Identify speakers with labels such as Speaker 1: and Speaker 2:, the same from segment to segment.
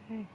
Speaker 1: Okay.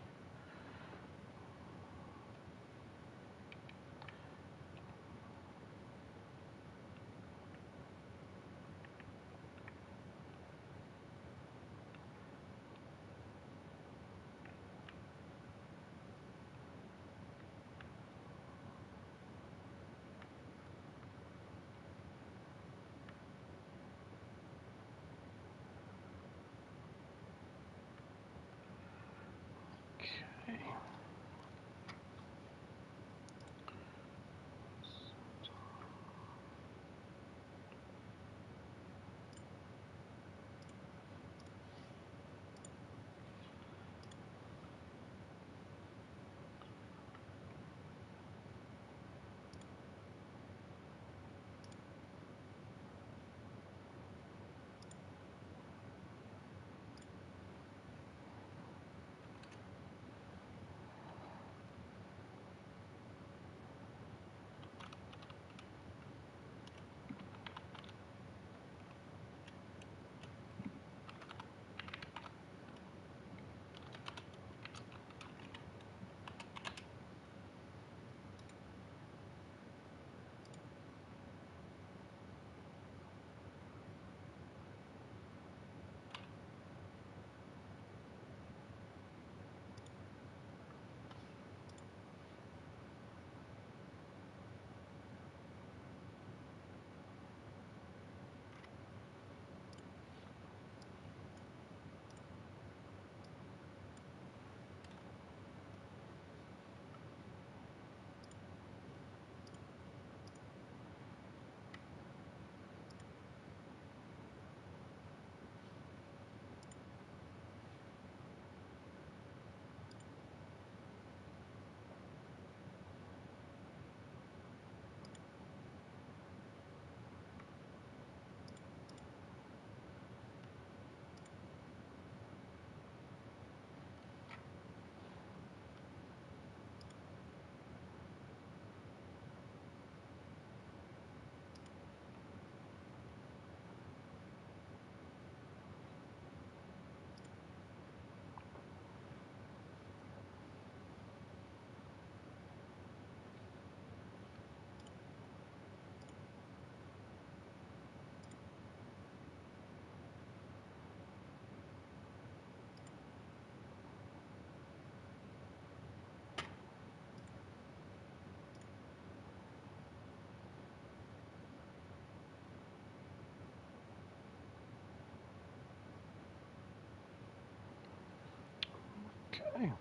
Speaker 1: Okay.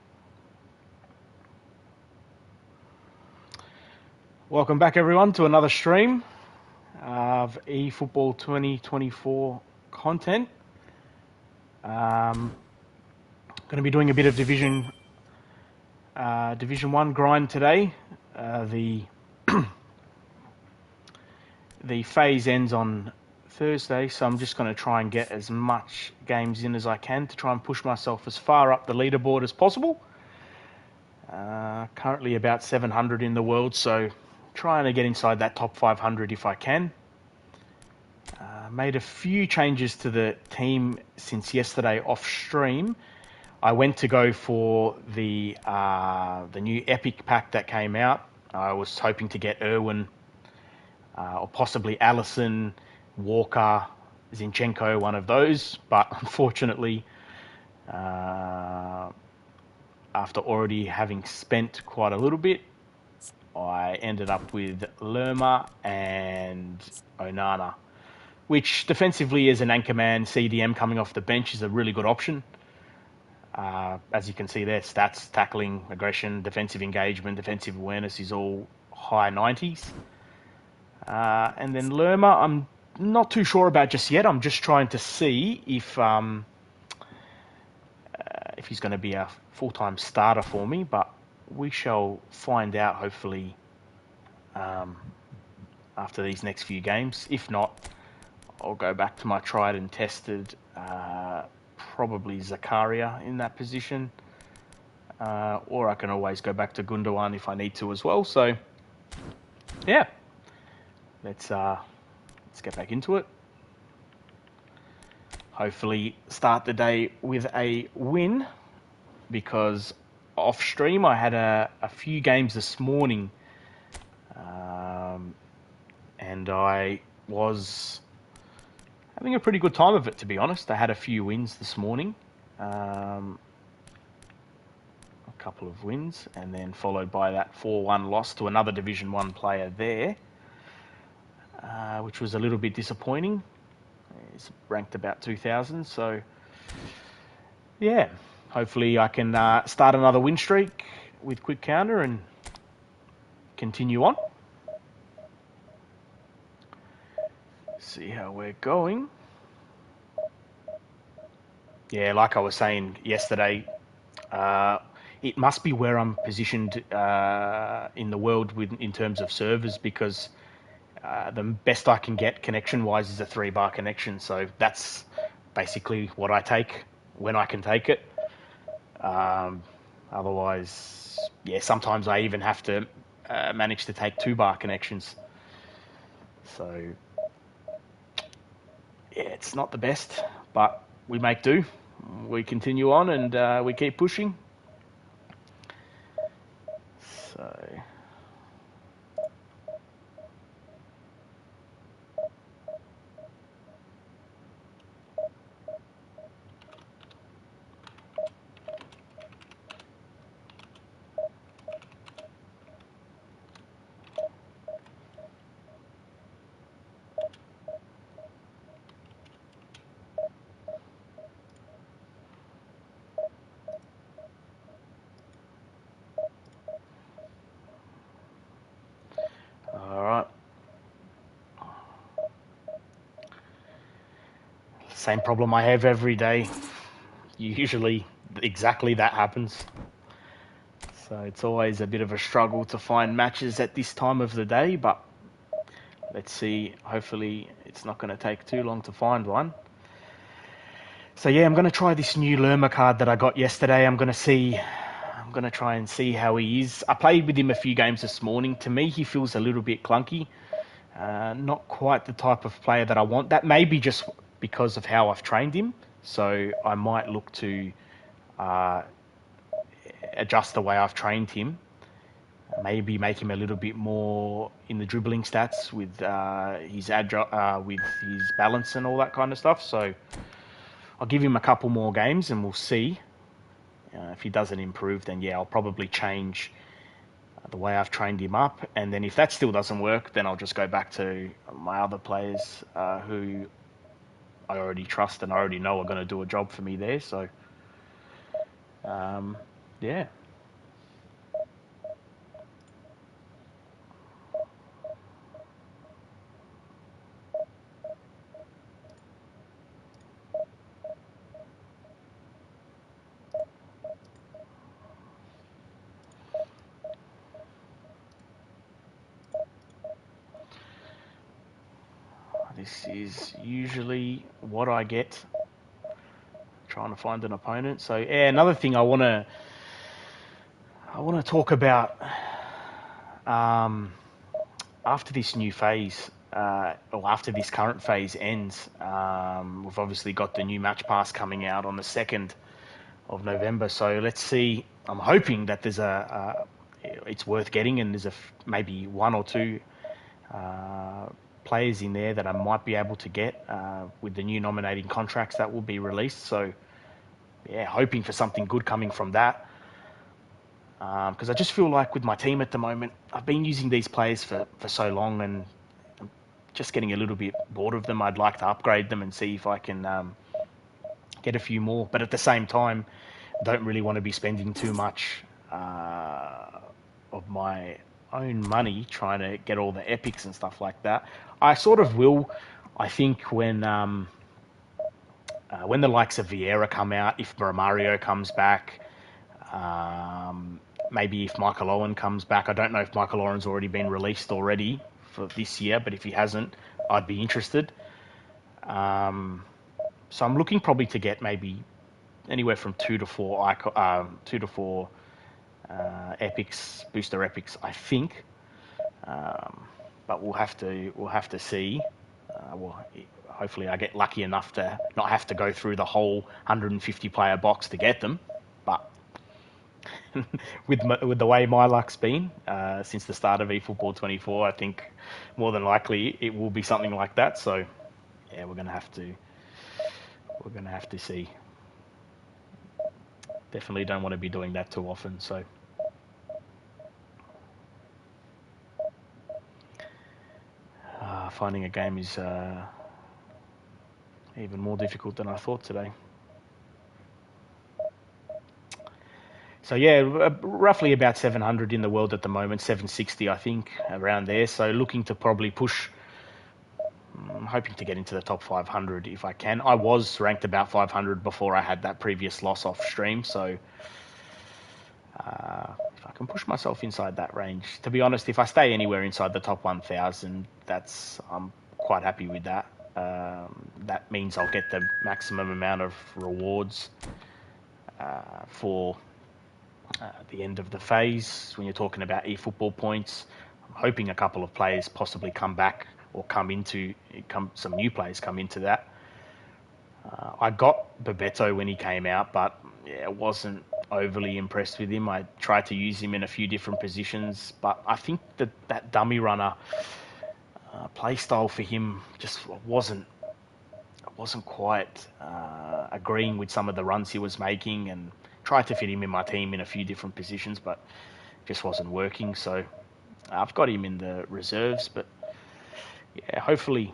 Speaker 1: Welcome back, everyone, to another stream of eFootball 2024 content. Going to be doing a bit of Division 1 grind today. The the phase ends on Thursday, so I'm just going to try and get as much games in as I can to try and push myself as far up the leaderboard as possible. Currently about 700 in the world, so trying to get inside that top 500 if I can. Made a few changes to the team since yesterday off stream. I went to go for the new Epic pack that came out. I was hoping to get Irwin or possibly Allison, Walker, Zinchenko, one of those. But unfortunately, after already having spent quite a little bit, I ended up with Lerma and Onana, which defensively as an anchorman CDM coming off the bench is a really good option. As you can see there, stats, tackling, aggression, defensive engagement, defensive awareness is all high 90s. And then Lerma, I'm not too sure about just yet. I'm just trying to see if he's going to be a full-time starter for me, but we shall find out hopefully after these next few games. If not, I'll go back to my tried and tested, probably Zakaria in that position. Or I can always go back to Gundogan if I need to as well. So, yeah, let's get back into it. Hopefully, start the day with a win. because off stream I had a few games this morning, and I was having a pretty good time of it, to be honest. I had a few wins this morning, a couple of wins, and then followed by that 4-1 loss to another Division 1 player there, which was a little bit disappointing. He's ranked about 2,000, so yeah, hopefully I can start another win streak with Quick Counter and continue on. See how we're going. Yeah, like I was saying yesterday, it must be where I'm positioned in the world in terms of servers, because the best I can get connection-wise is a 3-bar connection. So that's basically what I take when I can take it. Otherwise, yeah, sometimes I even have to manage to take 2-bar connections. So yeah, it's not the best, but we make do. We continue on and we keep pushing. So all right. Same problem I have every day. Usually exactly that happens. So it's always a bit of a struggle to find matches at this time of the day, but let's see. Hopefully it's not going to take too long to find one. So yeah, I'm going to try this new Lerma card that I got yesterday. I'm going to try and see how he is. I played with him a few games this morning. To me, he feels a little bit clunky. Not quite the type of player that I want. That may be just because of how I've trained him. So I might look to adjust the way I've trained him. Maybe make him a little bit more in the dribbling stats with his with his balance and all that kind of stuff. So I'll give him a couple more games and we'll see. If he doesn't improve, then yeah, I'll probably change the way I've trained him up. And then if that still doesn't work, then I'll just go back to my other players who I already trust and I already know are going to do a job for me there. So, yeah. This is usually what I get trying to find an opponent. So yeah, another thing I want to talk about after this new phase, or after this current phase ends. We've obviously got the new match pass coming out on the 2nd of November. So let's see. I'm hoping that there's it's worth getting, and there's maybe one or two players in there that I might be able to get with the new nominating contracts that will be released. So yeah, hoping for something good coming from that. Because I just feel like with my team at the moment, I've been using these players for so long and I'm just getting a little bit bored of them. I'd like to upgrade them and see if I can get a few more. But at the same time, don't really want to be spending too much of my own money trying to get all the epics and stuff like that. I sort of will, I think, when the likes of Vieira come out, if Romario comes back, maybe if Michael Owen comes back. I don't know if Michael Owen's already been released already for this year, but if he hasn't, I'd be interested. So I'm looking probably to get maybe anywhere from 2 to 4 epics, booster epics, I think. But we'll have to see. Hopefully I get lucky enough to not have to go through the whole 150 player box to get them. But with the way my luck's been since the start of eFootball 24, I think more than likely it will be something like that. So yeah, we're gonna have to see. Definitely don't want to be doing that too often. So finding a game is even more difficult than I thought today. So yeah, roughly about 700 in the world at the moment, 760 I think, around there. So looking to probably push. I'm hoping to get into the top 500 if I can. I was ranked about 500 before I had that previous loss off stream, so if I can push myself inside that range, to be honest, if I stay anywhere inside the top 1,000, I'm quite happy with that. That means I'll get the maximum amount of rewards for the end of the phase. When you're talking about eFootball points, I'm hoping a couple of players possibly come back or some new players come into that. I got Bebeto when he came out, but yeah, I wasn't overly impressed with him. I tried to use him in a few different positions, but I think that dummy runner play style for him just wasn't quite agreeing with some of the runs he was making, and tried to fit him in my team in a few different positions, but just wasn't working. So I've got him in the reserves, but yeah, hopefully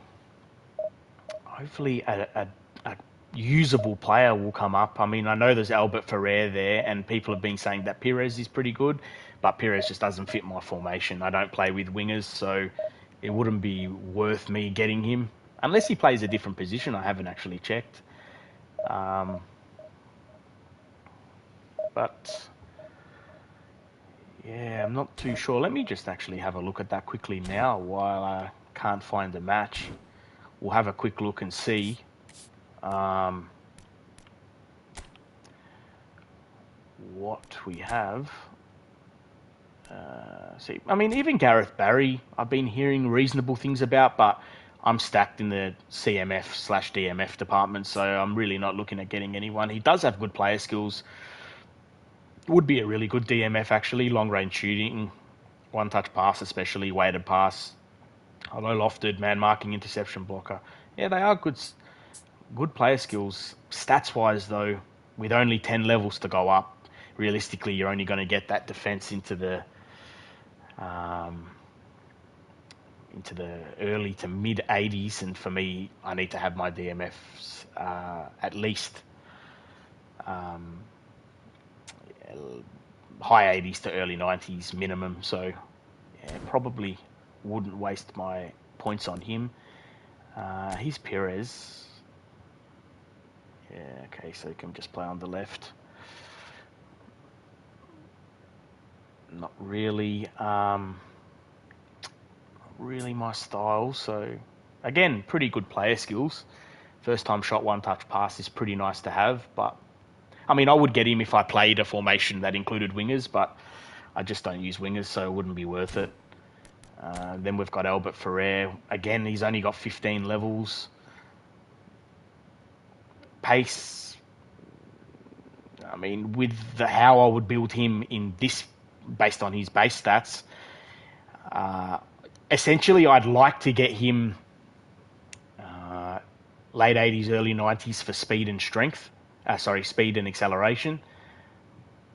Speaker 1: a usable player will come up. I mean, I know there's Albert Ferrer there, and people have been saying that Pires is pretty good, but Pires just doesn't fit my formation. I don't play with wingers, so it wouldn't be worth me getting him unless he plays a different position. I haven't actually checked. But yeah, I'm not too sure. Let me just actually have a look at that quickly now while I can't find the match. We'll have a quick look and see. What we have. See, I mean, even Gareth Barry, I've been hearing reasonable things about, but I'm stacked in the CMF/DMF department, so I'm really not looking at getting anyone. He does have good player skills. Would be a really good DMF actually, long range shooting, one touch pass, especially weighted pass. Although lofted, man marking, interception blocker. Yeah, they are good player skills. Stats wise, though, with only 10 levels to go up, realistically, you're only going to get that defense um, into the early to mid 80s, and for me, I need to have my DMFs at least um, high 80s to early 90s minimum. So, yeah, probably wouldn't waste my points on him. He's Perez. Yeah, okay, so he can just play on the left. Not really. Really my style. So again, pretty good player skills. First time shot, one touch pass is pretty nice to have. But I mean, I would get him if I played a formation that included wingers, but I just don't use wingers, so it wouldn't be worth it. Then we've got Albert Ferrer. Again, he's only got 15 levels. Pace. I mean, with how I would build him in this, based on his base stats, essentially, I'd like to get him late 80s, early 90s for speed and strength. Speed and acceleration.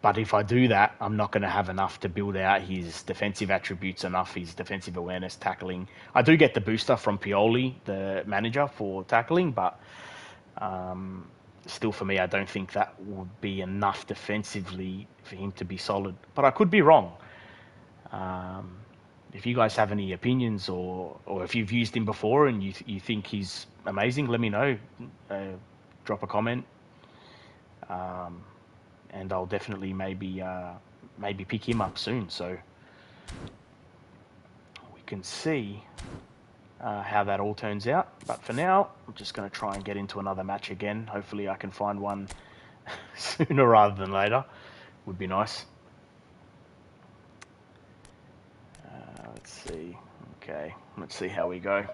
Speaker 1: But if I do that, I'm not going to have enough to build out his defensive attributes enough, his defensive awareness, tackling. I do get the booster from Pioli, the manager, for tackling, but still for me, I don't think that would be enough defensively for him to be solid. But I could be wrong. If you guys have any opinions, or if you've used him before and you think he's amazing, let me know. Drop a comment, and I'll definitely maybe pick him up soon, so we can see how that all turns out. But for now, I'm just going to try and get into another match again. Hopefully I can find one sooner rather than later. Would be nice. Let's see. Okay, let's see how we go.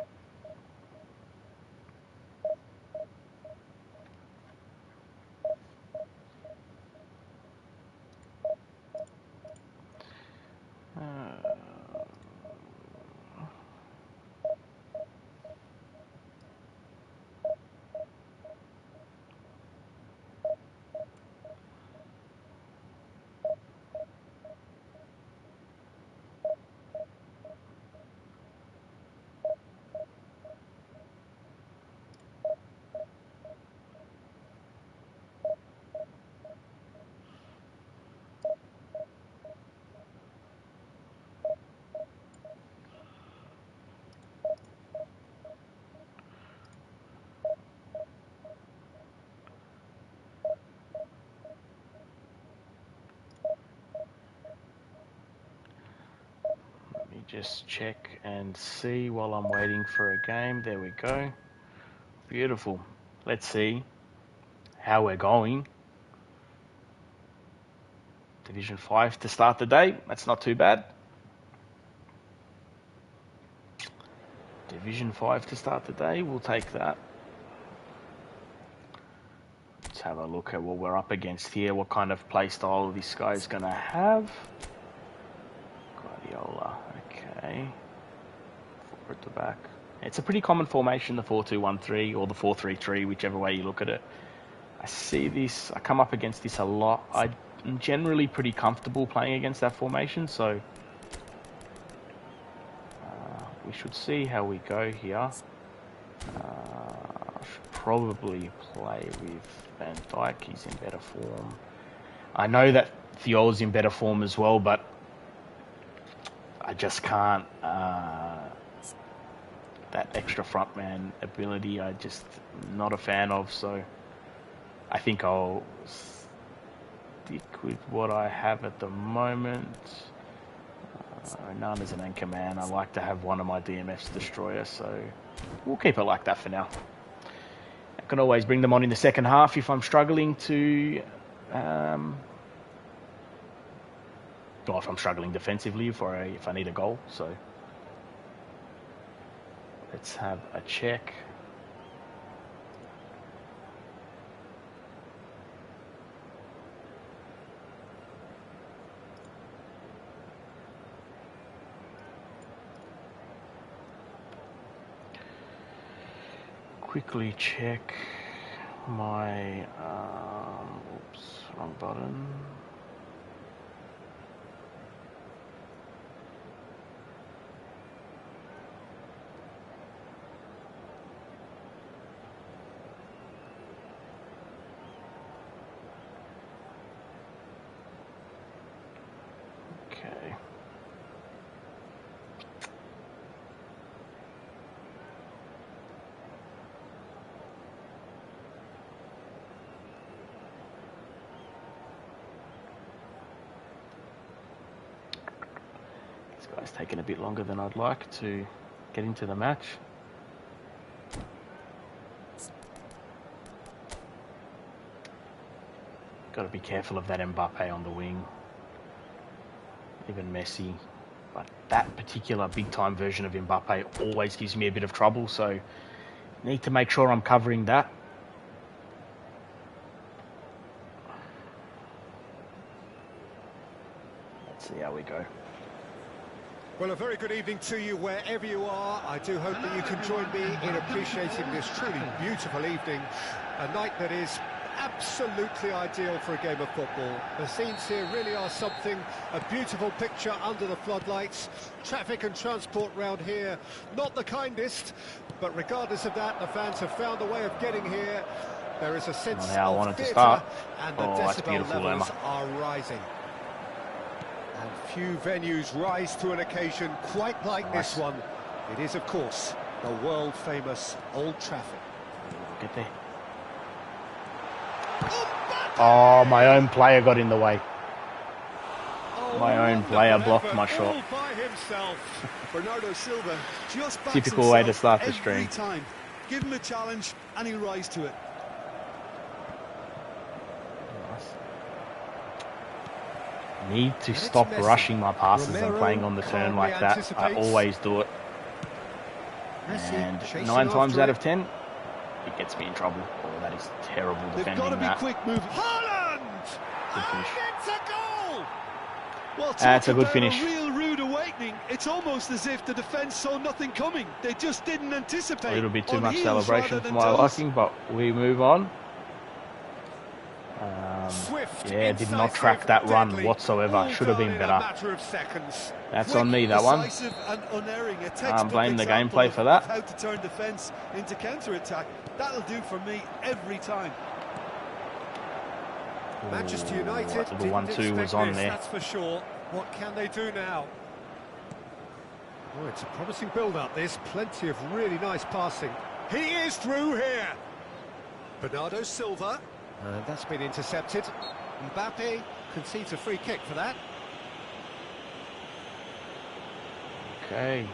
Speaker 1: just check and see while I'm waiting for a game. There we go. Beautiful. Let's see how we're going. Division 5 to start the day. That's not too bad. Division 5 to start the day. We'll take that. Let's have a look at what we're up against here. What kind of play style this guy's going to have. Guardiola. Okay. 4 at the back. It's a pretty common formation, the 4-2-1-3 or the 4-3-3, whichever way you look at it. I see this. I come up against this a lot. I'm generally pretty comfortable playing against that formation, so we should see how we go here. I should probably play with Van Dijk. He's in better form. I know that Thiol's in better form as well, but I just can't. That extra frontman ability, I just not a fan of. So I think I'll stick with what I have at the moment. Onana's an anchor man. I like to have one of my DMFs destroyer, so we'll keep it like that for now. I can always bring them on in the second half if I'm struggling to, or if I'm struggling defensively if I need a goal. So let's have a check. Quickly check my, oops, wrong button. Okay. It's taken a bit longer than I'd like to get into the match. Got to be careful of that Mbappe on the wing. Even Messi. But that particular big-time version of Mbappe always gives me a bit of trouble, so need to make sure I'm covering that. Let's see how we go.
Speaker 2: Well, a very good evening to you wherever you are. I do hope that you can join me in appreciating this truly beautiful evening. A night that is absolutely ideal for a game of football. The scenes here really are something, a beautiful picture under the floodlights. Traffic and transport round here, not the kindest, but regardless of that, the fans have found a way of getting here. There is a sense of theatre, and the decibel levels are rising. And few venues rise to an occasion quite like this one. It is, of course, the world-famous Old Trafford.
Speaker 1: Get there. Oh, my own player got in the way. My own player blocked my shot.
Speaker 3: Bernardo Silva just
Speaker 1: typical way to start the stream.
Speaker 3: Time. Give him a challenge and he rise to it.
Speaker 1: Need to stop rushing my passes and playing on the turn like that. I always do it. And 9 times out of 10, it gets me in trouble. Oh, that is terrible defending that.
Speaker 3: Quick move. Haaland!
Speaker 1: Good finish.
Speaker 3: It's a goal! Well,
Speaker 1: that's a good finish.
Speaker 3: A real rude awakening. It's almost as if the defence saw nothing coming. They just didn't anticipate.
Speaker 1: A little bit too much celebration for my liking, but we move on. Yeah, did not track that run whatsoever. Should have been better. That's on me, that one. I'm blaming the gameplay for that.
Speaker 3: How to turn defence into counter-attack. That'll do for me every time.
Speaker 2: Manchester United.
Speaker 1: The 1-2 was on there.
Speaker 2: That's for sure. What can they do now? Oh, it's a promising build-up. There's plenty of really nice passing. He is through here. Bernardo Silva. That's been intercepted. Mbappe concedes a free kick for that.
Speaker 1: Okay.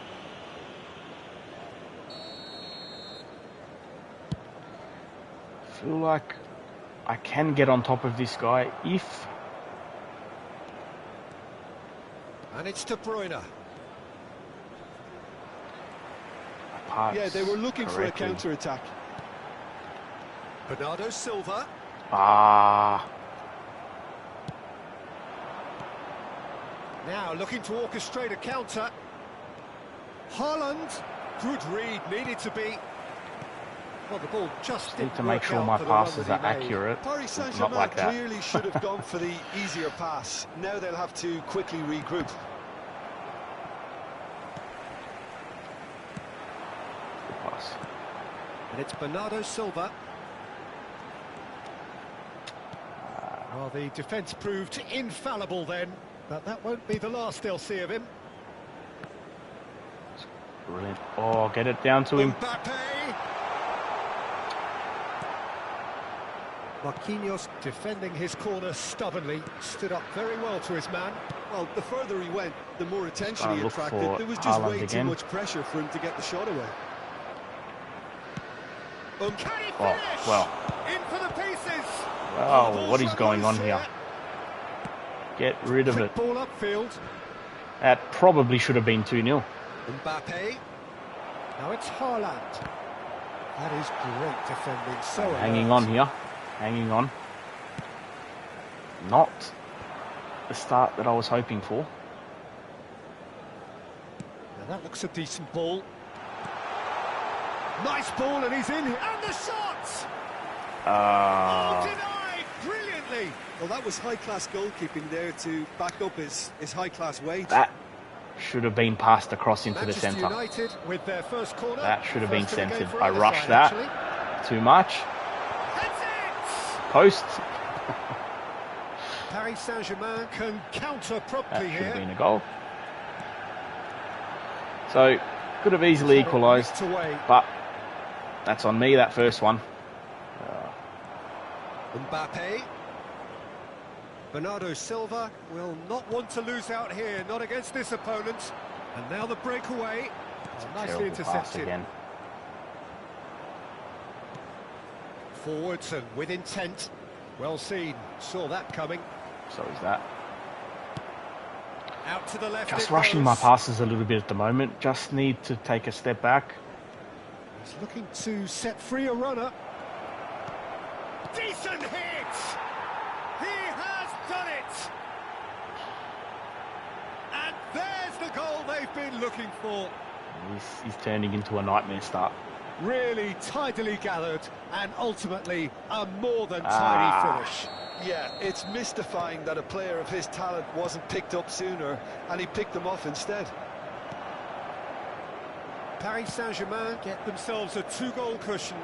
Speaker 1: I feel like I can get on top of this guy if...
Speaker 2: And it's De Bruyne.
Speaker 3: Yeah, they were looking for a counter-attack.
Speaker 2: Bernardo Silva.
Speaker 1: Ah.
Speaker 2: Now looking to orchestrate a counter. Haaland. Good read, needed to be. Well, the ball just
Speaker 1: Need
Speaker 2: didn't
Speaker 1: to make
Speaker 2: work
Speaker 1: sure
Speaker 2: out
Speaker 1: my
Speaker 2: for the run
Speaker 1: passes
Speaker 2: that
Speaker 1: are
Speaker 2: he made.
Speaker 1: accurate.
Speaker 3: Paris
Speaker 1: Not
Speaker 3: Saint-Germain
Speaker 1: like that.
Speaker 3: clearly should have gone for the easier pass. Now they'll have to quickly regroup.
Speaker 1: Good pass.
Speaker 2: And it's Bernardo Silva. Well, the defence proved infallible then, but that won't be the last they'll see of him.
Speaker 1: Brilliant. Oh, get it down to him.
Speaker 2: Mbappe. Marquinhos defending his corner stubbornly, stood up very well to his man.
Speaker 3: Well, the further he went, the more attention he
Speaker 1: look
Speaker 3: attracted.
Speaker 1: for
Speaker 3: There was just
Speaker 1: Haaland
Speaker 3: way too
Speaker 1: again.
Speaker 3: much pressure for him to get the shot away.
Speaker 2: Can he finish?
Speaker 1: Oh, well.
Speaker 2: In for the pieces.
Speaker 1: Oh, what is going on here? Get rid of it.
Speaker 2: Quick ball upfield.
Speaker 1: That probably should have been 2-0.
Speaker 2: Mbappe. Now it's Haaland. That is great defending. So
Speaker 1: Hanging
Speaker 2: alert.
Speaker 1: on here. Hanging on. Not the start that I was hoping for.
Speaker 2: Now that looks a decent ball. Nice ball, and he's in here. And the shot! Denied brilliantly.
Speaker 3: Well, that was high-class goalkeeping there to back up his high-class wage.
Speaker 1: That should have been passed across into the
Speaker 2: Manchester
Speaker 1: centre.
Speaker 2: United with their first corner.
Speaker 1: That should have been
Speaker 2: First of the game
Speaker 1: centred.
Speaker 2: for
Speaker 1: I
Speaker 2: either
Speaker 1: rushed
Speaker 2: side,
Speaker 1: that
Speaker 2: actually.
Speaker 1: too much.
Speaker 2: That's it!
Speaker 1: Post.
Speaker 2: Paris Saint-Germain can counter promptly
Speaker 1: That should have
Speaker 2: here.
Speaker 1: been a goal. So, could have easily equalised, but that's on me, that first one.
Speaker 2: Mbappe. Bernardo Silva will not want to lose out here, not against this opponent. And now the breakaway. Nicely
Speaker 1: Terrible pass
Speaker 2: intercepted.
Speaker 1: again.
Speaker 2: Forwards and with intent. Well seen. Saw that coming.
Speaker 1: So is that.
Speaker 2: Out to the left.
Speaker 1: Just
Speaker 2: it
Speaker 1: rushing
Speaker 2: goes.
Speaker 1: my passes a little bit at the moment. Just need to take a step back.
Speaker 2: He's looking to set free a runner. Decent hit! He has done it! And there's the goal they've been looking for.
Speaker 1: He's turning into a nightmare start.
Speaker 2: Really tidily gathered and ultimately a more than tidy finish.
Speaker 3: Yeah, it's mystifying that a player of his talent wasn't picked up sooner and he picked them off instead.
Speaker 2: Paris Saint-Germain get themselves a 2-goal cushion.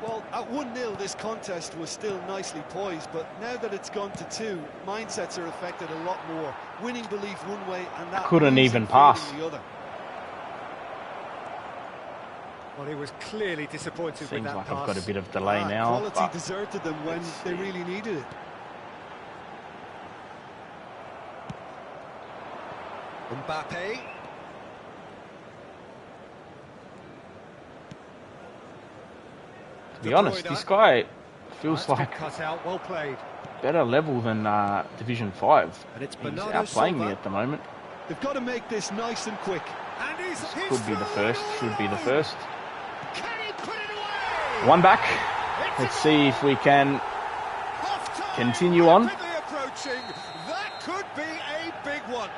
Speaker 3: Well, at 1-0 this contest was still nicely poised, but now that it's gone to 2, mindsets are affected a lot more. Winning belief one way and that
Speaker 1: Couldn't
Speaker 3: leaves
Speaker 1: even
Speaker 3: it
Speaker 1: pass.
Speaker 3: feeling the other.
Speaker 2: Well, he was clearly disappointed with
Speaker 1: Seems
Speaker 2: that
Speaker 1: like
Speaker 2: pass.
Speaker 1: I've got a bit of delay now.
Speaker 3: Quality
Speaker 1: But
Speaker 3: deserted them when they really needed it.
Speaker 2: Mbappe.
Speaker 1: to be honest, this guy feels
Speaker 2: That's been
Speaker 1: like
Speaker 2: cut out. Well played.
Speaker 1: better level than Division 5.
Speaker 2: And it's
Speaker 1: He's
Speaker 2: Bernardo
Speaker 1: outplaying
Speaker 2: Silva.
Speaker 1: me at the moment.
Speaker 3: They've got to make this nice and quick.
Speaker 2: And he's
Speaker 1: Could be the first, should be the first.
Speaker 2: Can he put it away?
Speaker 1: One back. Let's see if we can
Speaker 2: Half-time,
Speaker 1: continue on.
Speaker 2: rapidly approaching. That could be a big one.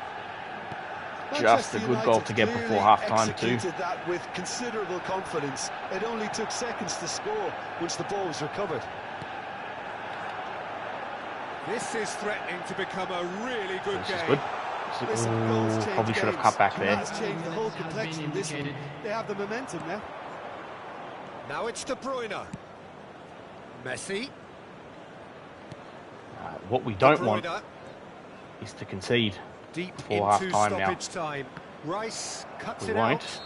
Speaker 1: Just a
Speaker 3: Manchester
Speaker 1: good goal
Speaker 3: United
Speaker 1: to get before
Speaker 3: clearly
Speaker 1: half-time too.
Speaker 3: executed that with considerable confidence. It only took seconds to score once the ball was recovered.
Speaker 2: This is threatening to become a really good
Speaker 1: This
Speaker 2: game.
Speaker 1: is good.
Speaker 3: Listen, goals change
Speaker 1: Probably should have
Speaker 3: games.
Speaker 1: cut back
Speaker 3: And
Speaker 1: there.
Speaker 3: that's changed the whole complexion of this one. They have the momentum now.
Speaker 2: Now it's De Bruyne. Messi.
Speaker 1: What we don't
Speaker 2: De
Speaker 1: want
Speaker 2: Bruyne.
Speaker 1: is to concede.
Speaker 2: Deep
Speaker 1: before
Speaker 2: into
Speaker 1: half-time now.
Speaker 2: stoppage time. Rice cuts
Speaker 1: We
Speaker 2: it
Speaker 1: won't.
Speaker 2: out.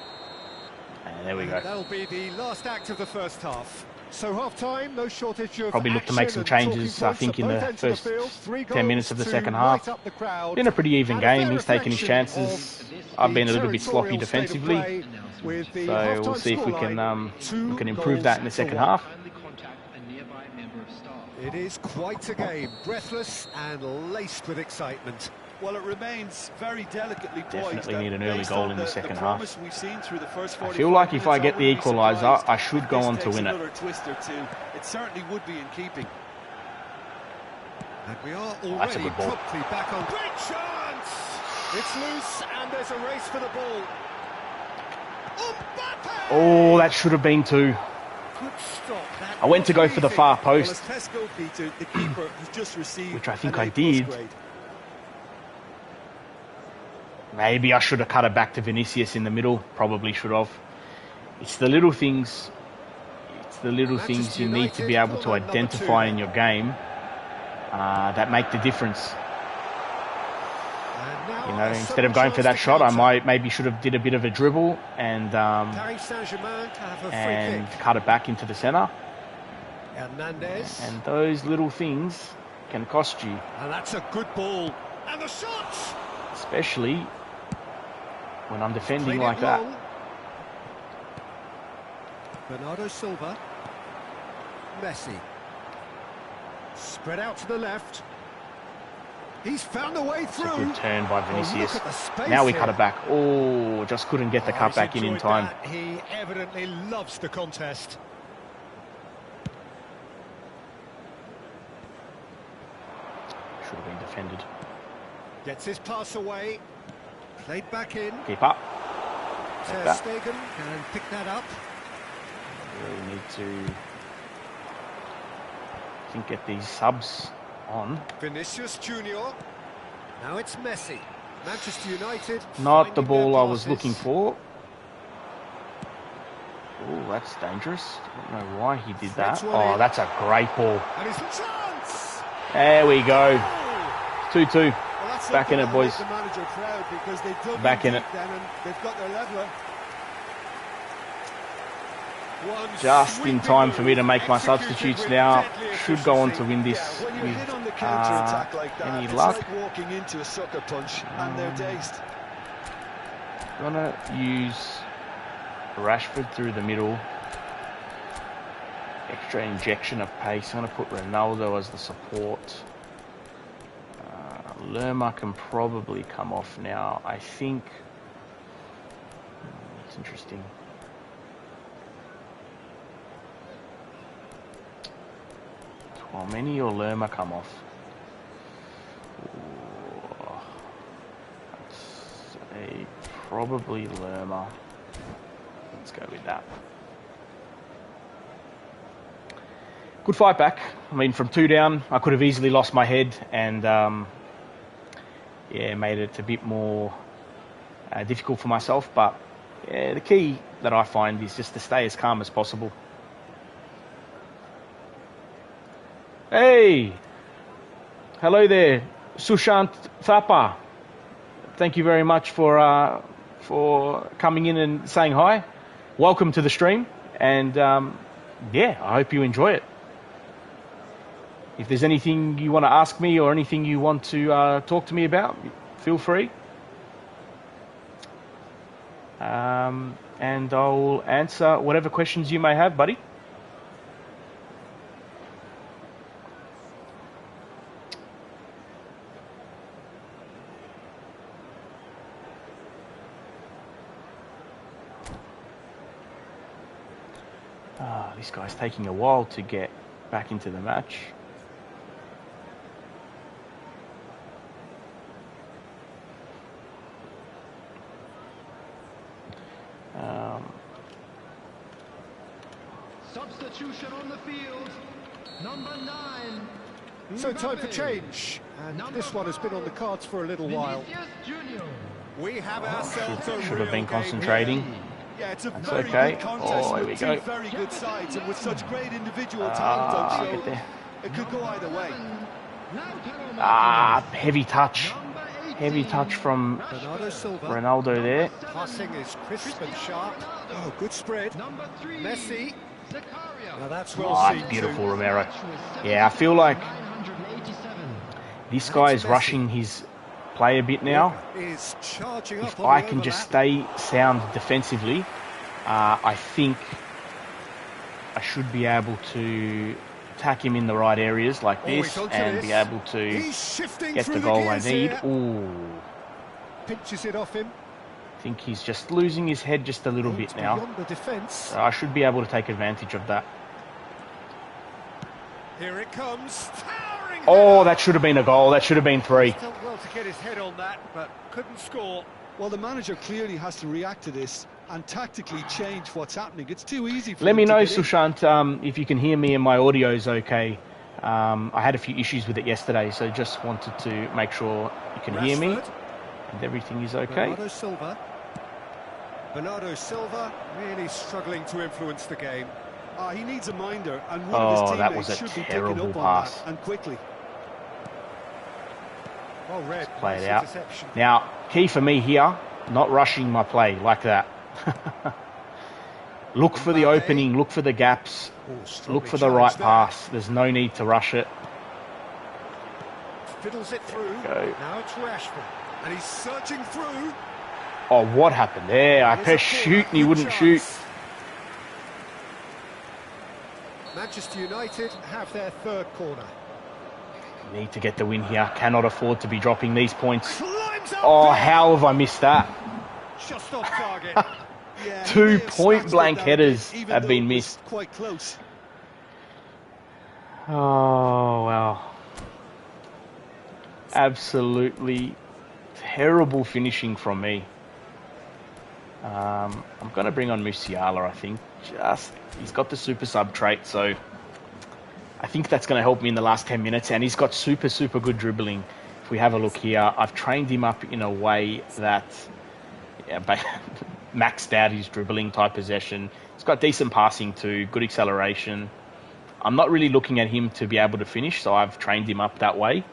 Speaker 1: And there we
Speaker 2: And
Speaker 1: go.
Speaker 2: that'll be the last act of the first half. So half-time, no shortage of
Speaker 1: Probably look to make some changes, I think, in the first 10 minutes of the second half. Been a pretty even game. He's taken his chances. I've been a little bit sloppy defensively. So we'll see if we can improve that in the second half.
Speaker 2: It is quite a game, breathless and laced with excitement.
Speaker 3: Well, it remains very delicately poised.
Speaker 1: Definitely need an early goal in the second half.
Speaker 3: We've seen through the first
Speaker 1: I feel like if I get the equaliser, I should go on to win it.
Speaker 3: Twist or two. It certainly would be in keeping.
Speaker 2: And we are
Speaker 1: That's a
Speaker 2: already
Speaker 1: good ball.
Speaker 2: promptly back on. Great chance! It's loose and there's a race for the ball. Mbappe!
Speaker 1: Oh, that should have been two.
Speaker 2: Good stop. That
Speaker 1: I went to go for the far post,
Speaker 3: Which
Speaker 1: I think I did. Maybe I should have cut it back to Vinicius in the middle. Probably should have. It's the little things. It's the little things you need to be able to identify in your game that make the difference. You know, instead of going for that shot, I maybe should have did a bit of a dribble and cut it back into the centre. And those little things can cost you.
Speaker 2: And that's a good ball. And the shot!
Speaker 1: Especially when I'm defending like that.
Speaker 2: Bernardo Silva. Messi. Spread out to the left. He's found a way through.
Speaker 1: It's a good turn by Vinicius.
Speaker 2: Oh,
Speaker 1: now we cut it back. Oh, just couldn't get the cut back in time.
Speaker 2: That. He evidently loves the contest.
Speaker 1: Should have been defended.
Speaker 2: Gets his pass away. Played back in.
Speaker 1: Keep up.
Speaker 2: Ter Stegen can pick that up.
Speaker 1: Really need to, I think, get these subs on.
Speaker 2: Vinicius Junior. Now it's Messi. Manchester United.
Speaker 1: Not the ball I was looking for. Oh, that's dangerous. I don't know why he did that. Oh, that's a great ball.
Speaker 2: And his chance.
Speaker 1: There we go. 2-2.
Speaker 3: Well,
Speaker 1: back in it, boys.
Speaker 3: The manager proud because they dug
Speaker 1: Back in it.
Speaker 3: Then and they've got their leveler.
Speaker 1: Just in time for me to make my substitutes now. Should go on to win this with any luck.
Speaker 3: It's like walking into a sucker punch and they're dazed.
Speaker 1: Gonna use Rashford through the middle. Extra injection of pace. I'm gonna put Ronaldo as the support. Lerma can probably come off now. I think it's interesting. Tchouameni or Lerma come off? Ooh, I'd say probably Lerma. Let's go with that. Good fight back. I mean, from 2 down, I could have easily lost my head and yeah, made it a bit more difficult for myself. But yeah, the key that I find is just to stay as calm as possible. Hey, hello there, Sushant Thapa. Thank you very much for coming in and saying hi. Welcome to the stream, and yeah, I hope you enjoy it. If there's anything you want to ask me or anything you want to talk to me about, feel free. And I'll answer whatever questions you may have, buddy. This guy's taking a while to get back into the match.
Speaker 4: Substitution on the field, number 9.
Speaker 2: So time for change, and this one has been on the cards for a little while. We have ourselves
Speaker 1: should have been concentrating.
Speaker 3: Yeah, it's a
Speaker 1: That's
Speaker 3: very
Speaker 1: okay.
Speaker 3: good contest
Speaker 1: Here we
Speaker 3: with
Speaker 1: go.
Speaker 3: two very good sides, and with such great individual talent on
Speaker 1: Get
Speaker 3: show,
Speaker 1: there.
Speaker 3: it could go either way.
Speaker 1: Heavy touch. Heavy touch from
Speaker 2: Bernardo Silva.
Speaker 1: Ronaldo there.
Speaker 2: Passing is crisp and sharp. Oh, good spread. Messi. Now that's well
Speaker 1: Oh,
Speaker 2: seen
Speaker 1: that's beautiful,
Speaker 2: too.
Speaker 1: Romero. Yeah, I feel like
Speaker 4: 987.
Speaker 1: this guy is rushing his play a bit now.
Speaker 2: Walker is charging
Speaker 1: If
Speaker 2: up on
Speaker 1: I
Speaker 2: the
Speaker 1: can just
Speaker 2: overlap.
Speaker 1: stay sound defensively, I think I should be able to attack him in the right areas like
Speaker 2: Oh, he's
Speaker 1: this
Speaker 2: onto
Speaker 1: and
Speaker 2: this.
Speaker 1: be able to
Speaker 2: He's shifting
Speaker 1: get
Speaker 2: through
Speaker 1: the goal I
Speaker 2: gears
Speaker 1: need.
Speaker 2: here.
Speaker 1: Ooh,
Speaker 2: Pinches it off him.
Speaker 1: I think he's just losing his head just a little
Speaker 2: Aims
Speaker 1: bit now.
Speaker 2: beyond the defence.
Speaker 1: So I should be able to take advantage of that.
Speaker 2: Here it comes. Towering
Speaker 1: Oh,
Speaker 2: header.
Speaker 1: that should have been a goal. That should have been 3.
Speaker 2: He's done well to get his head on that, but couldn't score.
Speaker 3: Well, the manager clearly has to react to this and tactically change what's happening. It's too easy for
Speaker 1: Let
Speaker 3: them
Speaker 1: me
Speaker 3: to
Speaker 1: know,
Speaker 3: get in.
Speaker 1: Sushant, if you can hear me and my audio is okay. I had a few issues with it yesterday, so just wanted to make sure you can hear me
Speaker 2: Rashford.
Speaker 1: and everything is okay.
Speaker 2: Bernardo Silva really struggling to influence the game.
Speaker 3: He needs a minder, and one of
Speaker 1: Oh,
Speaker 3: his
Speaker 1: that was
Speaker 3: teammates
Speaker 1: a
Speaker 3: should be picking
Speaker 1: terrible
Speaker 3: up on
Speaker 1: pass.
Speaker 3: that, and quickly.
Speaker 2: Well read.
Speaker 1: Play
Speaker 2: Nice
Speaker 1: it out.
Speaker 2: interception.
Speaker 1: Now, key for me here, not rushing my play like that. Look for the
Speaker 2: Mbappe.
Speaker 1: opening, look for the gaps,
Speaker 2: Oh, strongly
Speaker 1: look for the right
Speaker 2: challenged there.
Speaker 1: pass. There's no need to rush it.
Speaker 2: Fiddles it through.
Speaker 1: Go.
Speaker 2: Now it's Rashford. And he's searching through.
Speaker 1: Oh, what happened there? I
Speaker 2: Here's
Speaker 1: pressed
Speaker 2: a corner.
Speaker 1: shoot and he
Speaker 2: Good
Speaker 1: wouldn't
Speaker 2: chance.
Speaker 1: shoot.
Speaker 2: Manchester United have their third corner.
Speaker 1: Need to get the win here. Cannot afford to be dropping these points.
Speaker 2: Climbs up
Speaker 1: Oh,
Speaker 2: there.
Speaker 1: how have I missed that?
Speaker 2: Just off target.
Speaker 3: Yeah, he
Speaker 1: 2
Speaker 3: may have snatched
Speaker 1: point-blank
Speaker 3: it down a bit,
Speaker 1: headers
Speaker 3: even
Speaker 1: have
Speaker 3: though
Speaker 1: been
Speaker 3: it was
Speaker 1: missed.
Speaker 3: Quite close.
Speaker 1: Oh, wow. Absolutely terrible finishing from me. I'm going to bring on Musiala, I think. He's got the super sub trait, so I think that's going to help me in the last 10 minutes. And he's got super, super good dribbling. If we have a look here, I've trained him up in a way that maxed out his dribbling type possession. He's got decent passing too, good acceleration. I'm not really looking at him to be able to finish, so I've trained him up that way.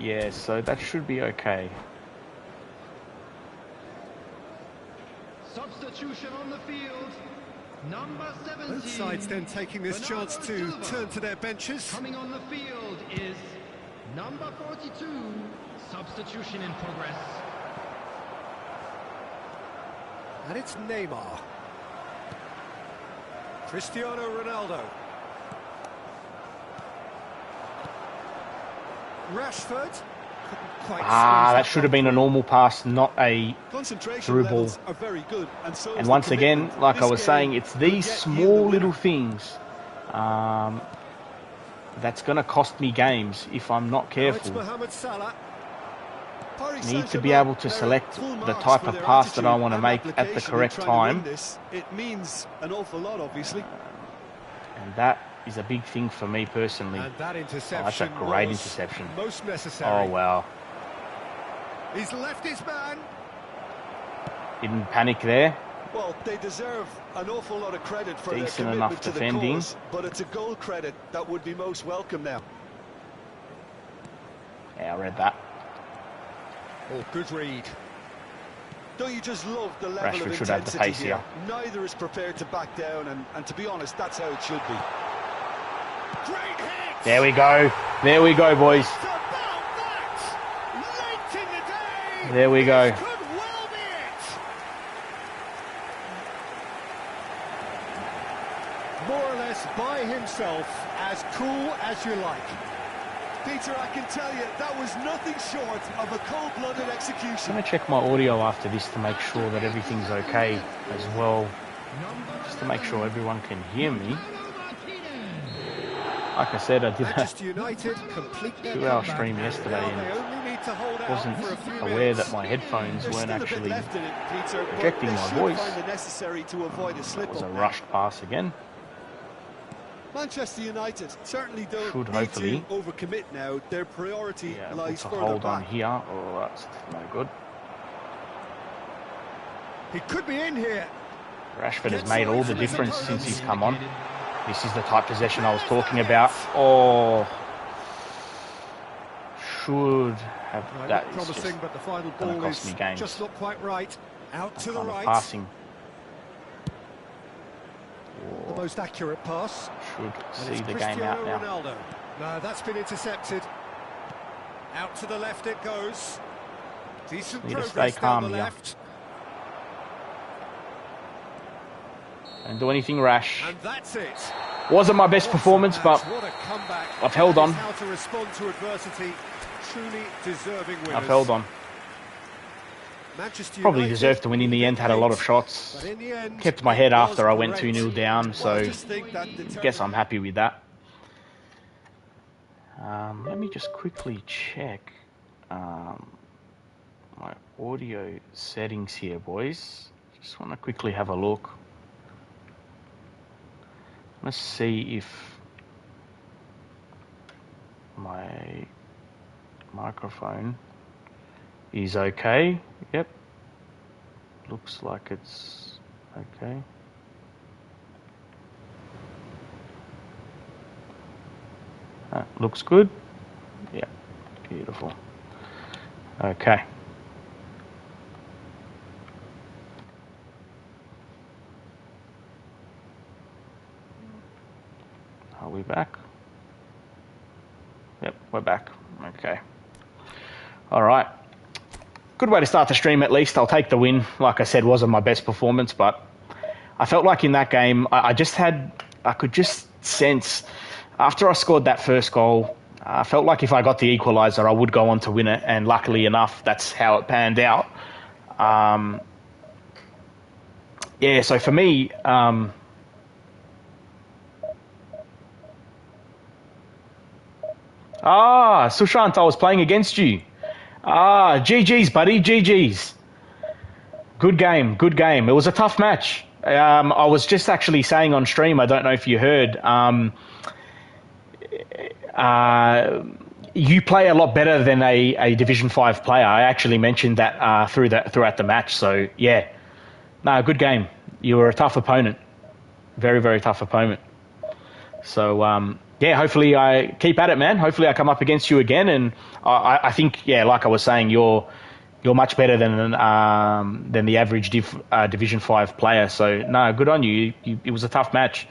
Speaker 1: Yeah, so that should be okay.
Speaker 4: Substitution on the field. Number 17.
Speaker 2: Both sides then taking this
Speaker 4: Bernardo
Speaker 2: chance to
Speaker 4: Silva.
Speaker 2: turn to their benches.
Speaker 4: Coming on the field is number 42. Substitution in progress.
Speaker 2: And it's Neymar. Cristiano Ronaldo. Rashford. Couldn't quite
Speaker 1: That
Speaker 2: squeeze
Speaker 1: should have been a normal pass, not a
Speaker 3: Concentration
Speaker 1: through ball.
Speaker 3: levels are very good, and so
Speaker 1: And
Speaker 3: is
Speaker 1: once
Speaker 3: the
Speaker 1: again,
Speaker 3: commitment.
Speaker 1: like I
Speaker 3: This
Speaker 1: was
Speaker 3: game
Speaker 1: saying, it's
Speaker 3: could
Speaker 1: these
Speaker 3: get you
Speaker 1: small
Speaker 3: the
Speaker 1: little
Speaker 3: winner.
Speaker 1: things that's going to cost me games if I'm not
Speaker 2: Now it's
Speaker 1: careful.
Speaker 2: Mohamed Salah.
Speaker 3: Paris
Speaker 1: Need to be
Speaker 3: Saint-Germain,
Speaker 1: able to
Speaker 3: they're
Speaker 1: select
Speaker 3: full
Speaker 1: the
Speaker 3: marks
Speaker 1: type
Speaker 3: for
Speaker 1: of
Speaker 3: their
Speaker 1: pass that I
Speaker 3: attitude
Speaker 1: want to
Speaker 3: and
Speaker 1: make at the
Speaker 3: application in
Speaker 1: correct
Speaker 3: trying to win
Speaker 1: time.
Speaker 3: this. It means an awful lot, obviously.
Speaker 1: And that is a big thing for me personally.
Speaker 2: And that interception
Speaker 1: that's a great
Speaker 2: was
Speaker 1: interception.
Speaker 2: most necessary.
Speaker 1: Oh, wow.
Speaker 2: He's left his man.
Speaker 1: Didn't panic there.
Speaker 3: Well, they deserve an awful lot of credit for their
Speaker 1: Decent
Speaker 3: commitment
Speaker 1: enough
Speaker 3: to the
Speaker 1: defending.
Speaker 3: cause, but it's a goal credit that would be most welcome now.
Speaker 1: Yeah, I read that.
Speaker 2: Oh, good read.
Speaker 3: Don't you just love the level
Speaker 1: Rashford
Speaker 3: of
Speaker 1: should have the
Speaker 3: intensity
Speaker 1: pace
Speaker 3: here?
Speaker 1: here.
Speaker 3: Neither is prepared to back down, and to be honest, that's how it should be.
Speaker 2: Great hit.
Speaker 1: There we go. There we go, boys.
Speaker 2: It's about that. Late in the day.
Speaker 1: There we go.
Speaker 2: This could well be it. More or less by himself, as cool as you like.
Speaker 3: Peter, I can tell you, that was nothing short of a cold-blooded
Speaker 1: I'm
Speaker 3: execution.
Speaker 1: going to check my audio after this to make sure that everything's okay as well. Just to make sure everyone can hear me. Like I said, I did a
Speaker 2: Manchester United complete their
Speaker 1: 2-hour
Speaker 2: comeback.
Speaker 1: stream yesterday
Speaker 2: Now they
Speaker 1: and
Speaker 2: only need to hold out
Speaker 1: wasn't
Speaker 2: for a few
Speaker 1: aware
Speaker 2: minutes.
Speaker 1: that my headphones
Speaker 3: There's
Speaker 1: weren't
Speaker 3: still a bit
Speaker 1: actually...
Speaker 3: left in it, Peter, but
Speaker 1: projecting
Speaker 3: they
Speaker 1: my
Speaker 3: should
Speaker 1: voice.
Speaker 3: find the necessary to avoid a
Speaker 1: That
Speaker 3: slip-up
Speaker 1: was a
Speaker 3: now.
Speaker 1: rushed pass again.
Speaker 3: Manchester United certainly don't
Speaker 1: Should
Speaker 3: need
Speaker 1: hopefully
Speaker 3: to overcommit now. Their priority
Speaker 1: Yeah, able
Speaker 3: lies
Speaker 1: to
Speaker 3: further
Speaker 1: hold on
Speaker 3: back.
Speaker 1: here. Oh, that's no good.
Speaker 2: He could be in here.
Speaker 1: Rashford has made all the difference since he's come on. This is the type of possession I was talking about. Oh, should have
Speaker 2: Right,
Speaker 1: that.
Speaker 2: looked
Speaker 1: Is
Speaker 2: promising,
Speaker 1: just
Speaker 2: but the final
Speaker 1: gonna
Speaker 2: ball
Speaker 1: cost
Speaker 2: is
Speaker 1: me games.
Speaker 2: just not quite right. Out
Speaker 1: That
Speaker 2: to the
Speaker 1: kind of
Speaker 2: right.
Speaker 1: passing
Speaker 2: The most accurate pass.
Speaker 1: should
Speaker 2: And
Speaker 1: see
Speaker 2: it's
Speaker 1: the game
Speaker 2: Cristiano
Speaker 1: out now.
Speaker 2: Ronaldo. No, that's been intercepted. Out to the left it goes. Decent
Speaker 1: Need to
Speaker 2: progress
Speaker 1: stay
Speaker 2: down
Speaker 1: calm
Speaker 2: the
Speaker 1: here.
Speaker 2: left.
Speaker 1: Don't do anything rash.
Speaker 2: And that's it.
Speaker 1: Wasn't my best
Speaker 2: What a
Speaker 1: performance,
Speaker 2: match,
Speaker 1: but
Speaker 2: what a comeback.
Speaker 1: I've held
Speaker 2: That
Speaker 1: on.
Speaker 2: is how to respond to adversity. Truly deserving winners.
Speaker 1: I've held on.
Speaker 2: Manchester
Speaker 1: Probably
Speaker 2: United
Speaker 1: deserved to win in the end. Had a lot of shots.
Speaker 2: But in the end,
Speaker 1: Kept my head
Speaker 2: it was
Speaker 1: after I went
Speaker 2: great.
Speaker 1: 2-0 down,
Speaker 3: Well, I
Speaker 1: so
Speaker 3: just think that
Speaker 1: guess I'm happy with that. Let me just quickly check my audio settings here, boys. Just want to quickly have a look. Let's see if my microphone is okay. Yep. Looks like it's okay. Looks good. Yeah, beautiful. Okay. Are we back? Yep, we're back. Okay. All right. Good way to start the stream, at least. I'll take the win. Like I said, wasn't my best performance, but I felt like in that game, I could just sense, after I scored that first goal, I felt like if I got the equaliser, I would go on to win it, and luckily enough, that's how it panned out. Yeah, so for me, Sushant, I was playing against you. GG's, buddy, GG's. Good game, good game. It was a tough match. I was just actually saying on stream, I don't know if you heard, you play a lot better than a Division 5 player. I actually mentioned that throughout the match. So, yeah. No, good game. You were a tough opponent. Very, very tough opponent. So, yeah, hopefully I keep at it, man. Hopefully I come up against you again. And I think, yeah, like I was saying, you're much better than the average Division 5 player. So, no, good on you. It was a tough match.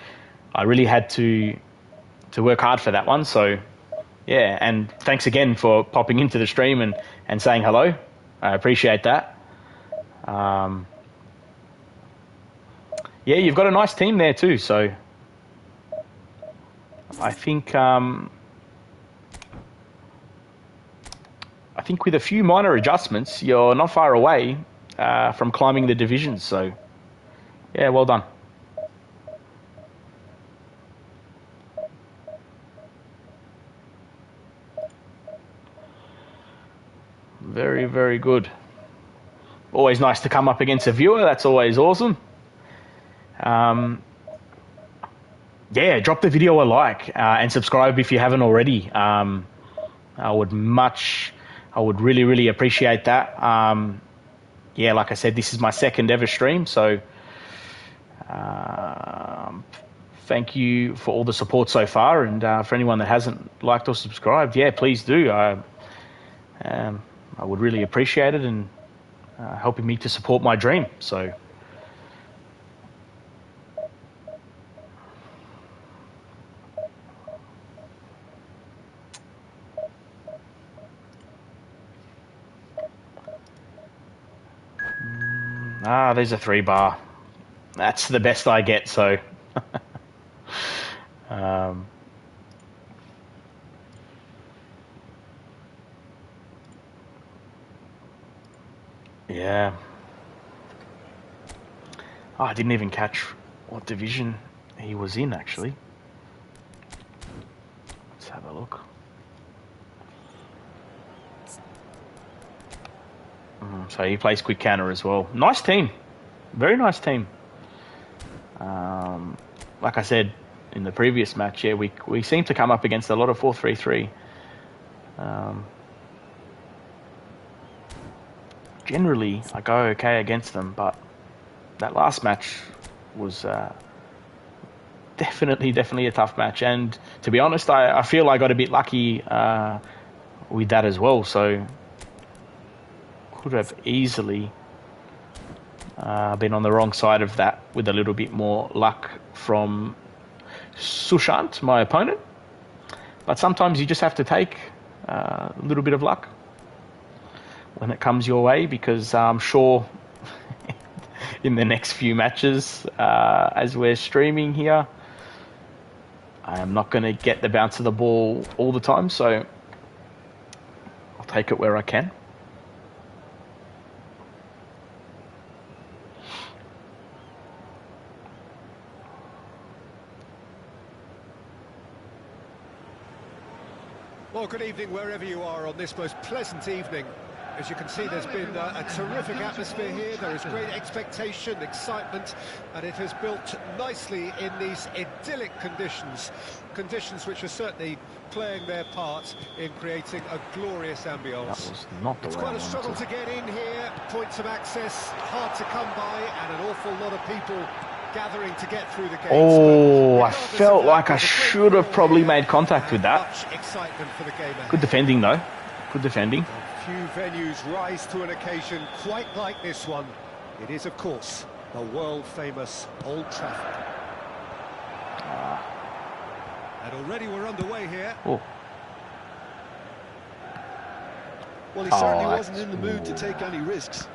Speaker 1: I really had to work hard for that one. So, yeah, and thanks again for popping into the stream and saying hello. I appreciate that. Yeah, you've got a nice team there too. So, I think with a few minor adjustments, you're not far away from climbing the divisions. So, yeah, well done. Very, very good. Always nice to come up against a viewer. That's always awesome. Yeah, drop the video a like and subscribe if you haven't already. I would really, really appreciate that. Yeah, like I said, this is my second ever stream, so thank you for all the support so far, and for anyone that hasn't liked or subscribed, yeah, please do. I would really appreciate it, and helping me to support my dream. So. There's a 3-bar. That's the best I get, so. Yeah. I didn't even catch what division he was in, actually. Let's have a look. So he plays quick counter as well. Nice team. Very nice team. Like I said in the previous match, yeah, we seem to come up against a lot of 4-3-3. Generally, I go okay against them, but that last match was definitely a tough match. And to be honest, I feel I got a bit lucky with that as well. So could have easily been on the wrong side of that with a little bit more luck from Sushant, my opponent. But sometimes you just have to take a little bit of luck when it comes your way, because I'm sure in the next few matches, as we're streaming here, I am not going to get the bounce of the ball all the time, so I'll take it where I can.
Speaker 2: Well, good evening wherever you are on this most pleasant evening. As you can see, there's been a terrific atmosphere here. There is great expectation, excitement, and it has built nicely in these idyllic conditions. Conditions which are certainly playing their part in creating a glorious ambience.
Speaker 1: That was not the
Speaker 2: It's
Speaker 1: way
Speaker 2: quite
Speaker 1: I
Speaker 2: a struggle
Speaker 1: wanted.
Speaker 2: to get in here. Points of access hard to come by, and an awful lot of people gathering to get through the gates.
Speaker 1: Oh, I
Speaker 2: Regardless
Speaker 1: felt
Speaker 2: of that,
Speaker 1: like I
Speaker 2: there's a great
Speaker 1: should have
Speaker 2: thrill
Speaker 1: probably
Speaker 2: here
Speaker 1: made contact with
Speaker 2: and
Speaker 1: that.
Speaker 2: much excitement for the game ahead.
Speaker 1: Good defending, though. Good defending.
Speaker 2: Few venues rise to an occasion quite like this one. It is, of course, the world-famous Old Trafford. And already we're underway here.
Speaker 1: Oh,
Speaker 3: Well, he certainly
Speaker 1: Oh,
Speaker 3: wasn't in the mood to take any risks.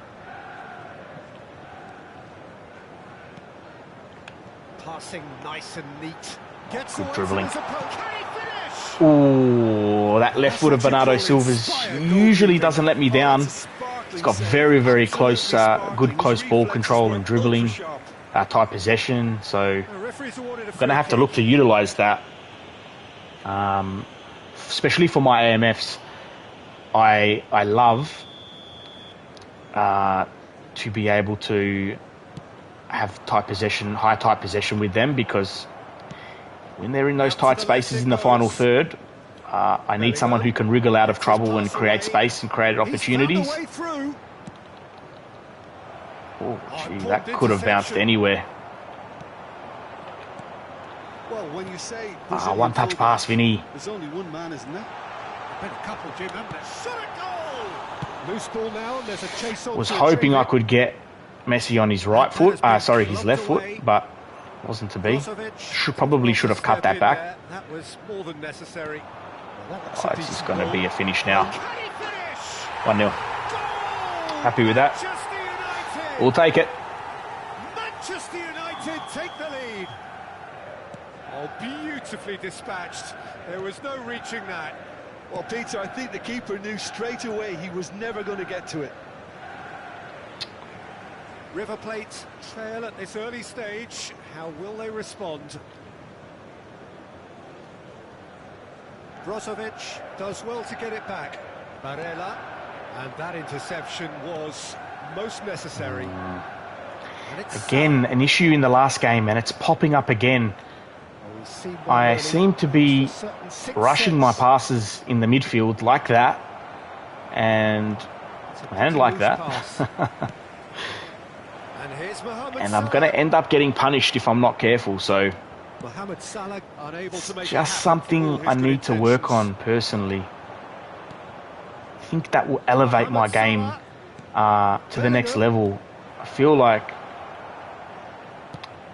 Speaker 2: Passing nice and neat. Gets
Speaker 1: good
Speaker 2: away
Speaker 1: dribbling.
Speaker 2: from his opponent. Can he finish?
Speaker 1: oh, that left foot of Bernardo Silva's usually doesn't let me down. He's got very, very close, good close ball control and dribbling, tight possession. So
Speaker 2: The referee's awarded a
Speaker 1: I'm going to
Speaker 2: free
Speaker 1: have to
Speaker 2: kick.
Speaker 1: look to utilise that, especially for my AMFs. I love to be able to have tight possession, high tight possession with them, because when they're in those tight spaces in the final third, I need someone who can wriggle out of trouble and create space and create opportunities.
Speaker 2: He's found a way through.
Speaker 1: Oh, gee, that could have bounced anywhere.
Speaker 3: Well, when you say
Speaker 1: One touch pass, Vinny.
Speaker 3: there's only one man, isn't there?
Speaker 2: Been a couple, Jim, haven't there? Shot a goal! Loose ball now, and there's a chase on.
Speaker 1: Was
Speaker 2: to
Speaker 1: hoping I
Speaker 2: retrieve it.
Speaker 1: could get Messi on his right foot, sorry, his left foot, but wasn't to be.
Speaker 2: Brozovic.
Speaker 1: Probably should have cut that back.
Speaker 2: There. That was more than necessary. Well, that looks
Speaker 1: Oh,
Speaker 2: a
Speaker 1: this is
Speaker 2: decent
Speaker 1: going to
Speaker 2: ball.
Speaker 1: be a finish now.
Speaker 2: Can he finish?
Speaker 1: 1-0.
Speaker 2: Goal!
Speaker 1: Happy with that.
Speaker 2: Manchester United.
Speaker 1: We'll take it.
Speaker 2: Manchester United take the lead. Oh, beautifully dispatched. There was no reaching that.
Speaker 3: Well, Peter, I think the keeper knew straight away he was never going to get to it.
Speaker 2: River Plate trail at this early stage. How will they respond? Brozovic does well to get it back. Barella, and that interception was most necessary. And it's
Speaker 1: Again, an issue in the last game, and it's popping up again.
Speaker 2: we've seen one
Speaker 1: I
Speaker 2: early
Speaker 1: seem to be
Speaker 2: with a certain sixth
Speaker 1: rushing my
Speaker 2: sense.
Speaker 1: passes in the midfield like that, and
Speaker 2: It's a
Speaker 1: like
Speaker 2: loose
Speaker 1: that.
Speaker 2: pass. And here's Mohamed
Speaker 1: And I'm going to
Speaker 2: Salah.
Speaker 1: end up getting punished if I'm not careful. So
Speaker 2: Mohamed Salah unable to make it
Speaker 1: just
Speaker 2: happen
Speaker 1: something
Speaker 2: for all his
Speaker 1: I
Speaker 2: good
Speaker 1: need to work
Speaker 2: intentions.
Speaker 1: on personally. I think that will elevate my
Speaker 2: Mohamed
Speaker 1: game
Speaker 2: Salah
Speaker 1: to the next level. I feel like,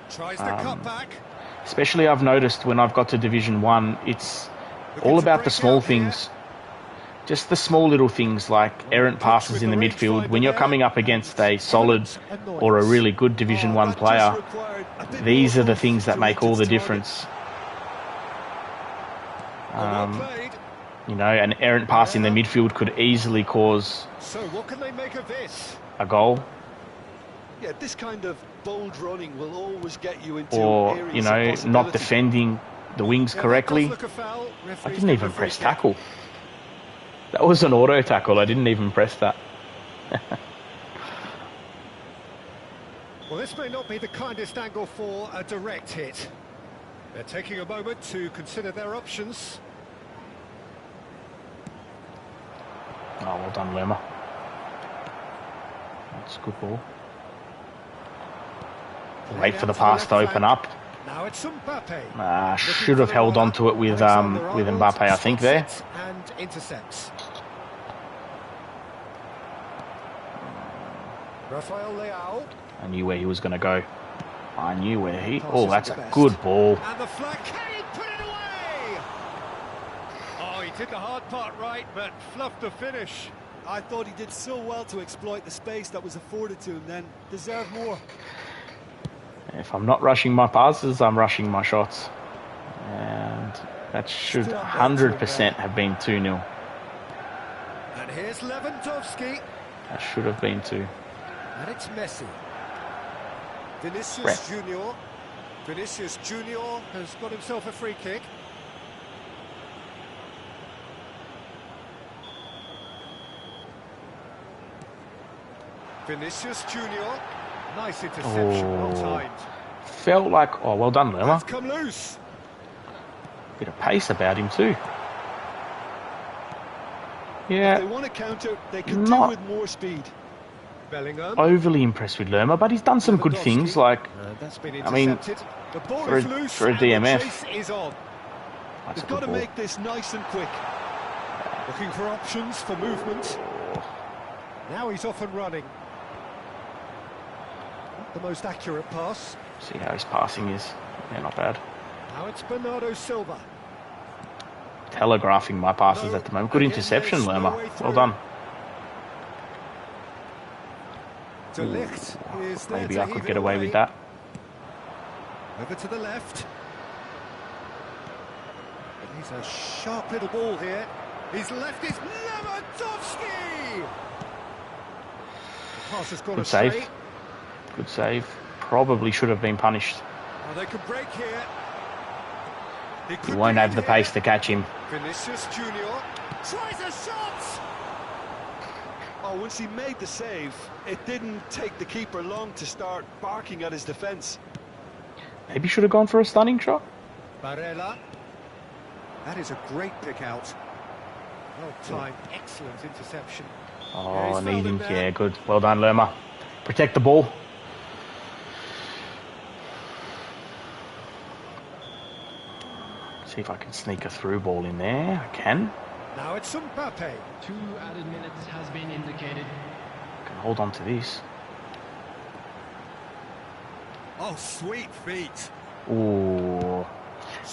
Speaker 2: tries the cut back.
Speaker 1: especially I've noticed when I've got to Division 1, it's
Speaker 2: Looking
Speaker 1: all
Speaker 2: to
Speaker 1: about the
Speaker 2: break
Speaker 1: small
Speaker 2: out here.
Speaker 1: things. Just the small little things like errant passes in the midfield. When you're coming up against a solid or a really good Division 1
Speaker 3: that just
Speaker 1: player,
Speaker 3: required a bit
Speaker 1: these
Speaker 3: more
Speaker 1: are the
Speaker 3: oomph
Speaker 1: things that
Speaker 3: to
Speaker 1: make
Speaker 3: reach
Speaker 1: all the
Speaker 3: its target.
Speaker 1: difference.
Speaker 2: Well played.
Speaker 1: You know, an errant pass in the midfield could easily cause
Speaker 2: So what can they make of this?
Speaker 1: a goal,
Speaker 3: Yeah, this kind of bold running will always get you into
Speaker 1: or,
Speaker 3: areas
Speaker 1: you
Speaker 3: of
Speaker 1: know, not
Speaker 3: possibility.
Speaker 1: defending the wings
Speaker 2: Yeah, that
Speaker 1: correctly.
Speaker 2: does look a foul.
Speaker 1: I
Speaker 2: Referee's
Speaker 1: didn't
Speaker 2: given
Speaker 1: even
Speaker 2: a free
Speaker 1: press
Speaker 2: kick.
Speaker 1: tackle. That was an auto tackle. I didn't even press that.
Speaker 2: Well, this may not be the kindest angle for a direct hit. They're taking a moment to consider their options.
Speaker 1: Oh, well done, Lerma. That's a good ball. Wait for the pass to open up.
Speaker 2: Now it's Mbappe.
Speaker 1: Should have held on to it with Mbappe, I think, there.
Speaker 2: And intercepts. Rafael Leao.
Speaker 1: I knew where he was going to go. I knew where he... Oh, that's a good ball.
Speaker 2: And the flag, can he put it away? Oh, he did the hard part right, but fluffed the finish.
Speaker 3: I thought he did so well to exploit the space that was afforded to him then. Deserved more.
Speaker 1: If I'm not rushing my passes, I'm rushing my shots. And that should 100% have been 2-0.
Speaker 2: And here's Lewandowski.
Speaker 1: That should have been 2.
Speaker 2: And it's Messi. Vinicius Junior. Vinicius Junior has got himself a free kick. Vinicius Junior. Nice interception, well timed.
Speaker 1: Felt like... Oh, well done, Lerma.
Speaker 2: Come loose.
Speaker 1: Bit of pace about him too. Yeah.
Speaker 3: If they want to counter, they can do with more speed.
Speaker 2: Bellingham.
Speaker 1: Overly impressed with Lerma, but he's done some good things. Like, I mean,
Speaker 2: the ball
Speaker 1: for
Speaker 2: is loose
Speaker 1: a DMF,
Speaker 2: is on.
Speaker 3: They've got to make this nice and quick.
Speaker 2: Looking for options for movement. Now he's off and running. Not the most accurate pass.
Speaker 1: See how his passing is. Yeah, not bad.
Speaker 2: Now it's Bernardo Silva.
Speaker 1: Telegraphing my passes at the moment. Good interception, Lerma. Well done. Maybe I could get away with that.
Speaker 2: Over to the left. He's a sharp little ball here. His left is Lewandowski. The pass has gone astray.
Speaker 1: Save. Good save. Probably should have been punished.
Speaker 2: Oh, they could break here.
Speaker 1: He won't have the pace to catch him.
Speaker 2: Vinicius Junior tries a shot.
Speaker 3: Oh, once he made the save, it didn't take the keeper long to start barking at his defence.
Speaker 1: Maybe should have gone for a stunning shot.
Speaker 2: Barella. That is a great pick out. Well timed, excellent interception.
Speaker 1: Oh, needing. Yeah, good. Well done, Lerma. Protect the ball. See if I can sneak a through ball in there. I can.
Speaker 2: Now it's Mbappe.
Speaker 4: 2 added minutes has been indicated.
Speaker 1: I can hold on to this.
Speaker 2: Oh, sweet feet.
Speaker 1: Ooh.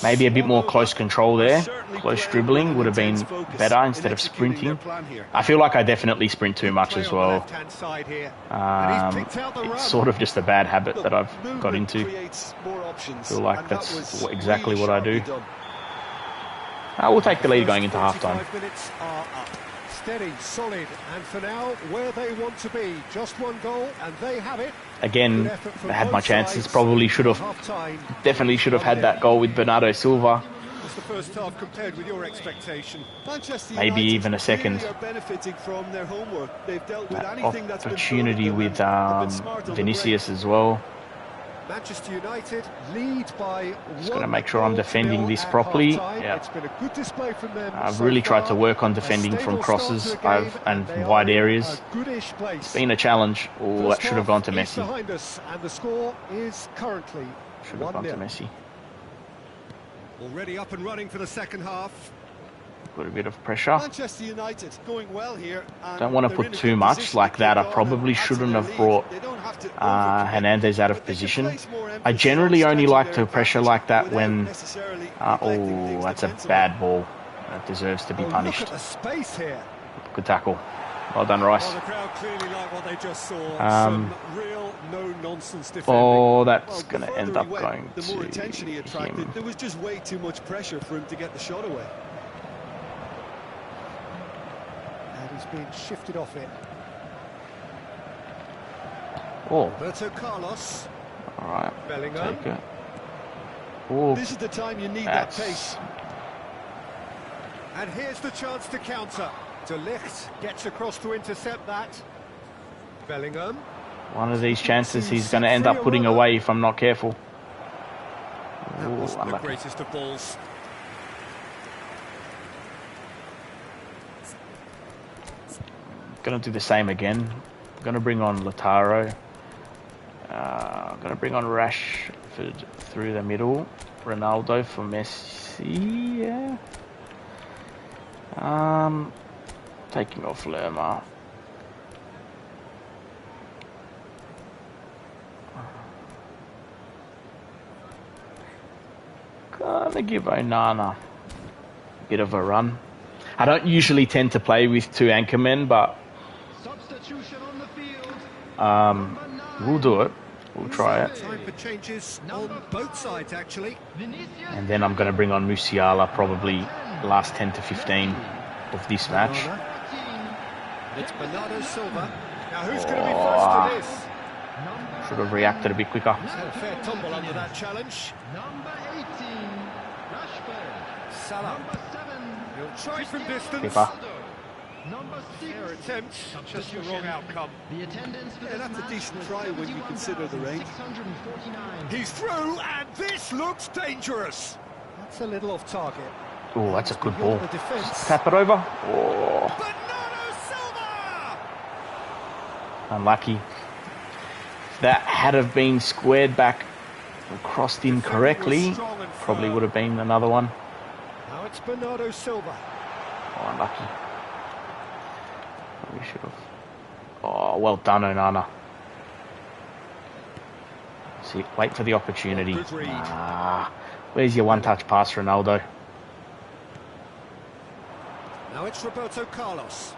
Speaker 1: Maybe a bit more close control there. Close dribbling would have been better instead of sprinting. I feel like I definitely sprint too much as well. It's sort of just a bad habit that I've got into. I feel like that's exactly what I do. We'll take the lead going into half-time.
Speaker 2: 5 minutes are up. Steady, solid, and for now, where they want to be. Just one goal, and they have it.
Speaker 1: Again, I had my chances. Probably should have, definitely should have had that goal with Bernardo Silva.
Speaker 2: What's the first half compared with your expectation?
Speaker 1: Maybe even a second. That opportunity with Vinicius as well.
Speaker 2: Manchester United lead by
Speaker 1: just got to make sure I'm defending this properly. Yeah.
Speaker 2: It's been a good display from them.
Speaker 1: I've really tried to work on defending from crosses and wide areas. It's been a challenge. Oh, that should have gone to Messi.
Speaker 2: Behind us, and the score is currently
Speaker 1: should have gone to Messi.
Speaker 2: Already up and running for the second half.
Speaker 1: Put a bit of pressure.
Speaker 3: Manchester United going well here.
Speaker 1: Don't want to put too much like that. I probably shouldn't have brought Hernandez out of position. I generally only like to pressure like that when... oh, that's a bad ball. That deserves to be punished.
Speaker 2: Look at the space here.
Speaker 1: Good tackle. Well done, Rice.
Speaker 2: The crowd clearly like what they just saw. Some real no-nonsense defending.
Speaker 1: Oh, that's going to end up going
Speaker 3: the more attention he attracted,
Speaker 1: him.
Speaker 3: there was just way too much pressure for him to get the shot away.
Speaker 2: He's been shifted off it.
Speaker 1: Oh.
Speaker 2: Roberto Carlos.
Speaker 1: All right.
Speaker 2: Bellingham.
Speaker 1: Take it. Oh.
Speaker 3: This is the time you need that pace.
Speaker 2: And here's the chance to counter. De Ligt gets across to intercept that. Bellingham.
Speaker 1: One of these chances he's going to end up putting away if I'm not careful.
Speaker 2: That wasn't the greatest of balls.
Speaker 1: Going to do the same again. Going to bring on Lautaro. Going to bring on Rashford through the middle. Ronaldo for Messi. Yeah. Taking off Lerma. Gonna give Onana a bit of a run. I don't usually tend to play with two anchormen, but
Speaker 4: Substitution on the field.
Speaker 1: we'll do it. We'll try it.
Speaker 2: Time for changes on both sides, actually.
Speaker 4: Vinicius
Speaker 1: And then I'm going to bring on Musiala probably last 10 to 15 of this match.
Speaker 2: It's Bernardo Silva. Now who's going to be first to this?
Speaker 1: Should have reacted a bit quicker.
Speaker 2: He's had a fair tumble under that challenge.
Speaker 4: Number 18, Rashford.
Speaker 2: Salah.
Speaker 4: Number 7,
Speaker 2: He'll try from distance.
Speaker 1: Keeper.
Speaker 4: Number 6.
Speaker 2: Fair attempt, just the wrong outcome.
Speaker 4: The attendance for
Speaker 3: Yeah,
Speaker 4: this
Speaker 3: that's a
Speaker 4: match
Speaker 3: decent
Speaker 4: was
Speaker 3: try when you consider the range.
Speaker 4: 71,649.
Speaker 2: He's through, and this looks dangerous. That's a little off target.
Speaker 1: Oh, that's a good
Speaker 2: Beyond
Speaker 1: ball.
Speaker 2: the defence.
Speaker 1: Tap it over. Oh,
Speaker 2: Bernardo Silva!
Speaker 1: unlucky. If that had have been squared back and crossed in correctly, probably would have been another one.
Speaker 2: Now it's Bernardo Silva.
Speaker 1: Oh, unlucky. We should have. Oh, well done, Onana. See, wait for the opportunity.
Speaker 2: Good read.
Speaker 1: Where's your one-touch pass, Ronaldo?
Speaker 2: Now it's Roberto Carlos.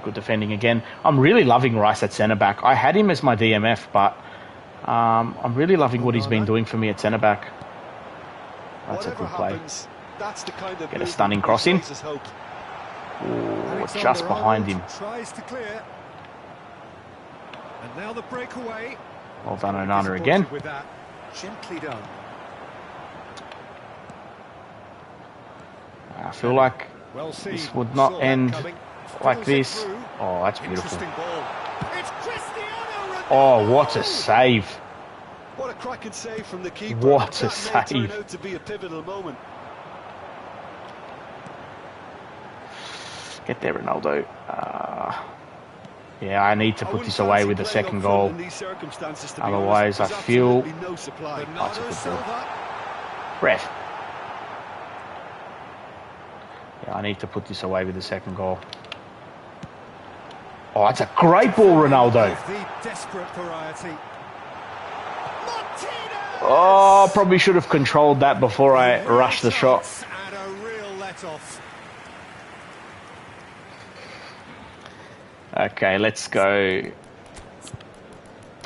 Speaker 1: Good defending again. I'm really loving Rice at centre-back. I had him as my DMF, but I'm really loving what he's been doing for me at centre-back. That's a good play.
Speaker 3: That's the kind of
Speaker 1: Get a stunning cross in.
Speaker 3: Hope.
Speaker 1: Oh, just behind him.
Speaker 2: Tries to clear. And now the breakaway.
Speaker 1: Well done, Onana again.
Speaker 2: With that. Gently done.
Speaker 1: I feel like
Speaker 2: Well seen.
Speaker 1: this would not
Speaker 2: Saw that
Speaker 1: end
Speaker 2: coming.
Speaker 1: like
Speaker 2: Pulls it
Speaker 1: this.
Speaker 2: through.
Speaker 1: Oh, that's beautiful.
Speaker 2: Interesting ball. It's Cristiano Ronaldo.
Speaker 1: Oh, what a save.
Speaker 3: What a cracking save from the keeper.
Speaker 1: What a
Speaker 3: That may turn
Speaker 1: save.
Speaker 3: out to be a pivotal moment.
Speaker 1: Get there, Ronaldo. Yeah, I need to put this away with the second goal. Otherwise, I feel...
Speaker 3: No supply.
Speaker 1: That's a
Speaker 2: Bernardo
Speaker 1: good
Speaker 2: Silva.
Speaker 1: ball. Ref. Yeah, I need to put this away with the second goal. Oh, that's a great ball, Ronaldo.
Speaker 2: The desperate variety. Martinez!
Speaker 1: Oh, probably should have controlled that before I rushed the shot.
Speaker 2: And a real let-off.
Speaker 1: Okay, let's go.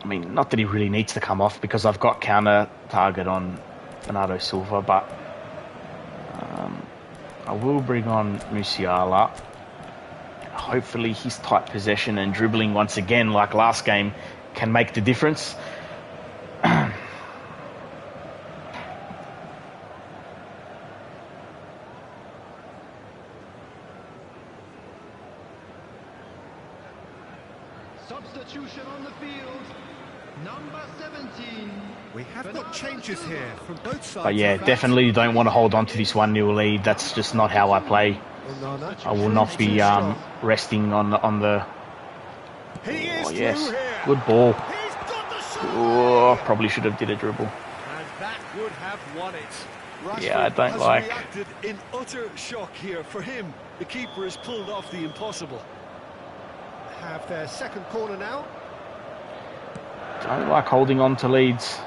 Speaker 1: I mean, not that he really needs to come off because I've got counter target on Bernardo Silva, but I will bring on Musiala. Hopefully his tight possession and dribbling once again, like last game, can make the difference.
Speaker 4: Substitution on the field. Number 17.
Speaker 2: We have got changes here from both sides.
Speaker 1: But yeah,
Speaker 2: in fact.
Speaker 1: definitely don't want to hold on to this 1-0 lead. That's just not how I play.
Speaker 2: Onana.
Speaker 1: I will not be resting on the...
Speaker 2: He is
Speaker 1: Oh, yes.
Speaker 2: through here.
Speaker 1: Good ball.
Speaker 2: He's got the shot.
Speaker 1: Oh, probably should have did a dribble.
Speaker 2: And that would have won it.
Speaker 3: Rashford
Speaker 1: Yeah, I don't
Speaker 3: has
Speaker 1: like-
Speaker 3: reacted in utter shock here. For him, the keeper has pulled off the impossible.
Speaker 2: Have their second corner now.
Speaker 1: Don't like holding on to leads.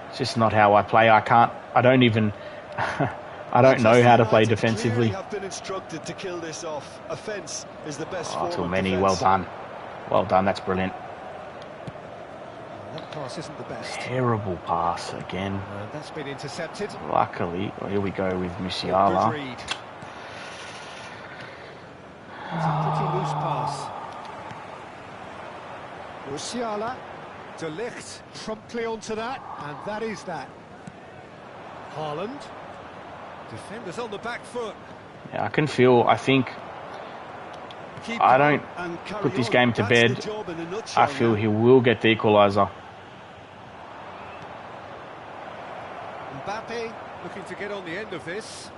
Speaker 1: It's just not how I play. I don't even... I don't know how to play defensively.
Speaker 3: Have been instructed to kill this off. Offense is the best
Speaker 1: Oh,
Speaker 3: form
Speaker 1: too
Speaker 3: of
Speaker 1: many.
Speaker 3: defense.
Speaker 1: Well done. Well done. That's brilliant.
Speaker 2: That pass isn't the best.
Speaker 1: Terrible pass again.
Speaker 2: That's been intercepted.
Speaker 1: Luckily, well, here we go with
Speaker 2: Good
Speaker 1: Musiala.
Speaker 2: read. It's a pretty loose pass. Musiala. De Ligt promptly onto that, and that is that. Haaland. Defenders on the back foot.
Speaker 1: Yeah, I think
Speaker 3: Keep
Speaker 1: I
Speaker 3: calm
Speaker 1: don't
Speaker 3: and carry
Speaker 1: put this
Speaker 3: on.
Speaker 1: game to
Speaker 3: That's
Speaker 1: bed.
Speaker 3: the job in a nutshell
Speaker 1: I feel
Speaker 3: now.
Speaker 1: he will get the equaliser.
Speaker 2: Mbappe looking to get on the end of this.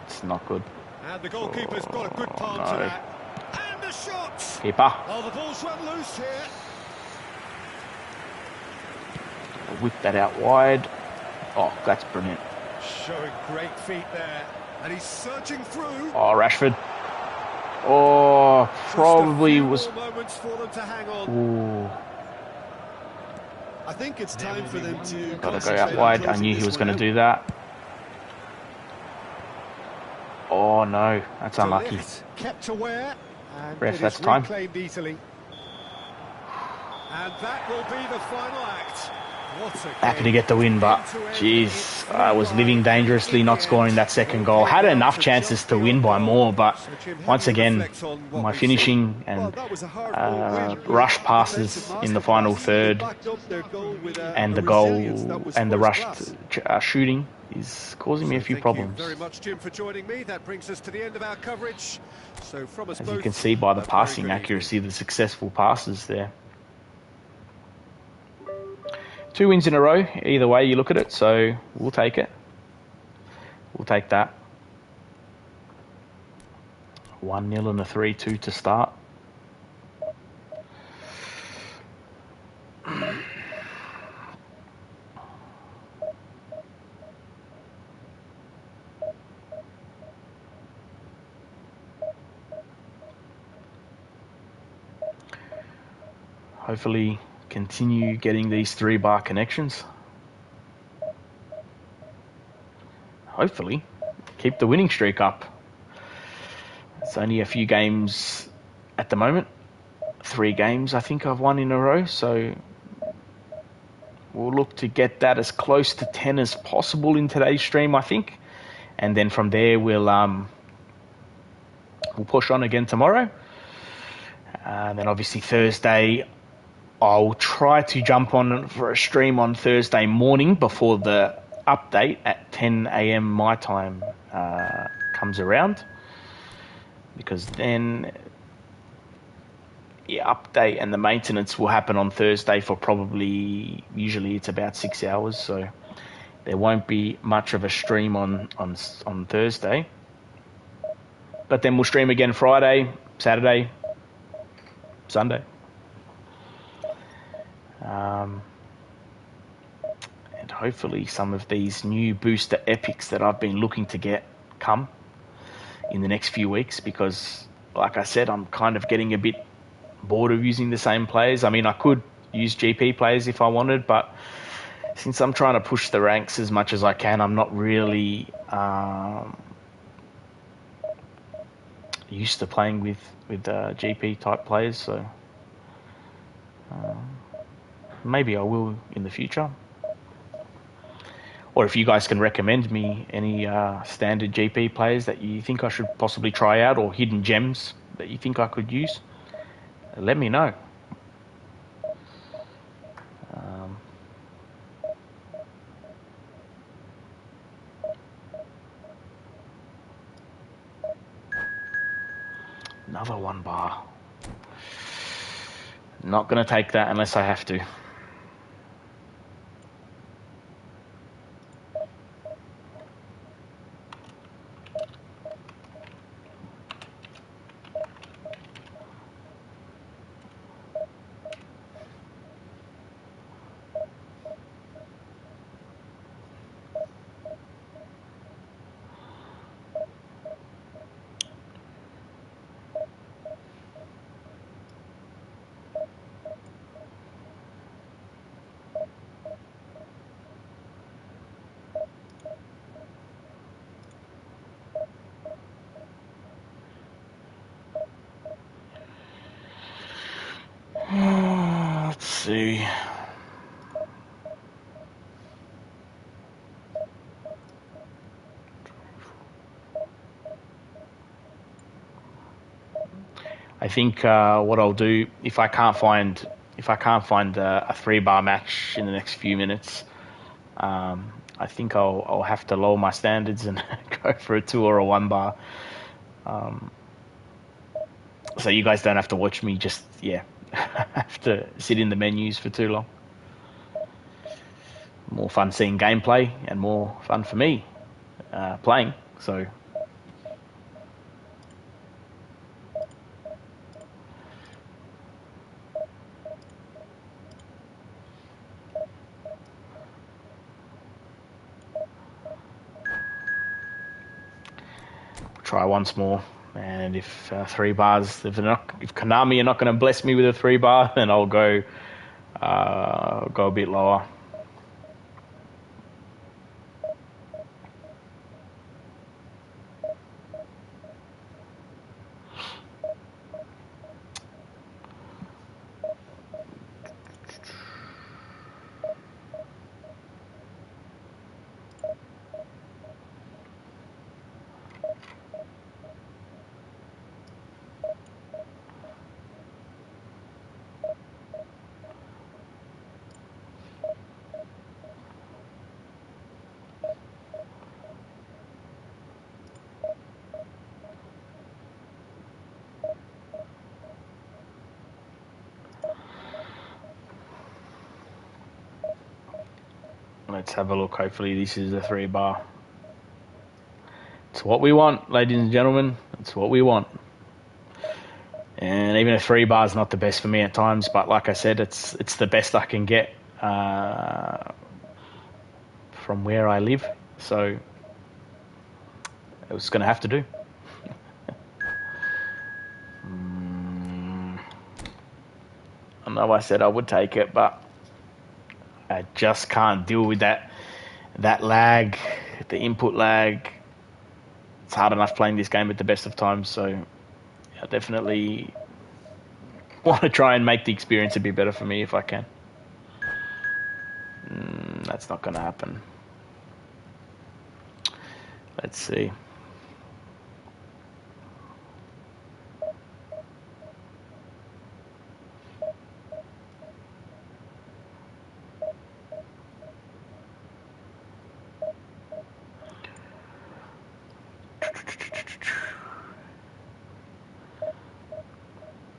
Speaker 1: It's not good.
Speaker 2: And the goalkeeper's got a good palm to
Speaker 1: no.
Speaker 2: that. And the shot!
Speaker 1: Keeper.
Speaker 2: Oh, the ball's run loose here.
Speaker 1: whip that out wide. Oh, that's brilliant.
Speaker 2: Showing great feet there. And he's surging through.
Speaker 1: Oh, Rashford. Oh, probably was...
Speaker 2: moments for them to hang on.
Speaker 1: Ooh.
Speaker 3: I think it's time for them to
Speaker 1: Got to go out wide. I knew he was going to do that. Oh, no. That's unlucky.
Speaker 2: Kept aware. And
Speaker 1: Ref, that's time.
Speaker 2: Reclaimed easily. And that will be the final act.
Speaker 1: Happy to get the win, but jeez, I was living dangerously, not scoring that second goal. Had enough chances to win by more, but once again, my finishing and rush passes in the final third, and the goal and the rushed shooting is causing me a few problems.
Speaker 2: Thank you very much, Jim, for joining me. That brings us to the end of our coverage. So from us
Speaker 1: as
Speaker 2: both,
Speaker 1: you can see by the passing accuracy, the successful passes there. 2 wins in a row, either way you look at it, so we'll take it. We'll take that. 1-0 and a 3-2 to start. Hopefully continue getting these 3-bar connections. Hopefully keep the winning streak up. It's only a few games at the moment. 3 games I think I've won in a row, so we'll look to get that as close to 10 as possible in today's stream, I think. And then from there we'll push on again tomorrow. And then obviously Thursday I'll try to jump on for a stream on Thursday morning before the update at 10 a.m. my time comes around, because then update and the maintenance will happen on Thursday for probably, usually it's about 6 hours, so there won't be much of a stream on Thursday. But then we'll stream again Friday, Saturday, Sunday. And hopefully some of these new booster epics that I've been looking to get come in the next few weeks, because like I said, I'm kind of getting a bit bored of using the same players. I mean, I could use GP players if I wanted, but since I'm trying to push the ranks as much as I can, I'm not really used to playing with GP type players, so maybe I will in the future. Or if you guys can recommend me any standard GP players that you think I should possibly try out, or hidden gems that you think I could use, let me know. Another 1 bar. Not going to take that unless I have to. Let's see. I think what I'll do, if I can't find a 3-bar match in the next few minutes, I think I'll have to lower my standards and go for a 2 or a 1 bar. So you guys don't have to watch me just have to sit in the menus for too long. More fun seeing gameplay and more fun for me playing. So try once more. And if 3 bars, if Konami are not going to bless me with a 3 bar, then I'll go a bit lower. Let's have a look. Hopefully this is a 3 bar. It's what we want, ladies and gentlemen. It's what we want. And even a 3 bar is not the best for me at times, but like I said, it's the best I can get from where I live. So it was going to have to do. I know I said I would take it, but I just can't deal with that lag, the input lag. It's hard enough playing this game at the best of times, so I definitely want to try and make the experience a bit better for me if I can. That's not going to happen. Let's see.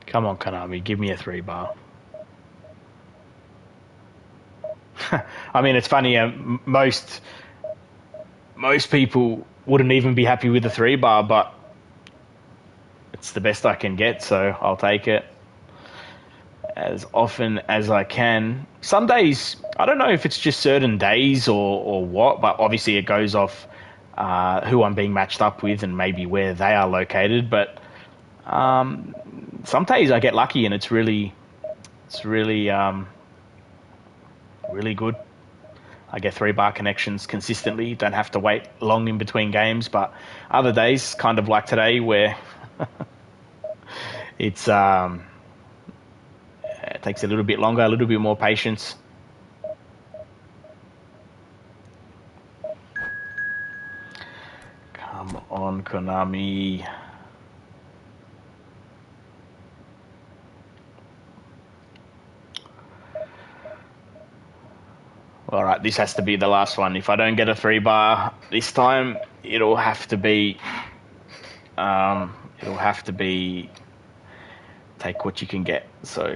Speaker 1: Come on, Konami, give me a 3 bar. I mean, it's funny. Most people wouldn't even be happy with the 3 bar, but it's the best I can get, so I'll take it as often as I can. Some days, I don't know if it's just certain days or what, but obviously it goes off who I'm being matched up with and maybe where they are located. But some days I get lucky and it's really good. I get 3 bar connections consistently. Don't have to wait long in between games. But other days, kind of like today, where it takes a little bit longer, a little bit more patience. Come on, Konami. All right, this has to be the last one. If I don't get a 3 bar this time, it'll have to be take what you can get. So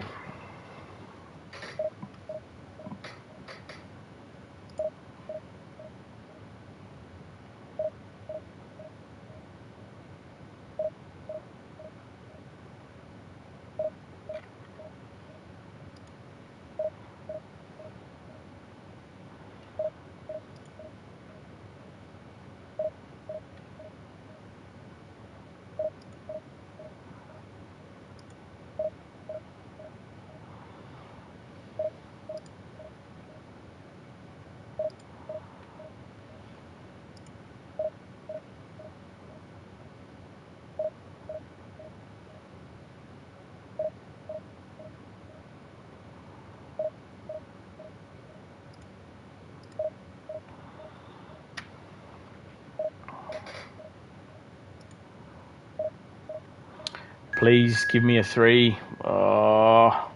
Speaker 1: please give me a 3. Oh,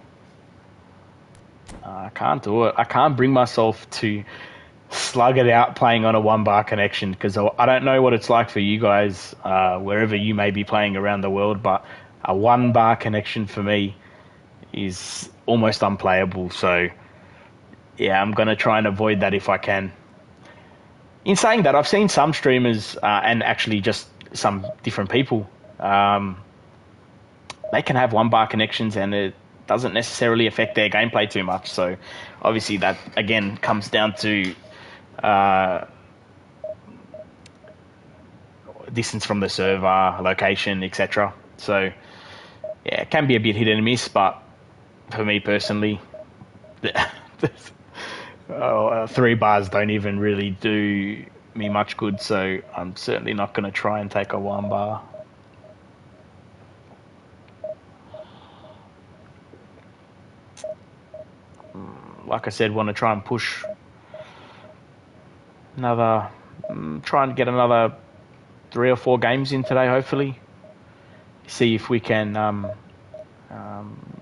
Speaker 1: I can't do it. I can't bring myself to slug it out playing on a 1 bar connection because I don't know what it's like for you guys wherever you may be playing around the world, but a 1 bar connection for me is almost unplayable. So yeah, I'm going to try and avoid that if I can. In saying that, I've seen some streamers and actually just some different people, they can have 1 bar connections and it doesn't necessarily affect their gameplay too much. So obviously that, again, comes down to distance from the server, location, etc. So yeah, it can be a bit hit and miss, but for me personally, 3 bars don't even really do me much good, so I'm certainly not going to try and take a 1 bar. Like I said, want to try and push another, try and get another 3 or 4 games in today, hopefully. See if we can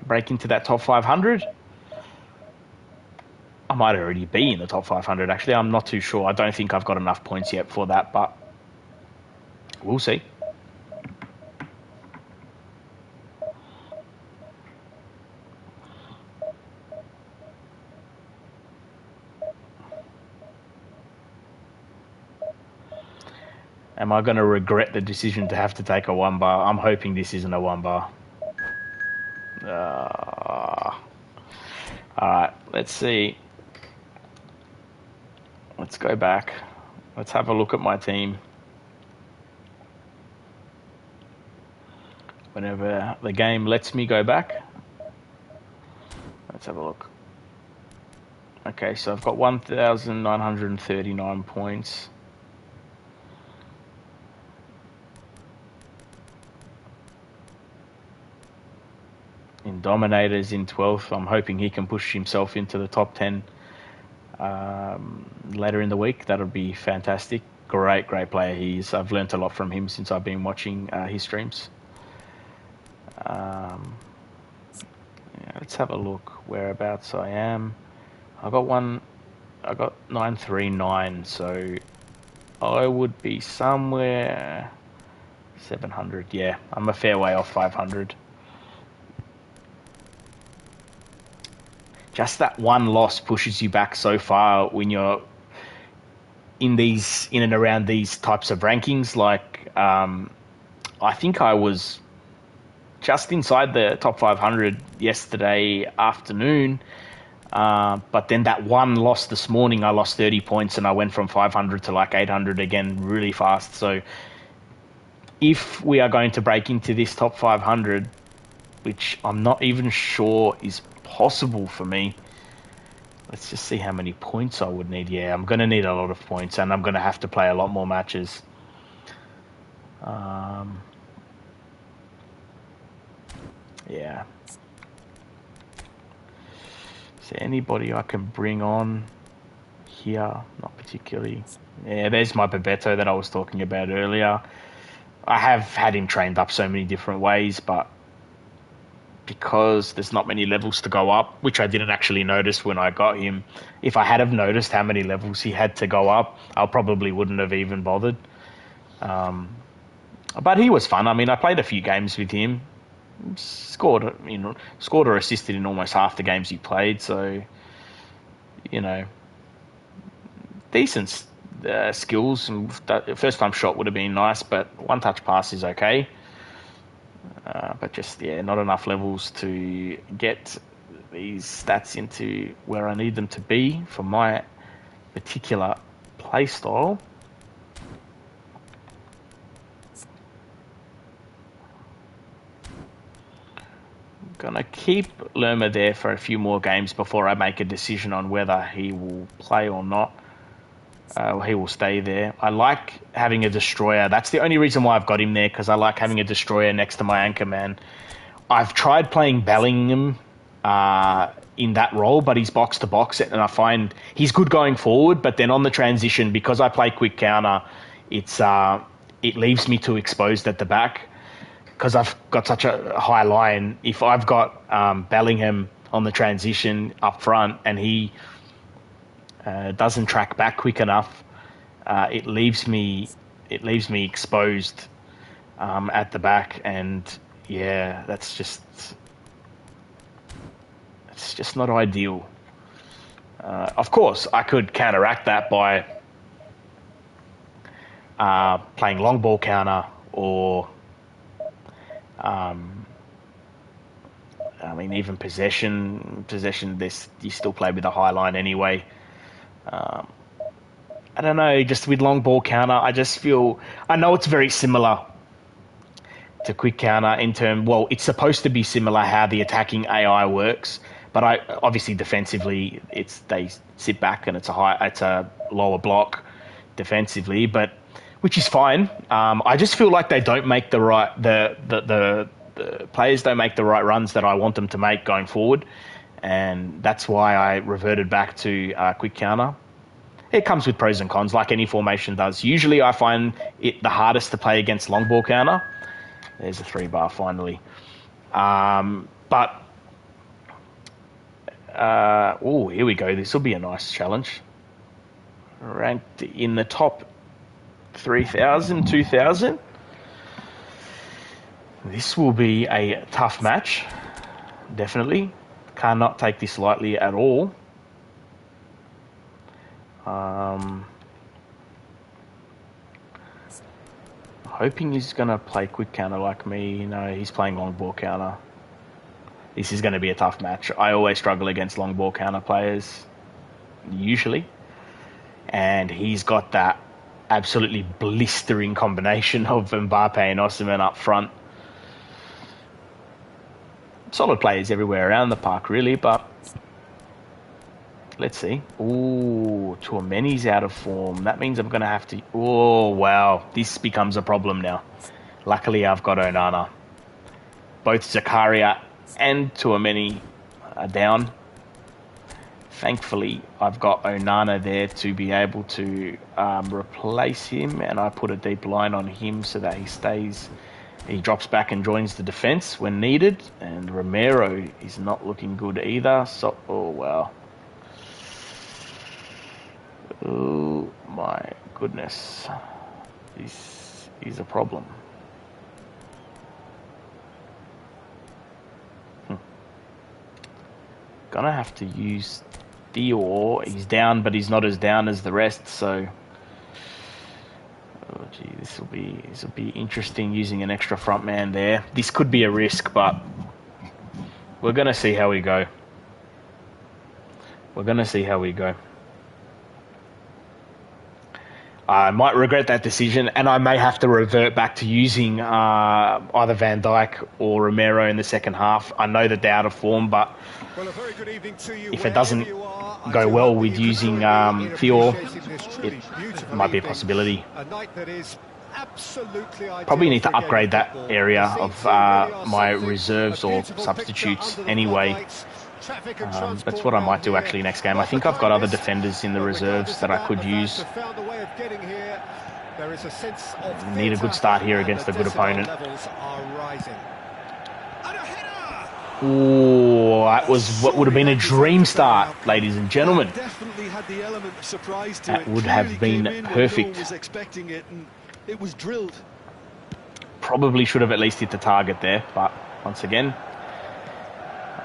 Speaker 1: break into that top 500. I might already be in the top 500, actually. I'm not too sure. I don't think I've got enough points yet for that, but we'll see. Am I going to regret the decision to have to take a 1 bar? I'm hoping this isn't a 1 bar. Alright, let's see. Let's go back. Let's have a look at my team. Whenever the game lets me go back. Let's have a look. Okay, so I've got 1,939 points. In Dominators in 12th. I'm hoping he can push himself into the top 10 later in the week. That'll be fantastic. Great player he is. I've learnt a lot from him since I've been watching his streams. Yeah, let's have a look whereabouts I am. I got 939, so I would be somewhere 700. Yeah, I'm a fair way off 500. Just that one loss pushes you back so far when you're in and around these types of rankings. Like, I think I was just inside the top 500 yesterday afternoon, but then that one loss this morning, I lost 30 points and I went from 500 to like 800 again really fast. So if we are going to break into this top 500, which I'm not even sure is possible for me. Let's just see how many points I would need. Yeah, I'm going to need a lot of points, and I'm going to have to play a lot more matches. Yeah. Is there anybody I can bring on here? Not particularly. Yeah, there's my Bebeto that I was talking about earlier. I have had him trained up so many different ways, but because there's not many levels to go up, which I didn't actually notice when I got him. If I had have noticed how many levels he had to go up, I probably wouldn't have even bothered. But he was fun. I mean, I played a few games with him, scored or assisted in almost half the games he played. So, decent skills. And first time shot would have been nice, but one touch pass is okay. But just, not enough levels to get these stats into where I need them to be for my particular playstyle. I'm going to keep Lerma there for a few more games before I make a decision on whether he will play or not. He will stay there. I like having a destroyer. That's the only reason why I've got him there, because I like having a destroyer next to my anchor man. I've tried playing Bellingham in that role, but he's box to box, and I find he's good going forward. But then on the transition, because I play quick counter, it leaves me too exposed at the back because I've got such a high line. If I've got Bellingham on the transition up front and he doesn't track back quick enough, it leaves me exposed at the back, and it's just not ideal. Of course, I could counteract that by playing long ball counter, or even possession. You still play with a high line anyway. I don't know, just with long ball counter, I just feel... I know it's very similar to quick counter in term... Well, it's supposed to be similar how the attacking AI works, but obviously defensively, they sit back and it's a lower block defensively, but which is fine. I just feel like they don't make the players don't make the right runs that I want them to make going forward, and that's why I reverted back to quick counter. It comes with pros and cons, like any formation does. Usually I find it the hardest to play against long ball counter. There's a 3-bar finally. Here we go. This will be a nice challenge. Ranked in the top 3,000, 2,000. This will be a tough match. Definitely. Cannot take this lightly at all. Hoping he's going to play quick counter like me. No, he's playing long ball counter. This is going to be a tough match. I always struggle against long ball counter players, usually. And he's got that absolutely blistering combination of Mbappe and Osimhen up front. Solid players everywhere around the park, really, but let's see. Ooh, Tchouaméni's out of form. That means I'm going to have to... Oh, wow. This becomes a problem now. Luckily, I've got Onana. Both Zakaria and Tchouaméni are down. Thankfully, I've got Onana there to be able to replace him, and I put a deep line on him so that he drops back and joins the defence when needed. And Romero is not looking good either. So, oh, wow. Oh my goodness, this is a problem. Gonna have to use Dior. He's down, but he's not as down as the rest. So, oh gee, this will be interesting using an extra front man there. This could be a risk, but we're gonna see how we go. I might regret that decision, and I may have to revert back to using either Van Dijk or Romero in the second half. I know that they're out of form, but if it doesn't go well with using Fior, it might be a possibility. Probably need to upgrade that area of my reserves or substitutes anyway. That's what I might do actually next game. I think I've got other defenders in the reserves that I could use. Need a good start here against a good opponent. Ooh, that was what would have been a dream start, ladies and gentlemen. That would have been perfect.
Speaker 3: It was drilled.
Speaker 1: Probably should have at least hit the target there, but once again,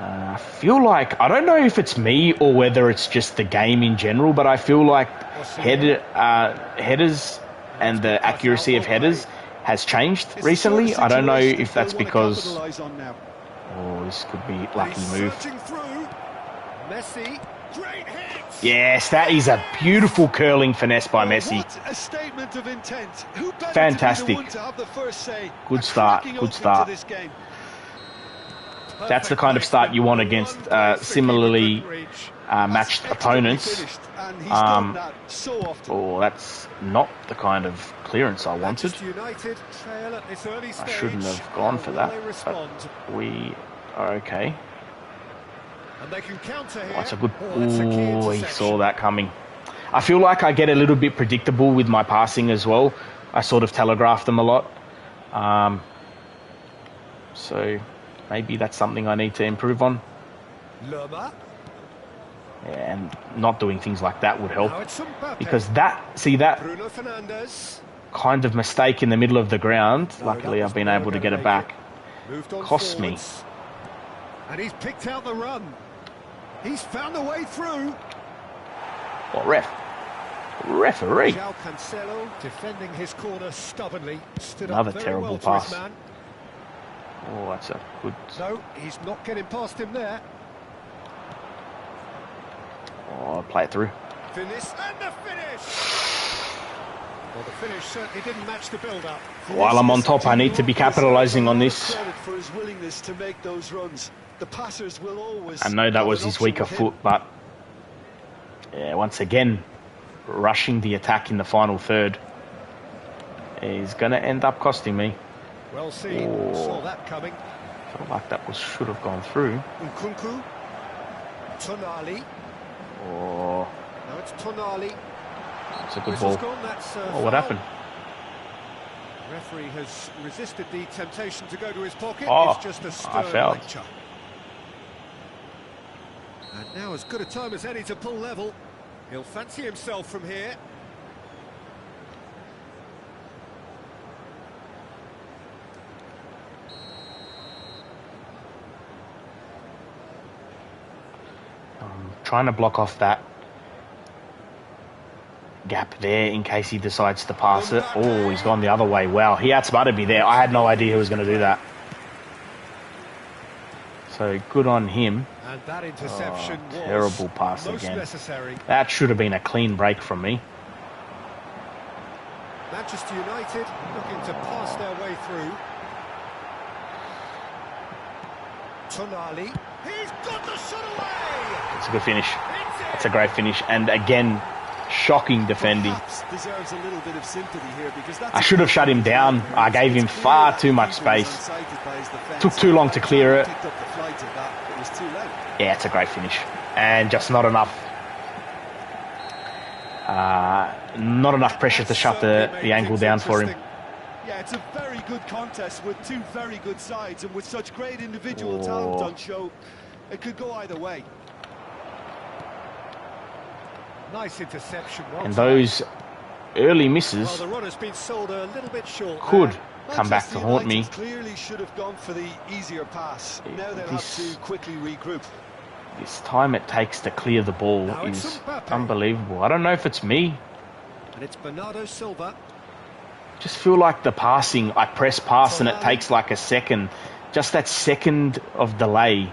Speaker 1: I feel like, I don't know if it's me or whether it's just the game in general, but I feel like headers and the accuracy of headers has changed recently. I don't know if that's because... Oh, this could be lucky move. Yes, that is a beautiful curling finesse by Messi. Fantastic. Good start, good start. That's the kind of start you want against similarly matched opponents. Oh, that's not the kind of clearance I wanted. I shouldn't have gone for that, but we are okay. That's a good... Oh, he saw that coming. I feel like I get a little bit predictable with my passing as well. I sort of telegraph them a lot. So... maybe that's something I need to improve on. Yeah, and not doing things like that would help. Because that kind of mistake in the middle of the ground, luckily I've been able to get it back, cost me.
Speaker 2: And he's picked out the run. He's found a way through.
Speaker 1: What referee?
Speaker 2: Defending his corner stubbornly.
Speaker 1: Another terrible pass. Oh, that's a good...
Speaker 2: No, he's not getting past him there.
Speaker 1: Oh, I'll play it through.
Speaker 2: Finish and the finish. Well, the finish certainly didn't match the build-up.
Speaker 1: While I'm on top, I need to be capitalising on this.
Speaker 3: For his willingness to make those runs. The passers will always.
Speaker 1: I know that was his weaker foot, but yeah, once again, rushing the attack in the final third is going to end up costing me.
Speaker 2: Well seen. Saw that coming.
Speaker 1: Felt like that should have gone through.
Speaker 2: Nkunku. Tonali.
Speaker 1: Oh,
Speaker 2: Now it's Tonali.
Speaker 1: it's a good ball.
Speaker 2: Gone, that's,
Speaker 1: Oh, what happened?
Speaker 2: Referee has resisted the temptation to go to his pocket.
Speaker 1: Oh,
Speaker 2: it's just a
Speaker 1: I
Speaker 2: stern
Speaker 1: fouled.
Speaker 2: lecture. And now as good a time as any to pull level. He'll fancy himself from here.
Speaker 1: I'm trying to block off that gap there in case he decides to pass it. Oh, he's gone the other way. Wow, he outsmarted me there. I had no idea he was going to do that. So good on him.
Speaker 2: And that interception was
Speaker 1: terrible pass
Speaker 2: most
Speaker 1: again.
Speaker 2: necessary.
Speaker 1: That should have been a clean break from me.
Speaker 2: Manchester United looking to pass their way through. Tonali. He's got the shot away!
Speaker 1: It's a good finish. That's a great finish. And again, shocking defending.
Speaker 3: Deserves a little bit of sympathy here because that's
Speaker 1: I should have shut him down. I gave him far too much space. Took too long to clear it. Yeah, it's a great finish. And just not enough. Not enough pressure to shut the angle down for him.
Speaker 3: Yeah, it's a very good contest with two very good sides, and with such great individual talent on show, it could go either way.
Speaker 2: Nice interception.
Speaker 1: And those early misses
Speaker 2: well, the run has been sold a little bit short
Speaker 1: could
Speaker 2: there.
Speaker 1: come back to haunt me.
Speaker 3: Clearly should have gone for the easier pass. Now they'll have to quickly regroup.
Speaker 1: This time it takes to clear the ball
Speaker 2: Now it's
Speaker 1: is
Speaker 2: Mbappe.
Speaker 1: unbelievable. I don't know if it's me.
Speaker 2: And it's Bernardo Silva.
Speaker 1: Just feel like the passing, I press pass and it takes like a second. Just that second of delay.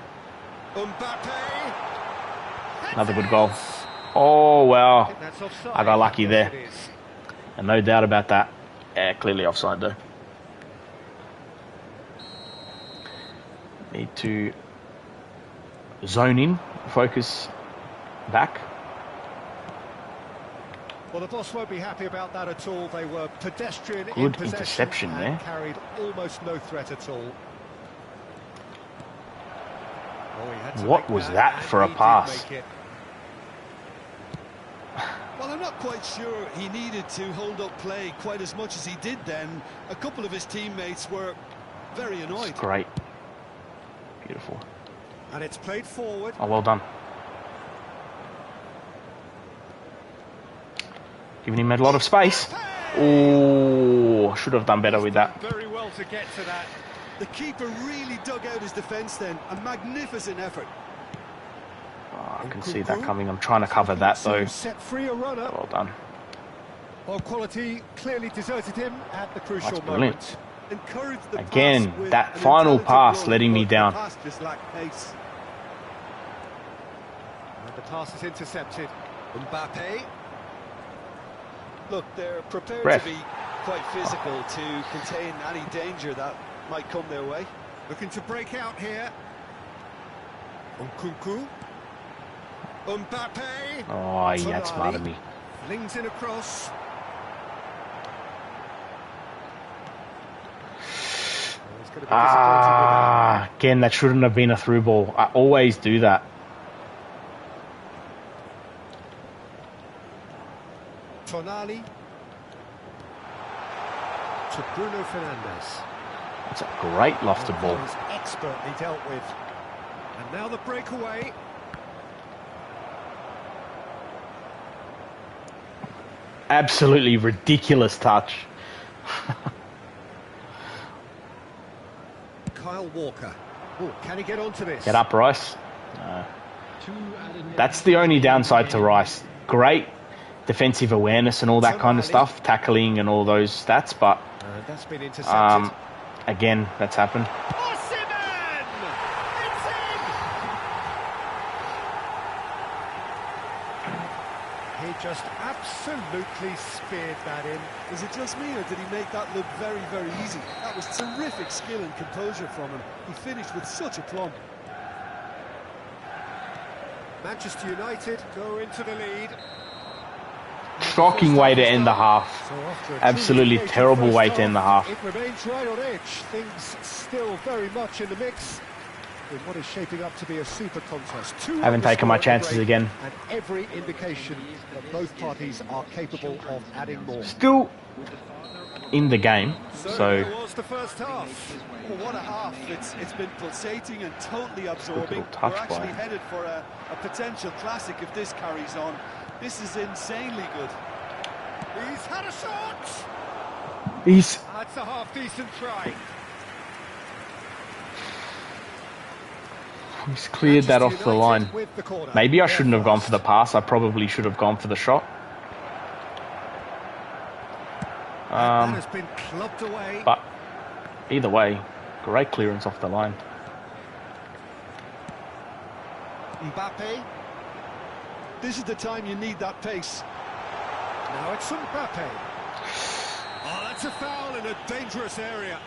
Speaker 2: Mbappe.
Speaker 1: Another good goal. Oh, wow.
Speaker 2: That's offside.
Speaker 1: I got lucky
Speaker 2: Yes,
Speaker 1: there.
Speaker 2: it is.
Speaker 1: And no doubt about that. Yeah, clearly offside though. Need to zone in, focus back.
Speaker 2: Well, the boss won't be happy about that at all. They were pedestrian in
Speaker 1: Good
Speaker 2: possession
Speaker 1: interception
Speaker 2: and
Speaker 1: there.
Speaker 2: carried almost no threat at all. Oh, he had to
Speaker 1: What
Speaker 2: make
Speaker 1: was that
Speaker 2: and
Speaker 1: for a
Speaker 2: he did
Speaker 1: pass?
Speaker 2: make it.
Speaker 3: Well, I'm not quite sure he needed to hold up play quite as much as he did then. A couple of his teammates were very annoyed.
Speaker 1: It's great. Beautiful.
Speaker 2: And it's played forward.
Speaker 1: Oh, well done. Giving him a lot of space. Oh, should have done better with that.
Speaker 2: Very well to get to that.
Speaker 3: The keeper really dug out his defence then. A magnificent effort.
Speaker 1: Oh, I can see that coming. I'm trying to cover that though.
Speaker 2: Set free a runner.
Speaker 1: Well done.
Speaker 2: Well, quality clearly deserted him at the crucial
Speaker 1: That's brilliant.
Speaker 2: moment.
Speaker 3: Encouraged the
Speaker 1: Again,
Speaker 3: pass with
Speaker 1: that
Speaker 3: an
Speaker 1: final
Speaker 3: intelligent
Speaker 1: pass
Speaker 3: run,
Speaker 1: letting me
Speaker 3: but
Speaker 1: down.
Speaker 3: The pass just lacked pace.
Speaker 2: And the pass is intercepted. Mbappe.
Speaker 3: Look, they're prepared
Speaker 1: Ref.
Speaker 3: to be quite physical to contain any danger that might come their way.
Speaker 2: Looking to break out here. Nkunku. Mbappe.
Speaker 1: Oh, he had smarted me.
Speaker 2: Flings in across. Oh, he's gonna be disappointed with that.
Speaker 1: Again, that shouldn't have been a through ball. I always do that.
Speaker 2: Tonali. To Bruno Fernandes.
Speaker 1: It's a great lofted ball.
Speaker 2: That is expertly dealt with. And now the breakaway.
Speaker 1: Absolutely ridiculous touch.
Speaker 2: Kyle Walker. Oh, can he get onto this?
Speaker 1: Get up, Rice. That's the only downside to Rice. Great defensive awareness and all that kind of stuff, tackling and all those stats, but
Speaker 2: That's been intercepted.
Speaker 1: again, that's happened.
Speaker 2: Osimhen! It's in! He just absolutely absolutely speared that in.
Speaker 3: Is it just me, or did he make that look very, very easy? That was terrific skill and composure from him. He finished with such aplomb.
Speaker 2: Manchester United go into the lead.
Speaker 1: Shocking way to end the half. Absolutely terrible way to end the half.
Speaker 2: It remains right on edge. Things still very much in the mix in what is shaping up to be a super contest.
Speaker 1: Haven't taken my chances again.
Speaker 2: And every indication that both parties are capable of adding more.
Speaker 1: Still in the game, so
Speaker 2: That was the first half.
Speaker 3: Well, what a half. It's been pulsating and totally absorbing.
Speaker 1: little touch
Speaker 3: We're actually
Speaker 1: by him.
Speaker 3: headed for a potential classic if this carries on. This is insanely good.
Speaker 2: He's had a shot.
Speaker 1: he's
Speaker 2: That's a half-decent try.
Speaker 1: cleared that off the line.
Speaker 2: With the corner.
Speaker 1: Maybe I shouldn't have gone for the pass. I probably should have gone for the shot.
Speaker 2: That has been clubbed away.
Speaker 1: But either way, great clearance off the line.
Speaker 2: Mbappe.
Speaker 3: This is the time you need that pace.
Speaker 2: Now it's Mbappe. Oh, that's a foul in a dangerous area.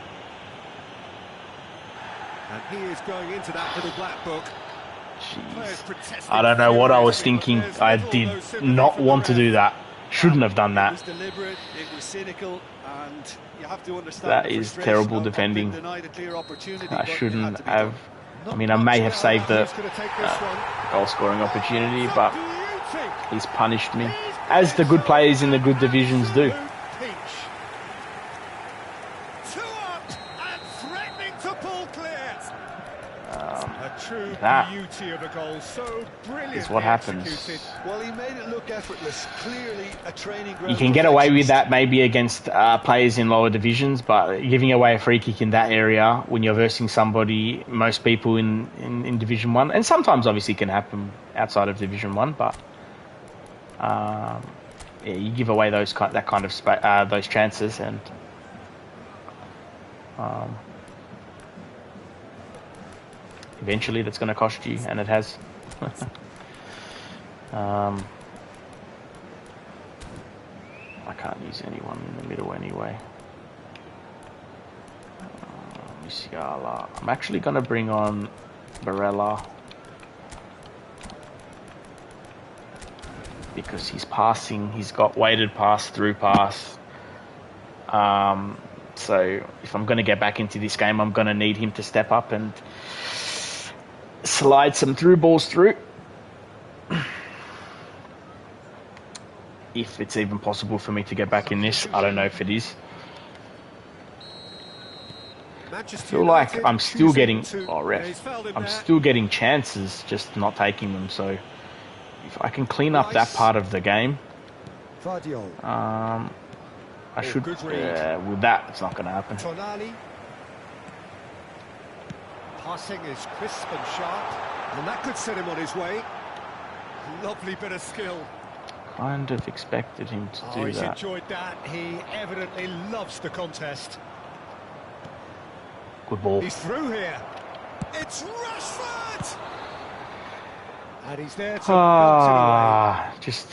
Speaker 2: And he is going into that little black book. Players
Speaker 1: Jeez.
Speaker 2: protesting
Speaker 1: I don't know what I was
Speaker 2: furiously,
Speaker 1: thinking.
Speaker 2: but there's
Speaker 1: I
Speaker 2: little
Speaker 1: did
Speaker 2: no sympathy
Speaker 1: not
Speaker 2: from
Speaker 1: want
Speaker 2: the
Speaker 1: to do
Speaker 2: ref.
Speaker 1: that. Shouldn't have done
Speaker 3: It
Speaker 1: that.
Speaker 3: was deliberate, it was cynical, and you have to understand
Speaker 1: That
Speaker 3: the
Speaker 1: is
Speaker 3: frustration
Speaker 1: terrible
Speaker 3: of being
Speaker 1: defending.
Speaker 3: denied a clear opportunity,
Speaker 1: I
Speaker 3: but it had
Speaker 1: shouldn't
Speaker 3: to be
Speaker 1: have.
Speaker 3: done.
Speaker 1: I mean, I may have saved the
Speaker 2: Who's gonna take this one?
Speaker 1: goal scoring opportunity,
Speaker 2: It's a
Speaker 1: but
Speaker 2: beauty.
Speaker 1: he's punished me, as the good players in the good divisions do.
Speaker 2: Absolute peach. Two up and threatening to pull clear. A true
Speaker 1: that
Speaker 2: beauty of a goal, so brilliantly
Speaker 1: is what happens.
Speaker 2: executed.
Speaker 3: Well, he made it look effortless. Clearly a training ground.
Speaker 1: You can get away with
Speaker 3: perfectionist.
Speaker 1: that maybe against players in lower divisions, but giving away a free kick in that area when you're versing somebody, most people in Division 1, and sometimes obviously can happen outside of Division 1, but yeah, you give away those chances, and eventually that's going to cost you, and it has. I can't use anyone in the middle anyway. Musiala. I'm actually going to bring on Barella because he's passing. He's got weighted pass, through pass. So if I'm going to get back into this game, I'm going to need him to step up and slide some through balls through. If it's even possible for me to get back in this, I don't know if it is. I feel like I'm still getting, I'm still getting chances, just not taking them. So if I can clean up that part of the game, I should. With that, it's not going to happen.
Speaker 2: Tonali. Passing is crisp and sharp, and that could set him on his way. Lovely bit of skill.
Speaker 1: Kind of expected him to do
Speaker 2: He's
Speaker 1: that.
Speaker 2: enjoyed that. He evidently loves the contest.
Speaker 1: Good ball.
Speaker 2: He's through here. It's Rashford! And he's there to bounce
Speaker 1: Just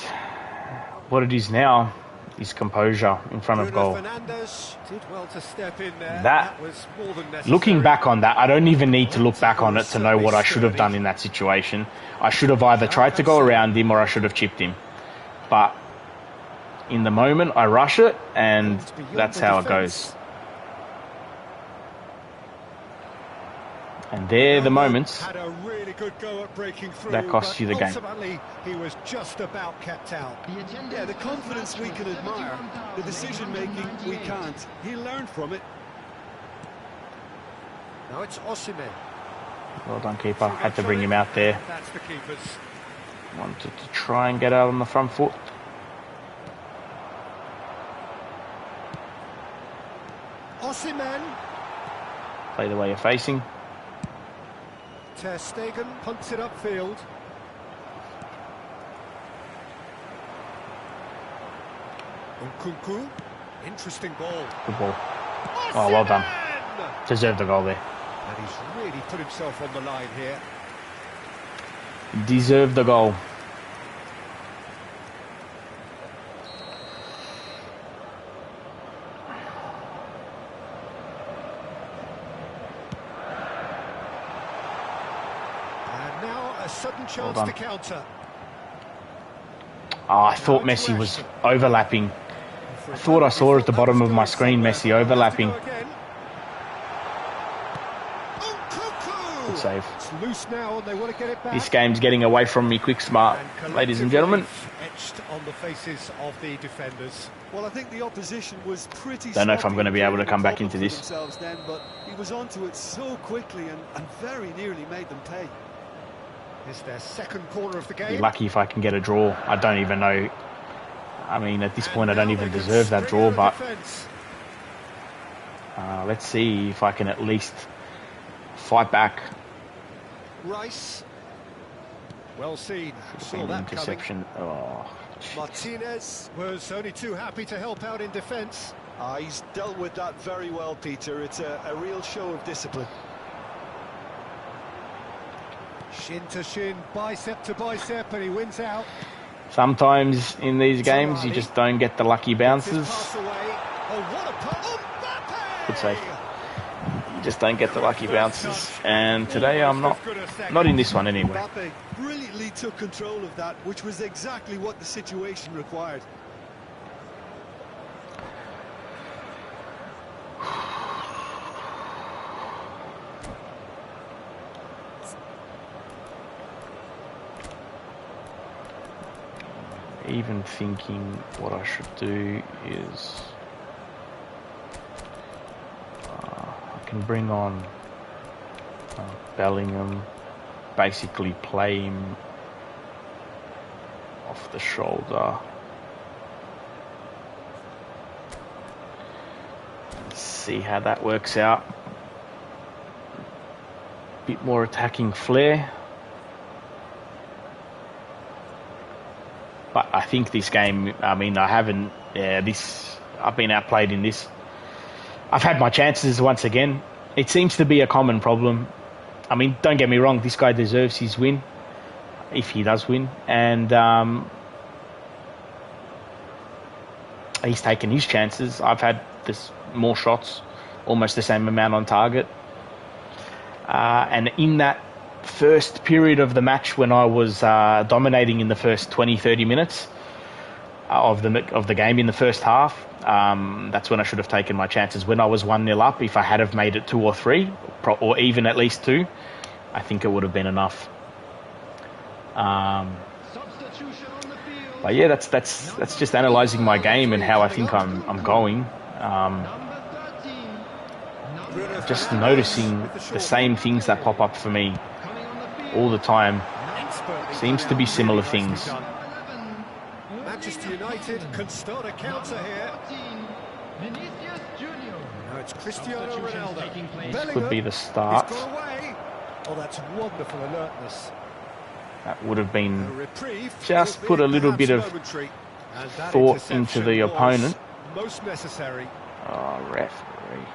Speaker 1: what it is now is composure in front
Speaker 2: it
Speaker 1: of
Speaker 2: away.
Speaker 1: goal.
Speaker 2: Bruno Fernandes did well to step in there.
Speaker 1: That-
Speaker 2: was more than necessary.
Speaker 1: Looking back on that, I don't even need to look back on it to know what I should have done in that situation. I should have either tried to go around him or I should have chipped him. But in the moment, I rush it, and that's how it goes. And they're the moments
Speaker 2: Had a really good go at breaking through,
Speaker 1: that cost
Speaker 2: but
Speaker 1: you the game.
Speaker 2: ultimately, he was just about kept out.
Speaker 3: Yeah, the confidence we can admire, the decision-making we can't. He learned from it.
Speaker 2: Now it's Osimhen.
Speaker 1: Well done, keeper. Had to bring him out there.
Speaker 2: That's the keeper's.
Speaker 1: Wanted to try and get out on the front foot.
Speaker 2: Osimhen.
Speaker 1: Play the way you're facing.
Speaker 2: Ter Stegen punts it upfield. Nkunku. Interesting ball.
Speaker 1: Good ball. Oh, well done. Deserved the goal there.
Speaker 2: And he's really put himself on the line here.
Speaker 1: Deserved the goal.
Speaker 2: A sudden
Speaker 1: Well
Speaker 2: chance
Speaker 1: done.
Speaker 2: to counter.
Speaker 1: Oh, I thought Messi was overlapping. I thought I saw at the bottom of my screen Messi overlapping. Good save.
Speaker 2: It's loose now and they want to get it back.
Speaker 1: This game's getting away from me quick smart, ladies and gentlemen.
Speaker 2: Etched on the faces of the defenders.
Speaker 3: Well, I think the opposition was pretty.
Speaker 1: Don't know if I'm going to be able to come back into this.
Speaker 3: Then, but he was onto it so quickly and very nearly made them pay.
Speaker 2: It's their second corner of the game.
Speaker 1: Be lucky if I can get a draw. I don't even know. I mean, at this point, I don't even deserve that draw, but let's see if I can at least fight back.
Speaker 2: Rice. Well seen. Saw that
Speaker 1: interception. Oh,
Speaker 2: Martinez was only too happy to help out in defence.
Speaker 3: He's dealt with that very well, Peter. It's a real show of discipline.
Speaker 2: Shin to shin, bicep to bicep, and he wins out.
Speaker 1: sometimes in these games, you just don't get the lucky bounces. Good save. You just don't get the lucky bounces, and today I'm not in this one anyway.
Speaker 3: Mbappe brilliantly took control of that, which was exactly what the situation required.
Speaker 1: Even thinking what I should do is I can bring on Bellingham, basically play him off the shoulder. Let's see how that works out. Bit more attacking flair. But I think this game, I mean, I've been outplayed in this. I've had my chances once again. It seems to be a common problem. I mean, don't get me wrong, this guy deserves his win, if he does win. And he's taken his chances. I've had more shots, almost the same amount on target. And in that first period of the match, when I was dominating in the first 20-30 minutes of the game in the first half, that's when I should have taken my chances. When I was 1-0 up, if I had have made it 2 or 3, or even at least 2, I think it would have been enough. But yeah, that's just analysing my game and how I think I'm going. Just noticing the same things that pop up for me all the time. Seems to be similar things.
Speaker 2: Manchester United can start a counter here. Now it's Cristiano Ronaldo.
Speaker 1: This could be the start.
Speaker 2: He's got away. Oh, that's wonderful alertness.
Speaker 1: That would have been just put a little bit of thought into the opponent.
Speaker 2: Most necessary.
Speaker 1: Oh, referee.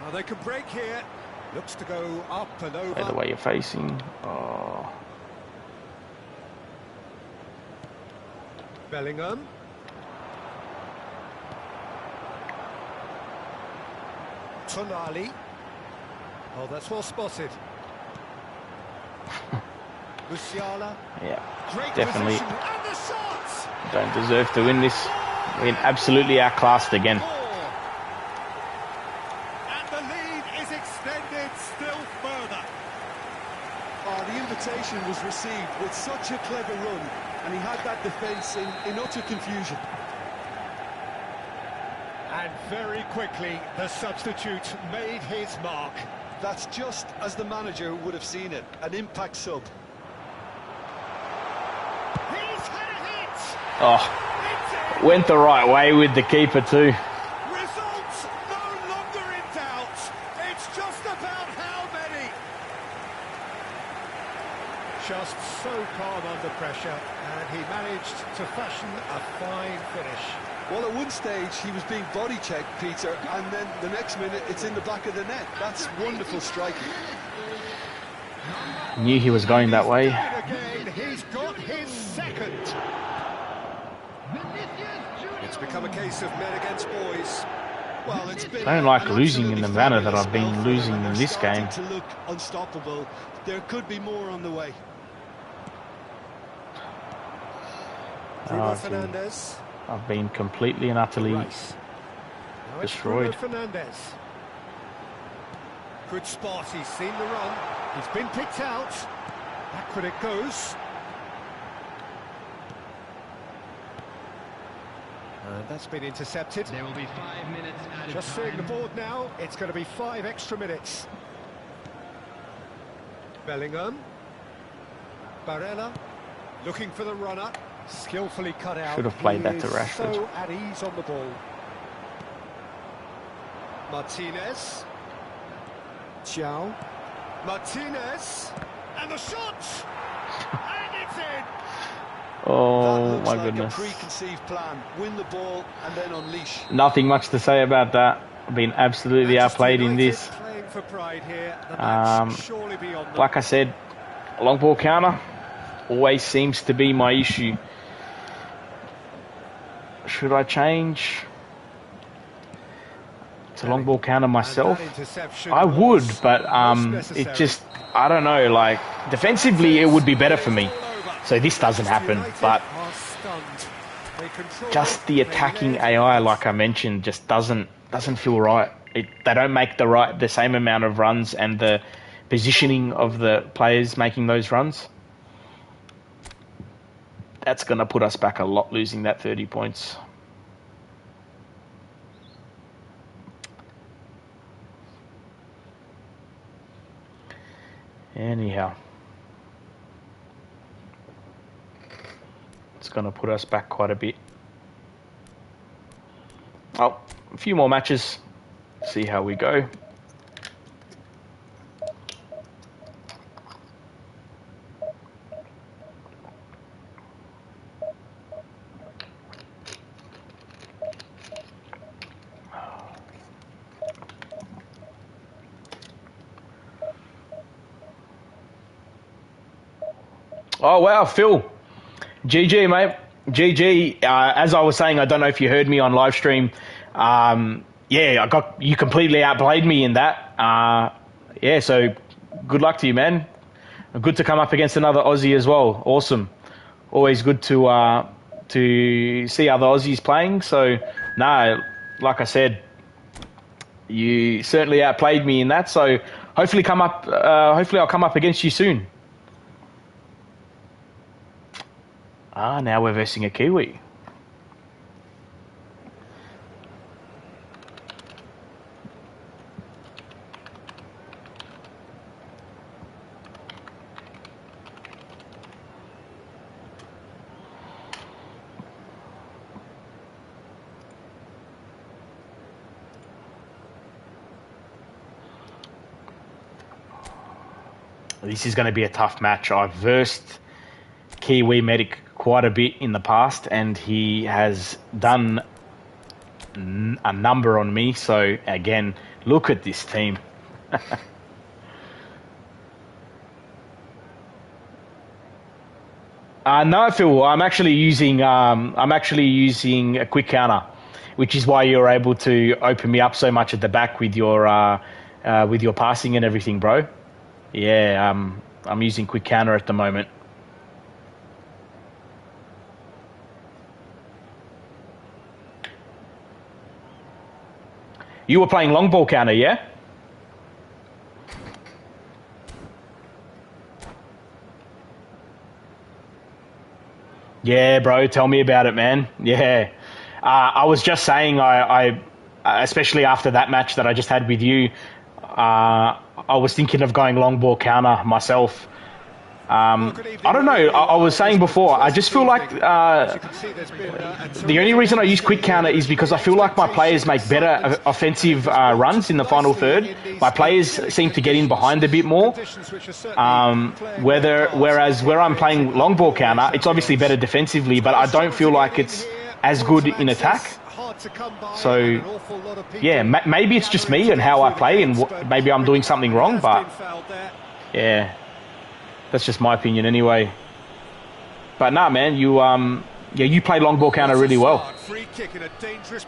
Speaker 2: Oh, they can break here. Looks to go up and over.
Speaker 1: Play the way you're facing. Oh.
Speaker 2: Bellingham. Tonali. Oh, that's well spotted. Musiala.
Speaker 1: Yeah,
Speaker 2: Great
Speaker 1: definitely
Speaker 2: position. And the shots!
Speaker 1: don't deserve to win this. We're absolutely outclassed again.
Speaker 2: And the lead is extended still further.
Speaker 3: Oh, the invitation was received with such a clever run, and he had that defence in utter confusion.
Speaker 2: And very quickly, the substitute made his mark.
Speaker 3: That's just as the manager would have seen it, an impact sub.
Speaker 2: He's had a hit!
Speaker 1: Oh, went the right way with the keeper too.
Speaker 2: Results no longer in doubt. It's just about how many. Just so calm under pressure, and he managed to fashion a fine finish.
Speaker 3: Well, at one stage he was being body checked, Peter, and then the next minute it's in the back of the net. That's wonderful striking.
Speaker 1: Knew he was going that way.
Speaker 2: Again, he's got his second. It's become a case of men against boys.
Speaker 3: Well, it's been
Speaker 1: I don't like losing in the manner that I've been losing in this game.
Speaker 3: To look unstoppable. There could be more on the way.
Speaker 2: Bruno
Speaker 1: gee.
Speaker 2: Fernandes.
Speaker 1: I've been completely and utterly
Speaker 2: Rice. Now it's
Speaker 1: destroyed.
Speaker 2: Bruno Fernandes. Good spot, he's seen the run. He's been picked out. Backward it goes. And that's been intercepted.
Speaker 4: There will be 5 minutes added
Speaker 2: Just
Speaker 4: time.
Speaker 2: seeing the board now, it's going to be 5 extra minutes. Bellingham. Barella. Looking for the runner. Skillfully cut out.
Speaker 1: Should have played that
Speaker 2: He
Speaker 1: to
Speaker 2: is
Speaker 1: Rashford.
Speaker 2: So at ease on the ball. Martinez. Chow. Martinez. And the shot! And it's in!
Speaker 1: Oh
Speaker 3: That
Speaker 1: my
Speaker 3: looks like
Speaker 1: goodness.
Speaker 3: a preconceived plan. Win the ball and then unleash.
Speaker 1: Nothing much to say about that. I've been absolutely
Speaker 2: Manchester
Speaker 1: outplayed in
Speaker 2: United
Speaker 1: this.
Speaker 2: playing for pride here. The match surely beyond them.
Speaker 1: Like I said, long ball counter always seems to be my issue. Should I change to long ball counter myself?
Speaker 2: And that interception
Speaker 1: I would,
Speaker 2: was
Speaker 1: but
Speaker 2: most
Speaker 1: it
Speaker 2: necessary.
Speaker 1: just, I don't know, like defensively it would be better for me. So this doesn't happen,
Speaker 2: United
Speaker 1: but
Speaker 2: are stunned. They control,
Speaker 1: just the
Speaker 2: they
Speaker 1: attacking
Speaker 2: led.
Speaker 1: AI, like I mentioned, just doesn't feel right. They don't make the same amount of runs, and the positioning of the players making those runs. That's going to put us back a lot, losing that 30 points. Anyhow, it's going to put us back quite a bit. Oh, a few more matches. See how we go. Oh wow, Phil. GG, mate. GG. As I was saying, I don't know if you heard me on live stream. Yeah, you completely outplayed me in that. Yeah, so good luck to you, man. Good to come up against another Aussie as well. Awesome. Always good to see other Aussies playing. So, no, like I said, you certainly outplayed me in that. So hopefully I'll come up against you soon. Now we're versing a Kiwi. This is going to be a tough match. I've versed Kiwi Medic quite a bit in the past, and he has done a number on me. So again, look at this team. No, Phil, I'm actually using a quick counter, which is why you're able to open me up so much at the back with your passing and everything, bro. Yeah, I'm using quick counter at the moment. You were playing long ball counter, yeah? Yeah, bro, tell me about it, man. Yeah. I was just saying, I especially after that match that I just had with you, I was thinking of going long ball counter myself. I don't know. I was saying before, I just feel like the only reason I use quick counter is because I feel like my players make better offensive runs in the final third. My players seem to get in behind a bit more. Whereas where I'm playing long ball counter, it's obviously better defensively, but I don't feel like it's as good in attack. So, yeah, maybe it's just me and how I play, and maybe I'm doing something wrong, but yeah. That's just my opinion anyway. But nah, man, you played long ball counter really well.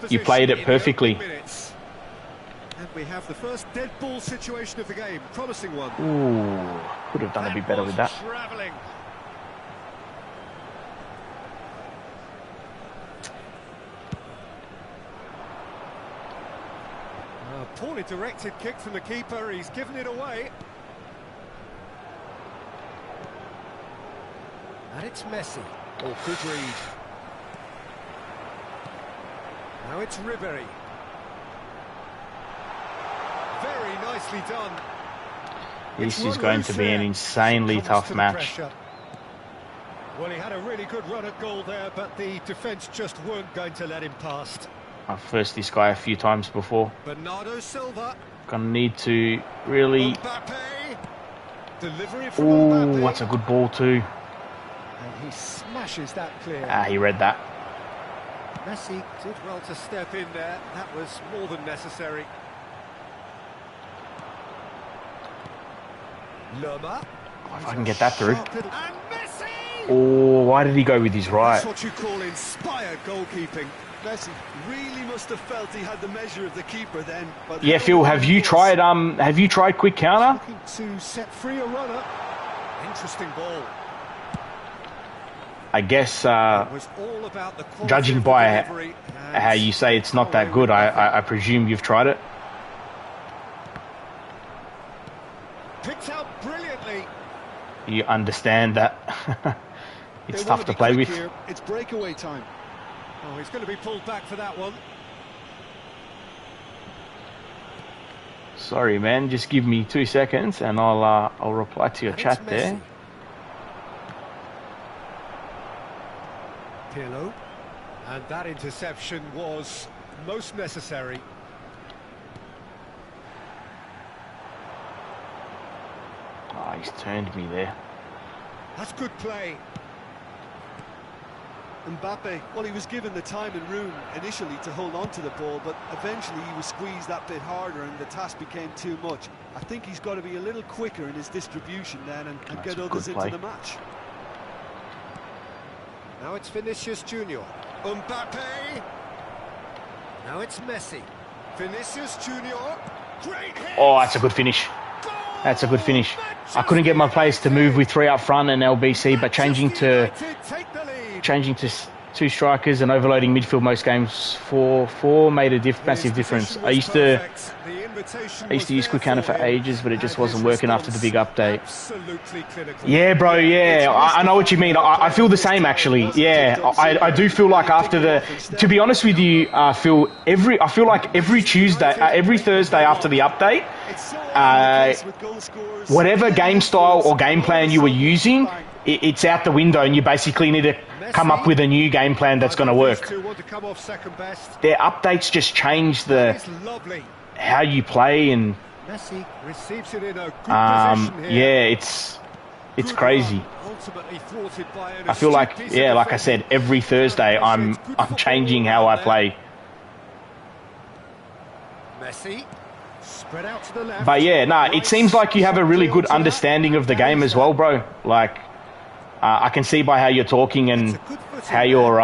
Speaker 1: You played it perfectly.
Speaker 2: And we have the first dead ball situation of the game. Promising one.
Speaker 1: Ooh, could have done a bit better with that.
Speaker 2: Travelling. poorly directed kick from the keeper, he's given it away. And it's Messi. Oh, good read. Now it's Ribery. Very nicely done.
Speaker 1: This is going to be an insanely tough match.
Speaker 2: Well, he had a really good run at goal there, but the defence just weren't going to let him past.
Speaker 1: I've faced this guy a few times before.
Speaker 2: Bernardo Silva.
Speaker 1: Gonna need to really...
Speaker 2: Delivery from
Speaker 1: Ooh, that's a good ball too.
Speaker 2: And he smashes that clear.
Speaker 1: Ah, he read that.
Speaker 2: Messi did well to step in there. That was more than necessary. Lerma.
Speaker 1: Oh, if I can get that through.
Speaker 2: And Messi!
Speaker 1: Oh, why did he go with his right?
Speaker 2: That's what you call inspired goalkeeping.
Speaker 3: Messi really must have felt he had the measure of the keeper then. But
Speaker 1: Yeah, Phil, have you tried quick counter?
Speaker 2: Looking to set free a runner. Interesting ball.
Speaker 1: I guess
Speaker 2: It was all about the quality
Speaker 1: judging
Speaker 2: of the
Speaker 1: by
Speaker 2: delivery and
Speaker 1: how you say it's not that good, I presume you've tried it.
Speaker 2: picked out brilliantly.
Speaker 1: You understand that it's
Speaker 3: They
Speaker 1: tough
Speaker 3: wanna
Speaker 1: to
Speaker 3: be
Speaker 1: play
Speaker 3: quick
Speaker 1: with.
Speaker 3: here. It's breakaway time.
Speaker 2: Oh, he's going to be pulled back for that one.
Speaker 1: Sorry, man. Just give me 2 seconds, and I'll reply to your
Speaker 2: And
Speaker 1: chat
Speaker 2: it's
Speaker 1: there.
Speaker 2: Messi. Pirlo. And that interception was most necessary.
Speaker 1: Oh, he's turned me there.
Speaker 2: That's good play.
Speaker 3: Mbappe, well, he was given the time and room initially to hold on to the ball, but eventually he was squeezed that bit harder and the task became too much. I think he's got to be a little quicker in his distribution then and
Speaker 1: That's
Speaker 3: get
Speaker 1: a
Speaker 3: others
Speaker 1: good
Speaker 3: into
Speaker 1: play.
Speaker 3: the match.
Speaker 2: Now it's Vinicius Junior. Mbappe. Now it's Messi. Vinicius Junior. Great hit.
Speaker 1: Oh, that's a good finish. That's a good finish. I couldn't get my players to move with 3 up front and LBC, but changing to two strikers and overloading midfield most games for made a massive difference. I used to use quick counter for ages, but it just wasn't working after the big update. Yeah, bro. Yeah, I know what you mean. I feel the same actually. Yeah, I do feel like after the. To be honest with you, Phil, I feel like every Tuesday, every Thursday after the update, whatever game style or game plan you were using, it's out the window, and you basically need to come up with a new game plan that's going to work. Their updates just change how you play, and
Speaker 2: Messi receives it in a good position here.
Speaker 1: yeah, it's crazy. I feel like, yeah, like I said, every Thursday I'm changing how I play.
Speaker 2: Messi spread out to the left.
Speaker 1: But yeah, it seems like you have a really good understanding of the game as well, bro. Like, I can see by how you're talking and how your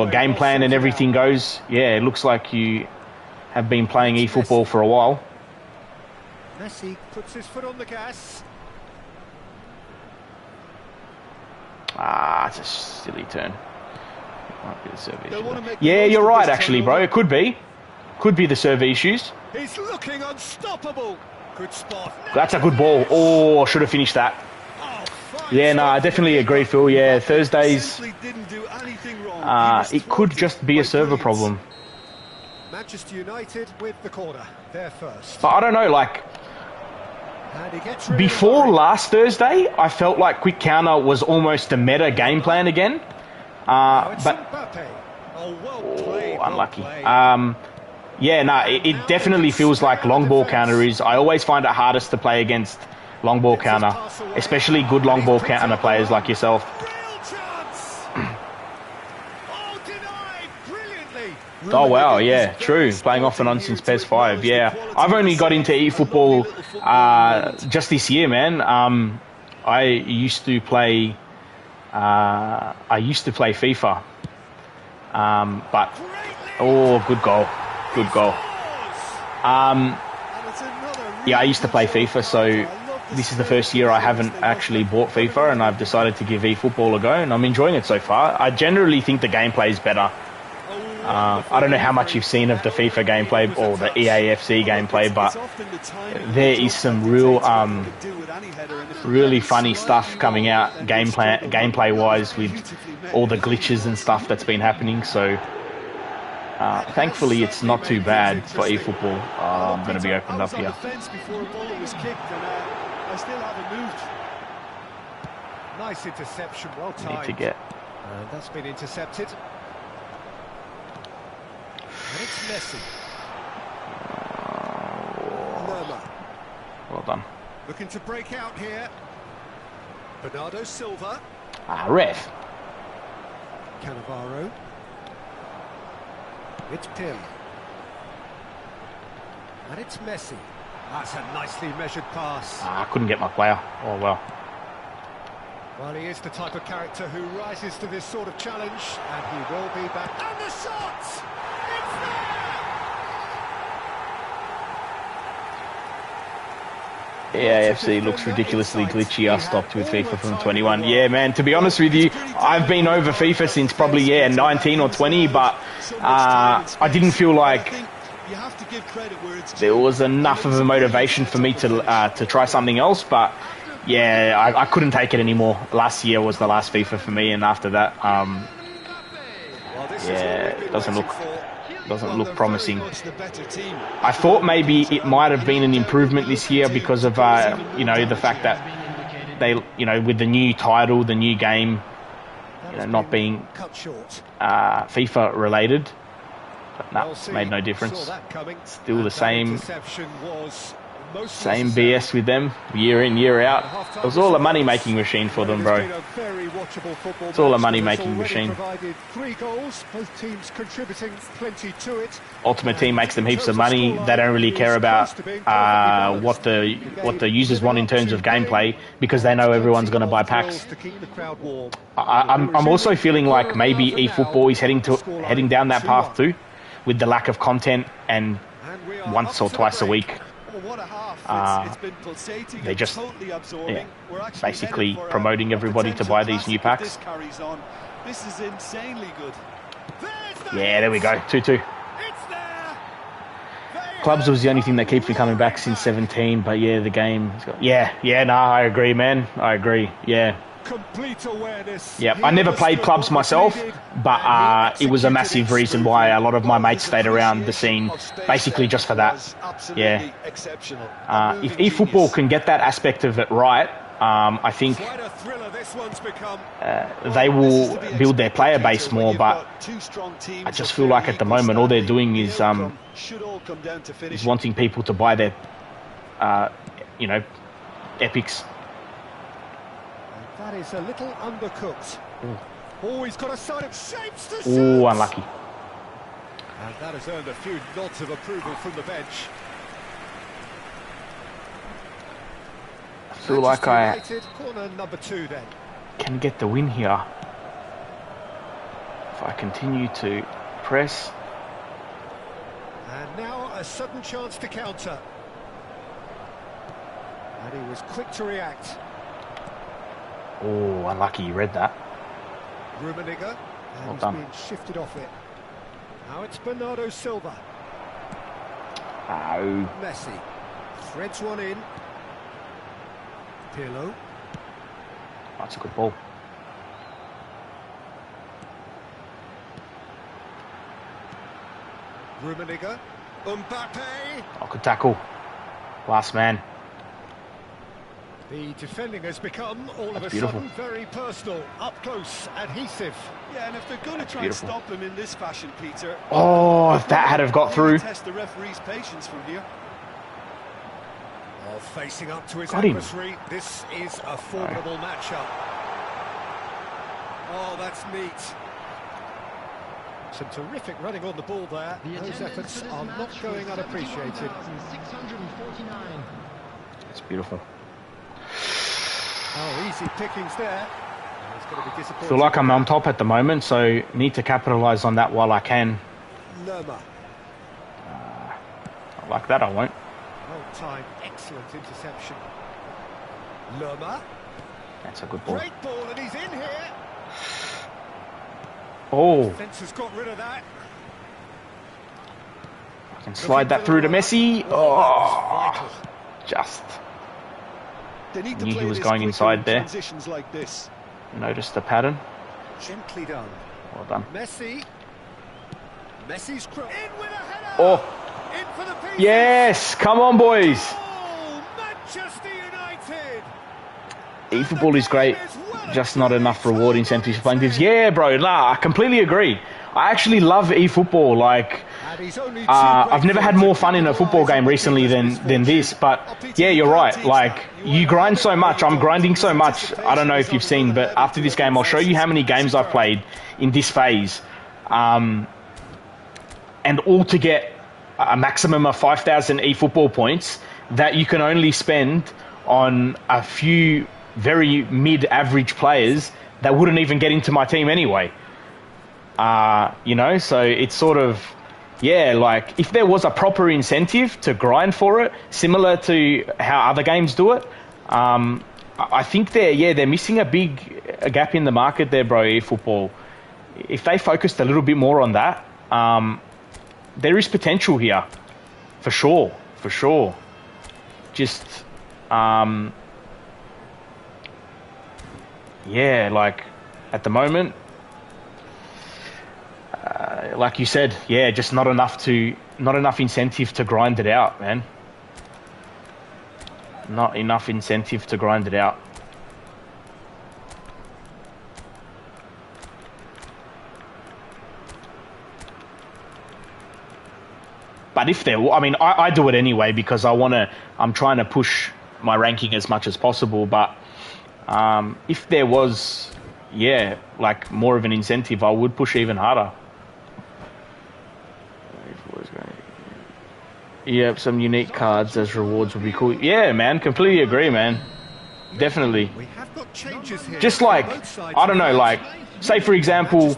Speaker 1: game plan and everything goes. Yeah, it looks like you have been playing eFootball for a while.
Speaker 2: Messi puts his foot on the gas.
Speaker 1: It's a silly turn. Might be the server issue. Yeah, you're right, actually, bro. It could be. Could be the server issues.
Speaker 2: He's looking unstoppable. Good spot.
Speaker 1: That's a good ball. Oh, should have finished that. Yeah, no, I definitely agree, Phil. Yeah, Thursdays, it could just be a server problem.
Speaker 2: Manchester United with the corner. They're first.
Speaker 1: But I don't know, like,
Speaker 2: And he gets rid of
Speaker 1: before
Speaker 2: it.
Speaker 1: last Thursday, I felt like quick counter was almost a meta game plan again.
Speaker 2: Now it's
Speaker 1: But
Speaker 2: Mbappe. Oh, well played. well
Speaker 1: unlucky.
Speaker 2: played.
Speaker 1: Yeah, no, it definitely feels like long ball counter is. I always find it hardest to play against long ball counter, especially good long ball counter players like yourself.
Speaker 2: Real chance. Oh, denied brilliantly.
Speaker 1: Oh wow, yeah, true. Playing off and on since PES 5. Yeah, I've only got into eFootball just this year, man. I used to play FIFA, but good goal. Good goal. Yeah, I used to play FIFA, so this is the first year I haven't actually bought FIFA, and I've decided to give eFootball a go, and I'm enjoying it so far. I generally think the gameplay is better I don't know how much you've seen of the FIFA gameplay or the EAFC gameplay, but there is some real, really funny stuff coming out gameplay-wise with all the glitches and stuff that's been happening. So thankfully, it's not too bad for eFootball. I'm going to be opened up here.
Speaker 2: Nice interception, well timed.
Speaker 1: Need to get.
Speaker 2: And that's been intercepted. And it's Messi. Lerma.
Speaker 1: Well done.
Speaker 2: Looking to break out here. Bernardo Silva.
Speaker 1: Ref.
Speaker 2: Cannavaro. It's Pim. And it's Messi. That's a nicely measured pass.
Speaker 1: I couldn't get my player. Oh, well.
Speaker 2: Well, he is the type of character who rises to this sort of challenge, and he will be back. And the shot! It's there!
Speaker 1: EAFC looks ridiculously glitchy. I stopped with FIFA from 21. Yeah, man, to be honest with you, I've been over FIFA since probably, 19 or 20, but I didn't feel like there was enough of a motivation for me to try something else, but yeah, I couldn't take it anymore. Last year was the last FIFA for me, and after that, yeah, it doesn't look promising. I thought maybe it might have been an improvement this year because of the fact that they, with the new title, the new game, not being FIFA related. But no, it's made no difference. Still the same BS with them, year in, year out. It was all a money-making machine for them, bro. It's all a money-making machine. Ultimate Team makes them heaps of money. They don't really care about what the users want in terms of gameplay because they know everyone's going to buy packs. I'm also feeling like maybe eFootball is heading down that path too, with the lack of content and once or twice a week. They just basically promoting everybody to buy these new packs.
Speaker 3: This is insanely good.
Speaker 1: Yeah, there we go. 2-2. Clubs was the only thing that keeps me coming back since 17, but yeah, the game. I agree, man. I agree. Yeah.
Speaker 2: Complete awareness.
Speaker 1: Yeah, I never played clubs myself, but it was a massive reason why a lot of my mates stayed around the scene, basically just for that. Yeah. If eFootball can get that aspect of it right, I think they will build their player base more, but I just feel like at the moment all they're doing is wanting people to buy their, epics.
Speaker 2: That is a little undercooked. Oh, he's got a side of shapes to shoot.
Speaker 1: Oh, unlucky.
Speaker 2: And that has earned a few nods of approval from the bench.
Speaker 1: I feel like I
Speaker 2: corner number 2 then.
Speaker 1: Can get the win here. If I continue to press.
Speaker 2: And now a sudden chance to counter. And he was quick to react.
Speaker 1: Oh, unlucky, you read that.
Speaker 2: Rummenigge, and
Speaker 1: Well
Speaker 2: he's
Speaker 1: done.
Speaker 2: being shifted off it. Now it's Bernardo Silva.
Speaker 1: Oh.
Speaker 2: Messi threads one in. Pirlo.
Speaker 1: That's a good ball.
Speaker 2: Rummenigge. Mbappe.
Speaker 1: Oh, good tackle. Last man.
Speaker 2: The defending has become all of a
Speaker 1: beautiful.
Speaker 2: sudden very personal, up close, adhesive.
Speaker 3: Yeah, and if they're going to try and stop him in this fashion, Peter.
Speaker 1: Oh, if that had have got through.
Speaker 3: Test the referee's patience from here.
Speaker 2: Oh, facing up to his
Speaker 1: Got him.
Speaker 2: adversary. This is a formidable matchup. Oh, that's neat. Some terrific running on the ball there. Those efforts are not going unappreciated.
Speaker 1: It's beautiful.
Speaker 2: Oh, easy pickings there. It's going to be disappointing.
Speaker 1: Feel like I'm on top at the moment, so need to capitalise on that while I can.
Speaker 2: Lerma.
Speaker 1: Like that, I won't.
Speaker 2: Well timed, excellent interception. Lerma.
Speaker 1: That's a good ball.
Speaker 2: Great ball, and he's in here.
Speaker 1: Oh,
Speaker 2: Defence has got rid of that.
Speaker 1: Can slide that through to Messi. Oh, just
Speaker 3: They need to
Speaker 1: knew
Speaker 3: play
Speaker 1: he was
Speaker 3: this
Speaker 1: going
Speaker 3: quicker
Speaker 1: inside
Speaker 3: in
Speaker 1: there.
Speaker 3: transitions like this.
Speaker 1: Noticed the pattern.
Speaker 2: Gently done.
Speaker 1: Well done.
Speaker 2: Messi's in with a header.
Speaker 1: Oh,
Speaker 2: In for the pieces.
Speaker 1: yes! Come on, boys.
Speaker 2: Oh, Manchester United.
Speaker 1: eFootball is great, just not enough reward incentives for playing this. Yeah, bro, nah, I completely agree. I actually love eFootball. Like, I've never had more fun in a football game recently than this. But yeah, you're right. Like, you grind so much. I'm grinding so much. I don't know if you've seen, but after this game, I'll show you how many games I've played in this phase, and all to get a maximum of 5,000 eFootball points that you can only spend on a few very mid-average players that wouldn't even get into my team anyway. You know, so it's sort of, yeah, like if there was a proper incentive to grind for it, similar to how other games do it, I think they're missing a gap in the market there, bro. eFootball. If they focused a little bit more on that, there is potential here, for sure. Just, yeah, like at the moment, like you said, yeah, just not enough incentive to grind it out, man. Not enough incentive to grind it out. But if there, I mean, I do it anyway because I'm trying to push my ranking as much as possible. But if there was, yeah, like more of an incentive, I would push even harder. Yeah, some unique cards as rewards would be cool. Yeah, man, completely agree, man. Definitely.
Speaker 2: We have got changes here.
Speaker 1: Just like, I don't know, like, say for example,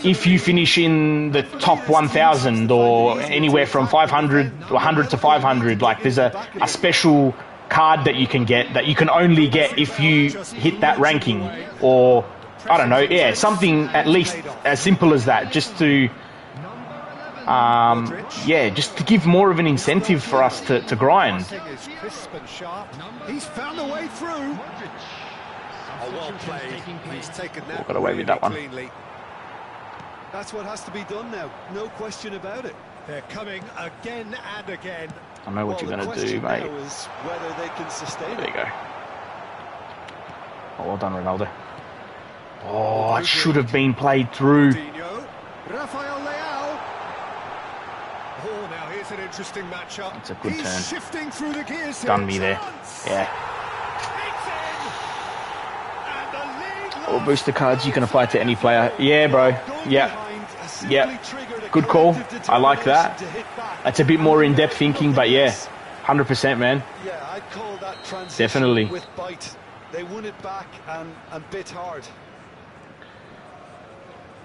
Speaker 1: if you finish in the top 1,000 or anywhere from 500, 100 to 500, like there's a special card that you can get that you can only get if you hit that ranking, or I don't know, yeah, something at least as simple as that, just to yeah, just to give more of an incentive for us to grind.
Speaker 2: He's found a way through. Oh, well played. He's taken that
Speaker 1: Got away with that one.
Speaker 2: cleanly.
Speaker 3: That's what has to be done now, no question about it.
Speaker 2: They're coming again and again.
Speaker 1: I know what you're going to do, mate.
Speaker 3: Is whether they can sustain
Speaker 1: There
Speaker 3: it.
Speaker 1: you go. Oh, well done, Ronaldo. Oh, it should have been played through.
Speaker 2: Rafael Leao. Oh, now here's an interesting matchup.
Speaker 1: It's a good
Speaker 2: He's
Speaker 1: turn.
Speaker 2: shifting through the gears.
Speaker 1: Done me there. Yeah. Or booster cards you can apply to any player. Yeah, bro. Yeah. Yeah. Good call. I like that. That's a bit more in-depth thinking, but yeah, 100%, man.
Speaker 3: Yeah, I'd call that transition
Speaker 1: Definitely.
Speaker 3: with bite. They won it back and bit hard.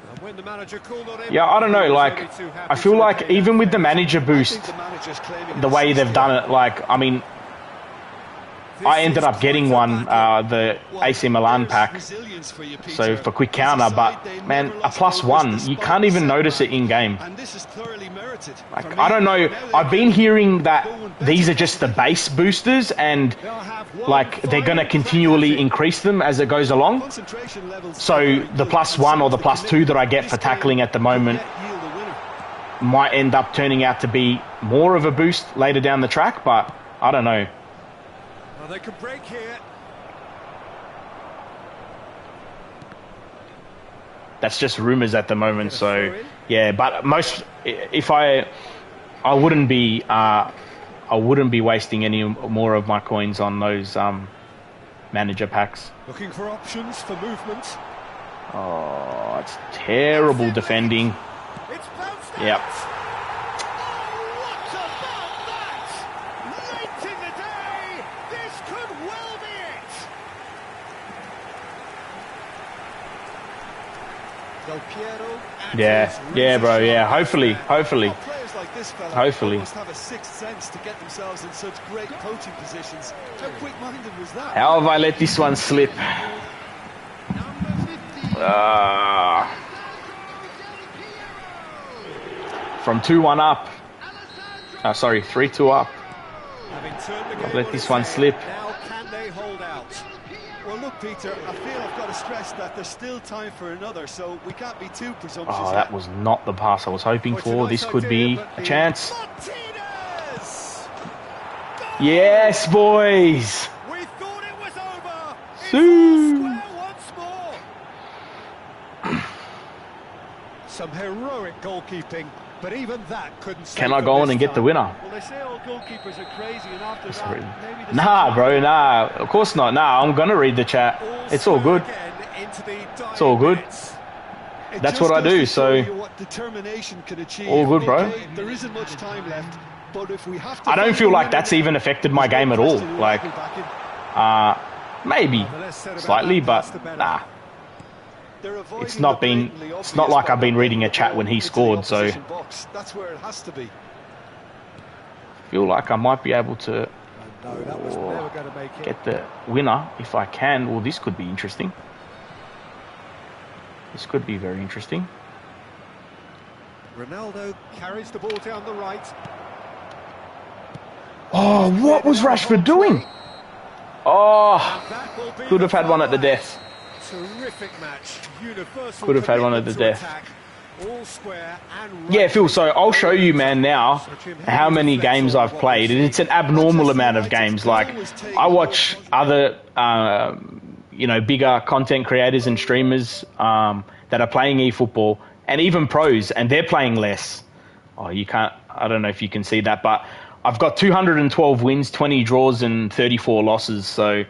Speaker 2: And when the manager called on him,
Speaker 1: Yeah, I don't know, like, I feel like even with the manager boost, the way they've done it, like, I mean, I ended up getting one, the AC Milan pack, so for quick counter, but man, a +1, you can't even notice it in game. Like, I don't know, I've been hearing that these are just the base boosters and like they're going to continually increase them as it goes along. So the +1 or the +2 that I get for tackling at the moment might end up turning out to be more of a boost later down the track, but I don't know.
Speaker 2: Well, they could break here.
Speaker 1: That's just rumors at the moment, so yeah. But most, if I wouldn't be wasting any more of my coins on those manager packs.
Speaker 2: Looking for options for movement.
Speaker 1: Oh, it's terrible defending.
Speaker 2: It's bounced out.
Speaker 1: Yep. Yeah, bro. Yeah, hopefully.
Speaker 3: Players like this fella
Speaker 1: Hopefully.
Speaker 3: almost have a sixth sense to get themselves in such great coaching positions. How quick-minded was that?
Speaker 1: How have I let this one slip? From 2-1 up, Sorry, 3-2 up.
Speaker 2: Having turned the
Speaker 1: Not
Speaker 2: game
Speaker 1: let
Speaker 2: on
Speaker 1: this
Speaker 2: its
Speaker 1: one
Speaker 2: head,
Speaker 1: slip.
Speaker 2: now can they hold out?
Speaker 3: Well, look, Peter, I feel I've got to stress that there's still time for another, so we can't be too presumptuous
Speaker 1: Oh,
Speaker 3: yet.
Speaker 1: that was not the pass I was hoping
Speaker 2: Well, it's a
Speaker 1: for.
Speaker 2: nice
Speaker 1: This could
Speaker 2: idea,
Speaker 1: be
Speaker 2: but
Speaker 1: a
Speaker 2: the
Speaker 1: chance.
Speaker 2: Martinez! Goal!
Speaker 1: Yes, boys.
Speaker 2: We thought it was over. It's all
Speaker 1: Sue.
Speaker 2: square once more. Some heroic goalkeeping, but even that couldn't save
Speaker 1: Can I
Speaker 2: them
Speaker 1: go on
Speaker 2: this
Speaker 1: and get the
Speaker 2: time.
Speaker 1: winner?
Speaker 3: Well, they say all goalkeepers are crazy, and after
Speaker 1: Sorry.
Speaker 3: that, maybe the
Speaker 1: Nah, bro, nah. Of course not. Nah, I'm gonna read the chat. It's all
Speaker 2: square
Speaker 1: good.
Speaker 2: again into the
Speaker 1: It's all
Speaker 2: dying
Speaker 1: good.
Speaker 2: minutes.
Speaker 3: It
Speaker 1: That's
Speaker 3: just
Speaker 1: what I
Speaker 3: goes
Speaker 1: do,
Speaker 3: to show
Speaker 1: so-
Speaker 3: you what determination can achieve.
Speaker 1: All good, bro.
Speaker 3: Okay, there isn't much time left, but if we have to
Speaker 1: I don't
Speaker 3: find
Speaker 1: feel
Speaker 3: the
Speaker 1: like
Speaker 3: winner
Speaker 1: that's
Speaker 3: now,
Speaker 1: even affected my
Speaker 3: there's no
Speaker 1: game at all.
Speaker 3: question who
Speaker 1: Like,
Speaker 3: will be back in.
Speaker 1: maybe
Speaker 2: The less said about
Speaker 1: slightly,
Speaker 2: that
Speaker 1: but
Speaker 2: pass, the better.
Speaker 1: nah.
Speaker 3: They're avoiding
Speaker 1: It's not
Speaker 3: the
Speaker 1: been.
Speaker 3: blatantly
Speaker 1: It's not
Speaker 3: obvious
Speaker 1: like
Speaker 3: by
Speaker 1: I've been
Speaker 3: not
Speaker 1: reading
Speaker 3: getting
Speaker 1: a
Speaker 3: the
Speaker 1: chat
Speaker 3: ball
Speaker 1: when he
Speaker 3: into the
Speaker 1: scored, so
Speaker 3: opposition box. That's where it has to be.
Speaker 1: feel like I might be able to
Speaker 2: No, that was never going to make it.
Speaker 1: get the winner if I can. Well, this could be interesting. This could be very interesting.
Speaker 2: Ronaldo carries the ball down the right.
Speaker 1: Oh, what was Rashford doing? Oh,
Speaker 2: That will be
Speaker 1: could have
Speaker 2: the
Speaker 1: had one at the
Speaker 2: final
Speaker 1: death.
Speaker 2: Terrific match. Universal
Speaker 1: Could have had one at
Speaker 2: commitment
Speaker 1: the
Speaker 2: to
Speaker 1: death.
Speaker 2: attack. All square and
Speaker 1: Yeah,
Speaker 2: right.
Speaker 1: Phil, so I'll show you, man, now how many games I've played. And it's an abnormal amount of games. Like, I watch other, bigger content creators and streamers that are playing eFootball, and even pros, and they're playing less. Oh, you can't, I don't know if you can see that, but I've got 212 wins, 20 draws, and 34 losses. So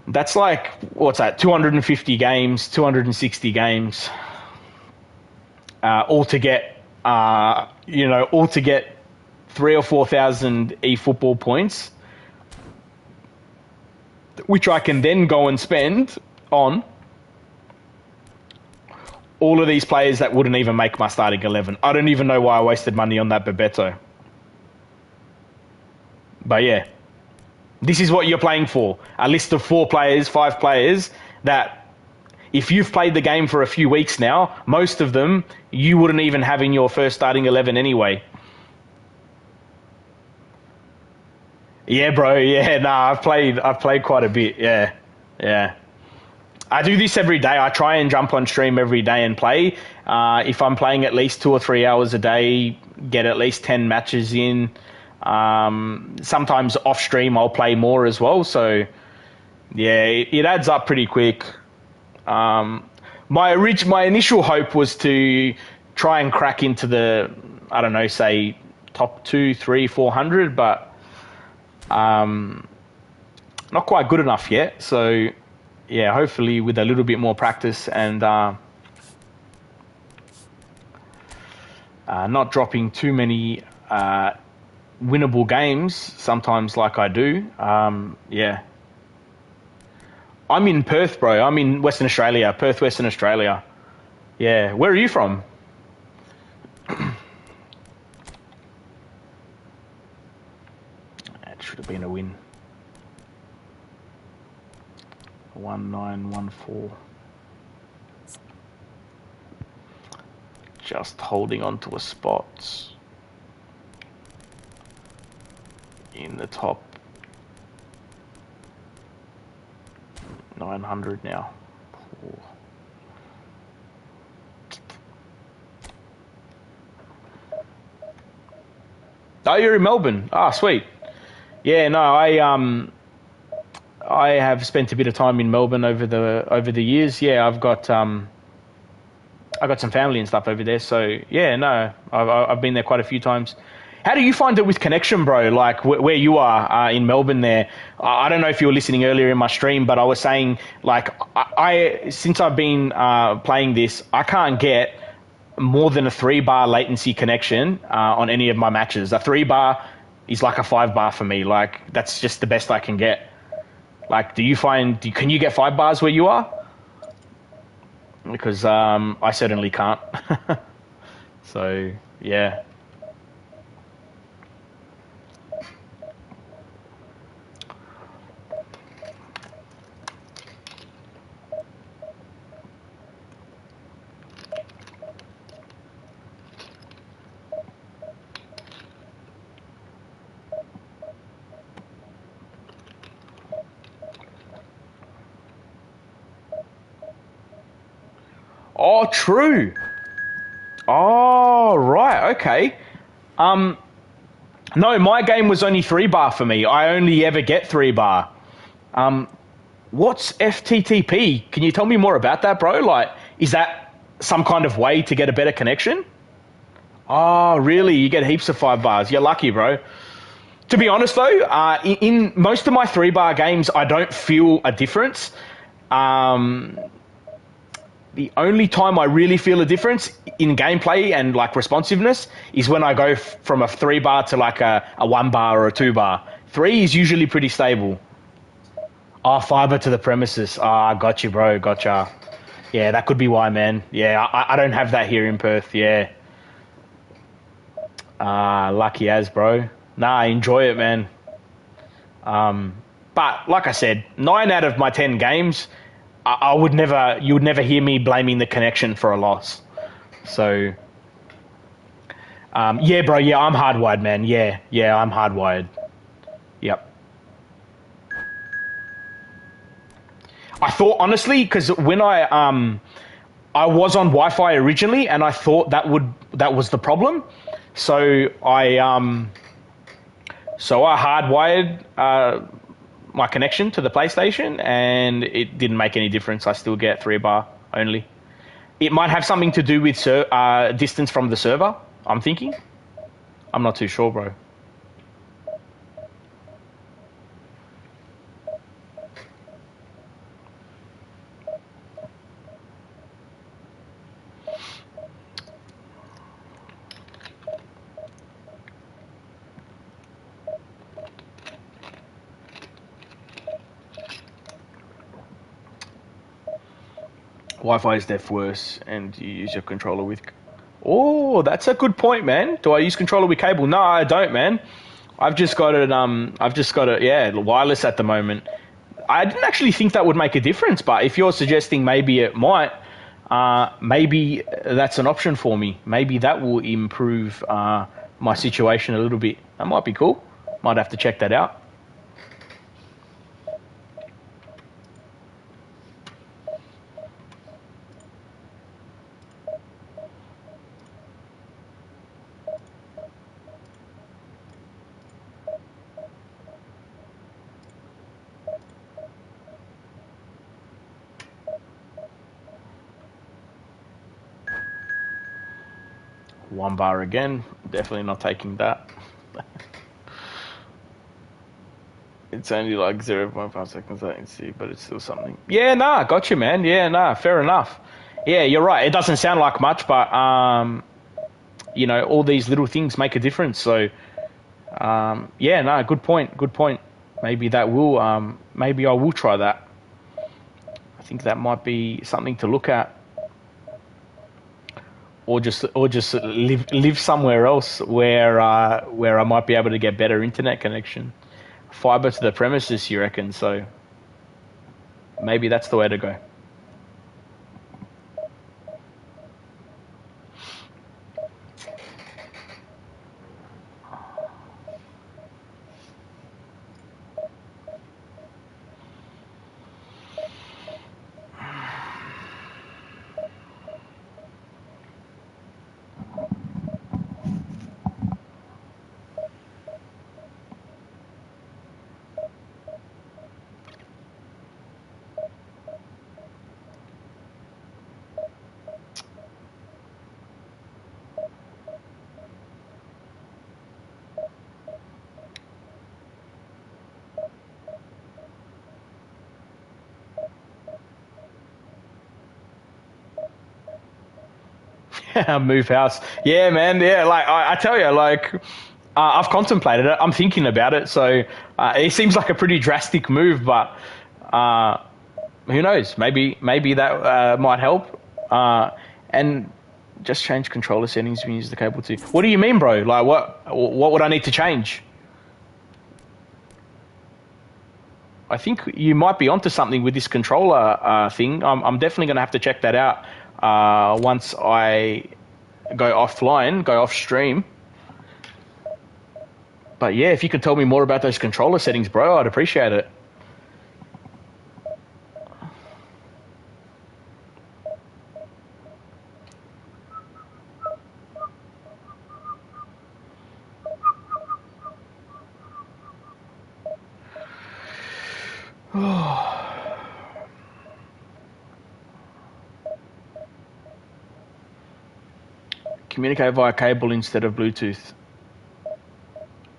Speaker 1: that's like, what's that, 250 games, 260 games. All to get 3,000 or 4,000 eFootball points, which I can then go and spend on all of these players that wouldn't even make my starting 11. I don't even know why I wasted money on that Bebeto. But yeah, this is what you're playing for. A list of 5 players that, if you've played the game for a few weeks now, most of them you wouldn't even have in your first starting 11 anyway. Yeah, bro. Yeah, nah, I've played quite a bit. Yeah. I do this every day. I try and jump on stream every day and play. If I'm playing at least 2 or 3 hours a day, get at least 10 matches in. Sometimes off stream I'll play more as well. So yeah, it adds up pretty quick. My initial hope was to try and crack into the, I don't know, say top 2, 3, 400, but not quite good enough yet. So yeah, hopefully with a little bit more practice and not dropping too many winnable games sometimes like I do. Yeah. I'm in Perth, bro. I'm in Western Australia, Perth, Western Australia. Yeah. Where are you from? That should have been a win. 1914. Just holding on to a spot in the top 900 now. Oh, you're in Melbourne. Ah, sweet. Yeah, no, I have spent a bit of time in Melbourne over the years. Yeah, I've got some family and stuff over there. So yeah, no, I've been there quite a few times. How do you find it with connection, bro? Like where you are in Melbourne there? I don't know if you were listening earlier in my stream, but I was saying, like, I since I've been playing this, I can't get more than a 3-bar latency connection on any of my matches. A 3-bar is like a 5-bar for me. Like, that's just the best I can get. Like, can you get 5 bars where you are? Because I certainly can't. So yeah. Oh, true. Oh, right. Okay. No, my game was only 3-bar for me. I only ever get 3-bar. What's FTTP? Can you tell me more about that, bro? Like, is that some kind of way to get a better connection? Oh, really? You get heaps of 5-bars. You're lucky, bro. To be honest, though, in most of my 3-bar games, I don't feel a difference. The only time I really feel a difference in gameplay and like responsiveness is when I go from a 3-bar to like a 1-bar or a 2-bar. 3 is usually pretty stable. Oh, fiber to the premises. Ah, got you, bro. Gotcha. Yeah, that could be why, man. Yeah, I don't have that here in Perth. Yeah. Lucky as, bro. Nah, enjoy it, man. But like I said, 9 out of my 10 games, you would never hear me blaming the connection for a loss. So, yeah, bro. Yeah, I'm hardwired, man. Yeah, I'm hardwired. Yep. I thought honestly, because when I was on Wi-Fi originally, and I thought that was the problem. So I hardwired my connection to the PlayStation, and it didn't make any difference. I still get 3-bar only. It might have something to do with distance from the server, I'm thinking. I'm not too sure, bro. Wi-Fi is def worse, and you use your controller with... Oh, that's a good point, man. Do I use controller with cable? No, I don't, man. I've just got it, wireless at the moment. I didn't actually think that would make a difference, but if you're suggesting maybe it might, maybe that's an option for me. Maybe that will improve my situation a little bit. That might be cool. Might have to check that out. One bar again. Definitely not taking that. It's only like 0.5 seconds latency, but it's still something. Yeah, nah, got you, man. Yeah, nah, fair enough. Yeah, you're right. It doesn't sound like much, but all these little things make a difference. So, yeah, nah, good point. Good point. Maybe that will. Maybe I will try that. I think that might be something to look at. Or just live somewhere else where I might be able to get better internet connection. Fiber to the premises, you reckon? So maybe that's the way to go. Move house. Yeah, man. Yeah, like I tell you, like I've contemplated it. I'm thinking about it. So it seems like a pretty drastic move, but who knows? Maybe that might help. And just change controller settings when you use the cable too. What do you mean, bro? Like what would I need to change? I think you might be onto something with this controller thing. I'm definitely going to have to check that out once I go offline, go off stream. But yeah, if you could tell me more about those controller settings, bro, I'd appreciate it. Communicate via cable instead of Bluetooth.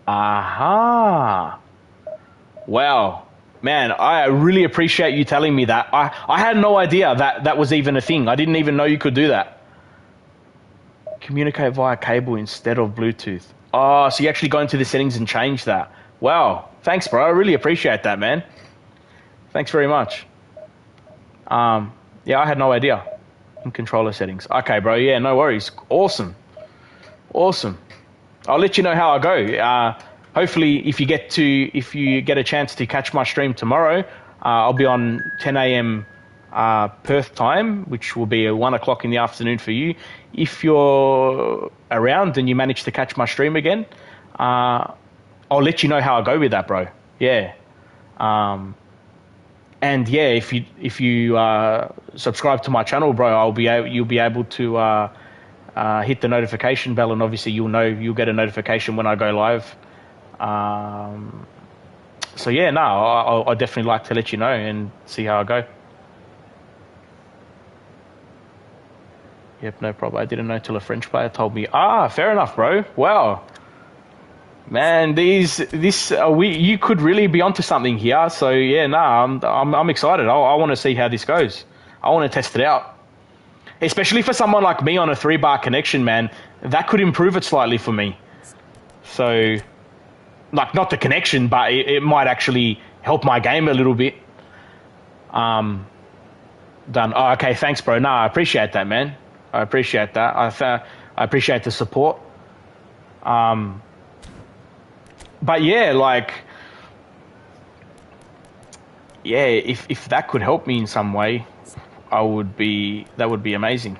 Speaker 1: Aha. Wow. Man, I really appreciate you telling me that. I had no idea that was even a thing. I didn't even know you could do that. Communicate via cable instead of Bluetooth. Oh, so you actually go into the settings and change that. Wow. Thanks, bro. I really appreciate that, man. Thanks very much. Yeah, I had no idea. In controller settings. Okay, bro. Yeah, no worries. Awesome. Awesome. I'll let you know how I go. Hopefully, if you get a chance to catch my stream tomorrow, I'll be on 10 a.m. Perth time, which will be 1 o'clock in the afternoon for you. If you're around and you manage to catch my stream again, I'll let you know how I go with that, bro. Yeah. And yeah, if you subscribe to my channel, bro, you'll be able to hit the notification bell, and obviously you'll get a notification when I go live. So yeah, no, I'll definitely like to let you know and see how I go. Yep, no problem. I didn't know till a French player told me. Fair enough, bro. Wow, man, you could really be onto something here. So yeah, no, I'm excited. I want to see how this goes. I want to test it out, especially for someone like me on a 3-bar connection, man. That could improve it slightly for me. So, like, not the connection, but it might actually help my game a little bit. Done. Oh, okay, thanks, bro. Nah, I appreciate that, man. I appreciate that. I appreciate the support. But yeah, like, yeah, if that could help me in some way, that would be amazing.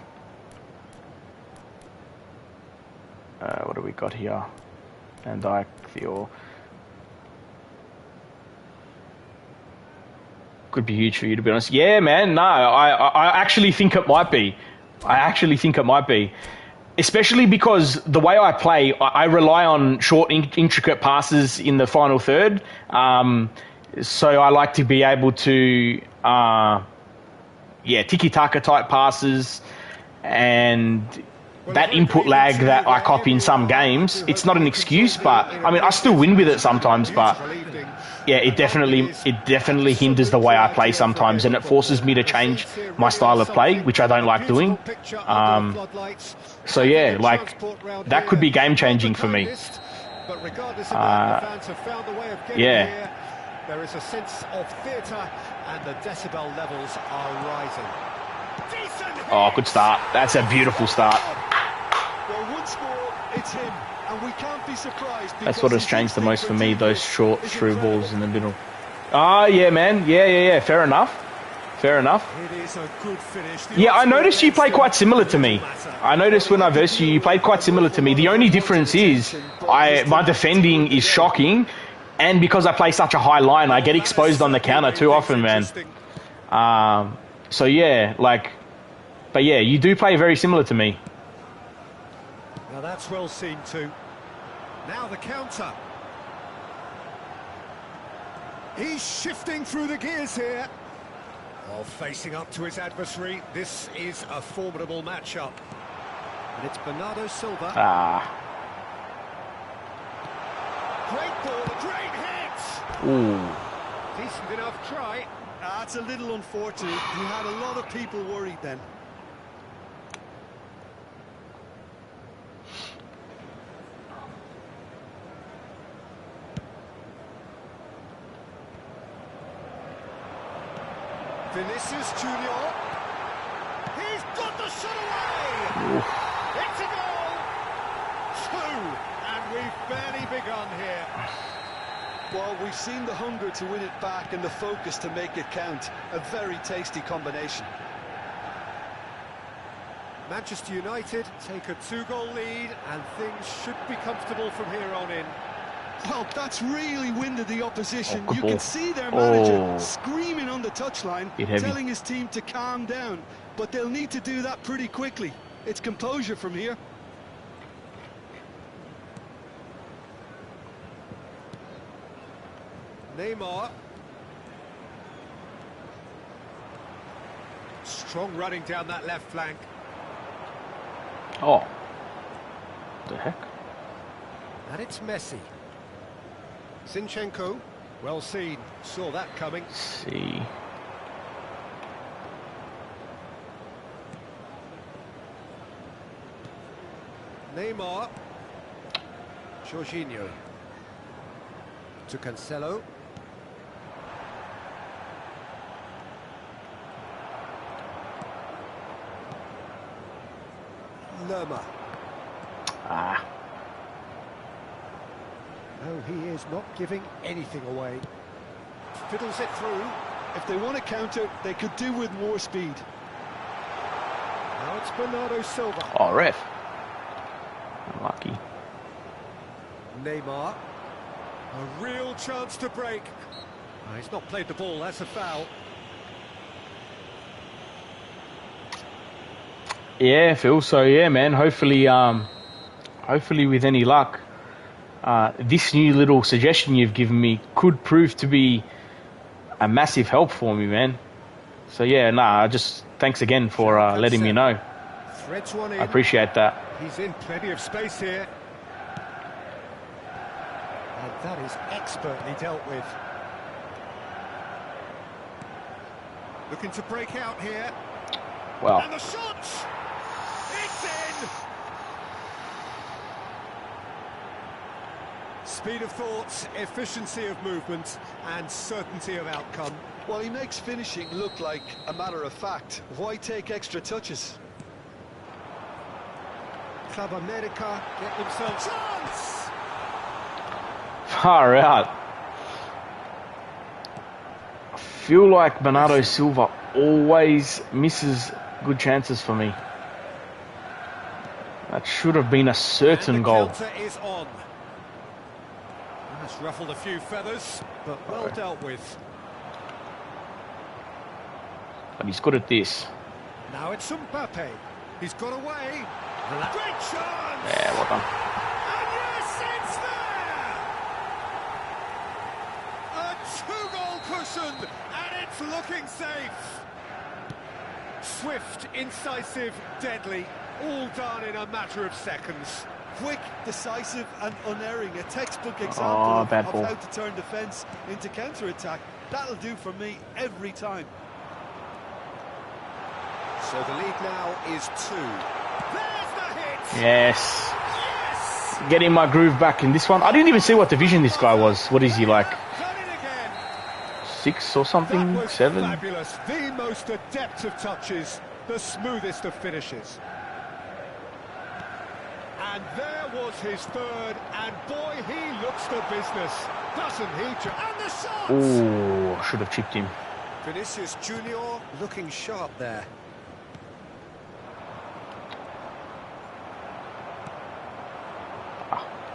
Speaker 1: What do we got here? And I feel could be huge for you, to be honest. Yeah, man. No, I actually think it might be. Especially because the way I play, I rely on short, intricate passes in the final third. So I like to be able to, tiki-taka type passes, and that input lag that I copy in some games, it's not an excuse, but I mean, I still win with it sometimes, but yeah, it definitely hinders the way I play sometimes, and it forces me to change my style of play, which I don't like doing. So yeah, like, that could be game changing for me. Yeah.
Speaker 2: There is a sense of theatre, and the decibel levels are rising.
Speaker 1: Oh, good start. That's a beautiful start.
Speaker 3: Well, one score, it's him, and we can't be surprised.
Speaker 1: That's what has changed the most for me, those short through balls in the middle. Yeah, man. Yeah. Fair enough.
Speaker 2: It is a good finish.
Speaker 1: Yeah, I noticed you play quite similar to me. I noticed when I versed you played quite similar to me. The only difference is my defending is shocking, and because I play such a high line, I get exposed on the counter too often, man. So yeah, like, but yeah, you do play very similar to me.
Speaker 2: Now that's well seen too. Now the counter. He's shifting through the gears here. While facing up to his adversary, this is a formidable matchup. And it's Bernardo Silva. Great ball, great hit!
Speaker 1: Ooh.
Speaker 2: Decent enough try.
Speaker 3: That's a little unfortunate. He had a lot of people worried then.
Speaker 2: Vinicius Junior. He's got the shot away!
Speaker 1: Oof.
Speaker 2: It's a goal! 2, and we've barely begun here.
Speaker 3: Well, we've seen the hunger to win it back and the focus to make it count. A very tasty combination.
Speaker 2: Manchester United take a 2-goal lead, and things should be comfortable from here on in.
Speaker 3: Well, that's really winded the opposition.
Speaker 1: Good
Speaker 3: You
Speaker 1: ball.
Speaker 3: can see their manager
Speaker 1: Oh.
Speaker 3: screaming on the touchline,
Speaker 1: Bit heavy.
Speaker 3: telling his team to calm down. But they'll need to do that pretty quickly. It's composure from here.
Speaker 2: Neymar. Strong running down that left flank.
Speaker 1: Oh. The heck?
Speaker 2: And it's Messi. Zinchenko, well seen, saw that coming.
Speaker 1: Let's see.
Speaker 2: Neymar. Jorginho. To Cancelo. Lerma.
Speaker 1: Ah.
Speaker 2: No, he is not giving anything away. Fiddles it through.
Speaker 3: If they want to counter, they could do with more speed.
Speaker 2: Now it's Bernardo Silva.
Speaker 1: Oh, ref. Unlucky.
Speaker 2: Neymar. A real chance to break. Oh, he's not played the ball, that's a foul.
Speaker 1: Yeah, Phil. So yeah, man. Hopefully with any luck, this new little suggestion you've given me could prove to be a massive help for me, man. So yeah, just thanks again for letting me know.
Speaker 2: Threads one in.
Speaker 1: I appreciate that.
Speaker 2: He's in plenty of space here. And that is expertly dealt with. Looking to break out here.
Speaker 1: Well,
Speaker 2: And the shot! It's in! Speed of thought, efficiency of movement, and certainty of outcome.
Speaker 3: Well, he makes finishing look like a matter of fact. Why take extra touches?
Speaker 2: Club America get themselves chance!
Speaker 1: far out. I feel like Bernardo Silva always misses good chances for me. That should have been a certain goal.
Speaker 2: Counter is on. That's ruffled a few feathers, but well dealt with.
Speaker 1: But he's good at this.
Speaker 2: Now it's Mbappe. He's got away. Great chance!
Speaker 1: Yeah, well done.
Speaker 2: And yes, it's there! A two-goal cushion, and it's looking safe. Swift, incisive, deadly, all done in a matter of seconds.
Speaker 3: Quick, decisive and unerring. A textbook example of
Speaker 1: bad
Speaker 3: how
Speaker 1: ball.
Speaker 3: to turn defence into counter-attack. That'll do for me every time.
Speaker 2: So the lead now is 2. There's the hit!
Speaker 1: Yes.
Speaker 2: Yes!
Speaker 1: Getting my groove back in this one. I didn't even see what division this guy was. What is he, like
Speaker 2: Done it again!
Speaker 1: 6 or
Speaker 2: That
Speaker 1: something?
Speaker 2: was
Speaker 1: 7?
Speaker 2: fabulous. The most adept of touches, the smoothest of finishes. And there was his third, and boy, he looks the business, doesn't he? And the shot!
Speaker 1: Ooh, I should have chipped him.
Speaker 2: Vinicius Junior looking sharp there.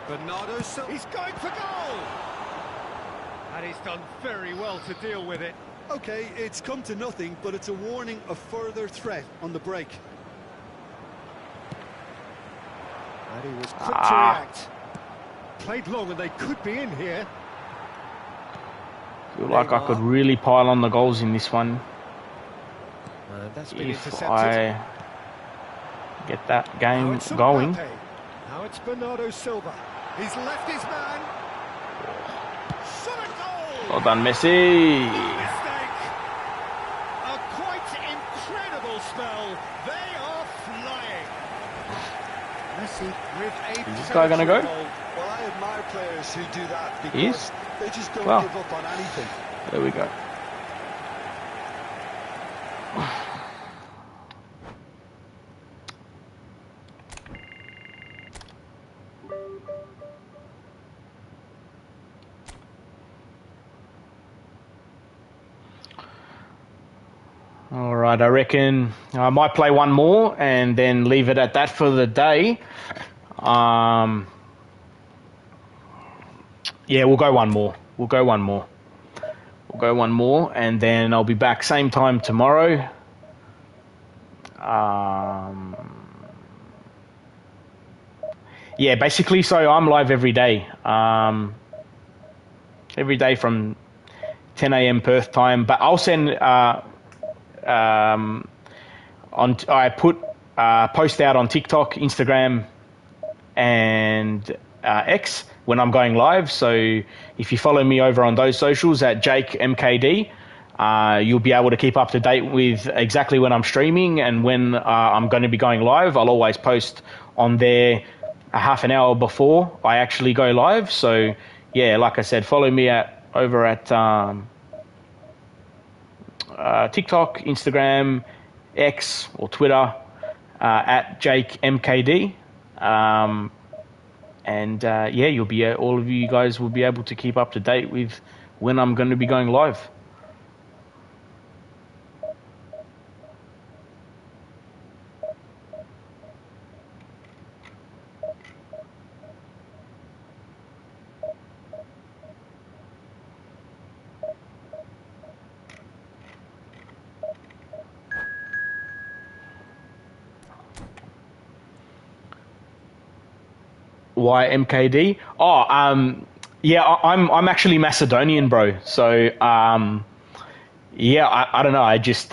Speaker 2: Bernardo Silva, he's going for goal! And he's done very well to deal with it.
Speaker 3: Okay, it's come to nothing, but it's a warning of further threat on the break.
Speaker 2: And he was quick to react. Played long and they could be in here.
Speaker 1: Feel like I could really pile on the goals in this one
Speaker 2: And that's been
Speaker 1: if
Speaker 2: intercepted.
Speaker 1: I get that
Speaker 2: Now
Speaker 1: game
Speaker 2: it's
Speaker 1: going.
Speaker 2: Mbappe. Now it's Bernardo Silva. He's left his man. Shot a goal!
Speaker 1: Well done, Messi.
Speaker 2: Mistake. A quite incredible spell. They are flying. Messi with a
Speaker 1: Is this guy gonna go?
Speaker 2: goal.
Speaker 3: Well, I admire players who do that
Speaker 1: He is?
Speaker 3: because they just don't
Speaker 1: Well.
Speaker 3: give up on anything.
Speaker 1: There we go. All right, I reckon I might play one more and then leave it at that for the day. Yeah, we'll go one more. We'll go one more, and then I'll be back same time tomorrow. Yeah, basically, so I'm live every day. Every day from 10 a.m. Perth time, but I'll send I put post out on TikTok, Instagram, and X when I'm going live. So if you follow me over on those socials at JakeMKD, you'll be able to keep up to date with exactly when I'm streaming and when I'm going to be going live. I'll always post on there a half an hour before I actually go live. So yeah, like I said, follow me over at TikTok, Instagram, X or Twitter at JakeMKD. Yeah, you'll be all of you guys will be able to keep up to date with when I'm going to be going live. Why MKD? Yeah, I'm actually Macedonian, bro. So yeah, I don't know. I just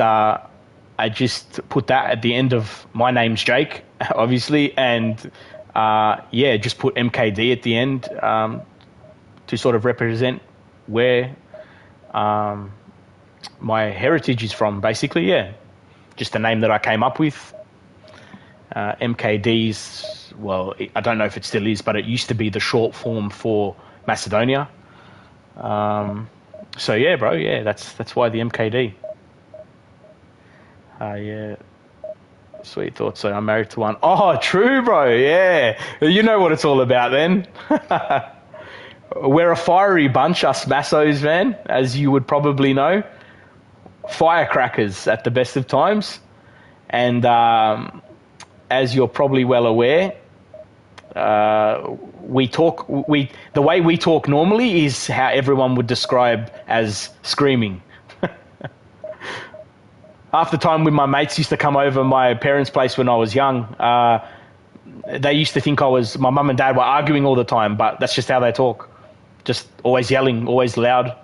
Speaker 1: put that at the end of my name's Jake, obviously, and yeah, just put MKD at the end to sort of represent where my heritage is from, basically. Yeah, just the name that I came up with. MKD's, well, I don't know if it still is, but it used to be the short form for Macedonia. So yeah, bro, yeah, that's why the MKD. Yeah, sweet thought. So I'm married to one. Oh, true, bro. Yeah, you know what it's all about, then. We're a fiery bunch, us Massos, man, as you would probably know. Firecrackers at the best of times, and as you're probably well aware, the way we talk normally is how everyone would describe as screaming. Half the time when my mates used to come over my parents' place when I was young, they used to think my mum and dad were arguing all the time, but that's just how they talk. Just always yelling, always loud.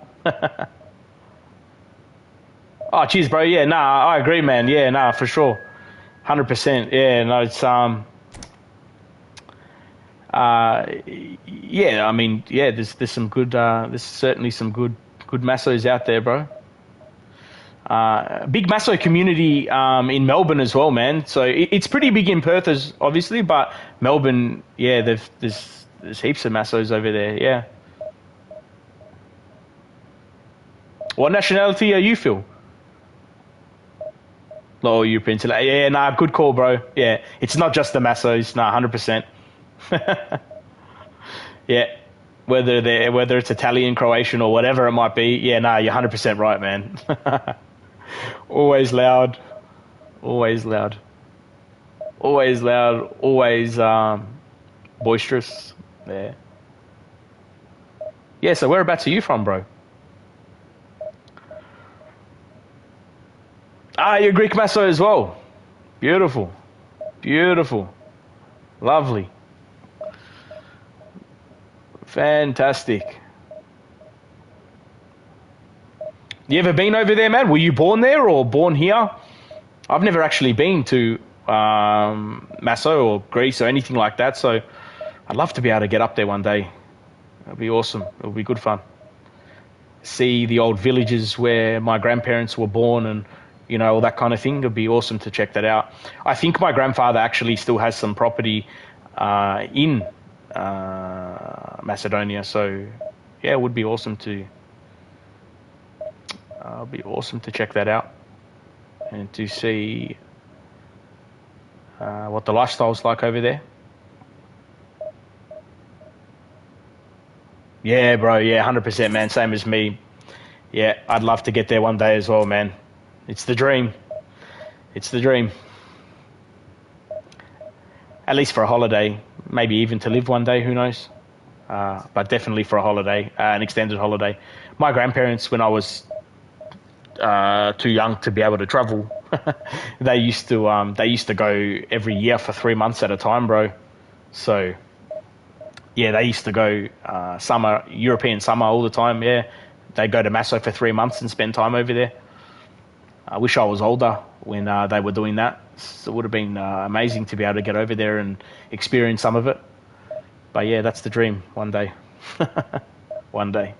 Speaker 1: Oh, cheers, bro. Yeah, nah, I agree, man. Yeah, nah, for sure. 100%. Yeah, no, it's yeah, I mean, yeah, there's some good there's certainly some good Massos out there, bro. Big Masso community in Melbourne as well, man. So it's pretty big in Perth, obviously, but Melbourne, yeah, there's heaps of Massos over there. Yeah. What nationality are you, Phil? Oh, European. Yeah, nah, good call, bro. Yeah, it's not just the Massos. Nah, 100%. Yeah, whether it's Italian, Croatian, or whatever it might be. Yeah, nah, you're 100% right, man. Always loud, always loud, always loud, always boisterous. Yeah. Yeah. So whereabouts are you from, bro? Ah, you're Greek Masso as well. Beautiful, beautiful, lovely. Fantastic. You ever been over there, man? Were you born there or born here? I've never actually been to Masso or Greece or anything like that, so I'd love to be able to get up there one day. It'll be awesome. It'll be good fun. See the old villages where my grandparents were born and, you know, all that kind of thing. It'd be awesome to check that out. I think my grandfather actually still has some property in Macedonia, so yeah, it would be awesome to check that out and to see what the lifestyle's like over there. Yeah, bro. Yeah, 100%, man. Same as me. Yeah, I'd love to get there one day as well, man. It's the dream. It's the dream. At least for a holiday, maybe even to live one day, who knows? But definitely for a holiday, an extended holiday. My grandparents, when I was too young to be able to travel, they used to go every year for 3 months at a time, bro. So yeah, they used to go European summer all the time. Yeah, they go to Masso for 3 months and spend time over there. I wish I was older when they were doing that. So it would have been amazing to be able to get over there and experience some of it. But yeah, that's the dream. One day. One day.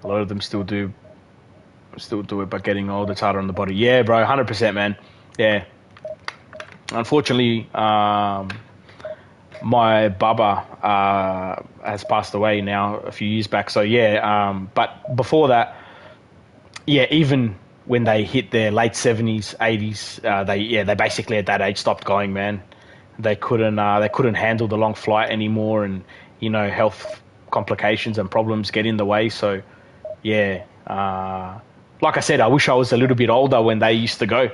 Speaker 1: A lot of them still do it, but getting older, it's harder on the body. Yeah, bro, 100%, man. Yeah. Unfortunately, my baba has passed away now a few years back. So yeah, but before that, yeah, even when they hit their late 70s, 80s, they basically at that age stopped going, man. They couldn't handle the long flight anymore, and health complications and problems get in the way. So yeah, like I said, I wish I was a little bit older when they used to go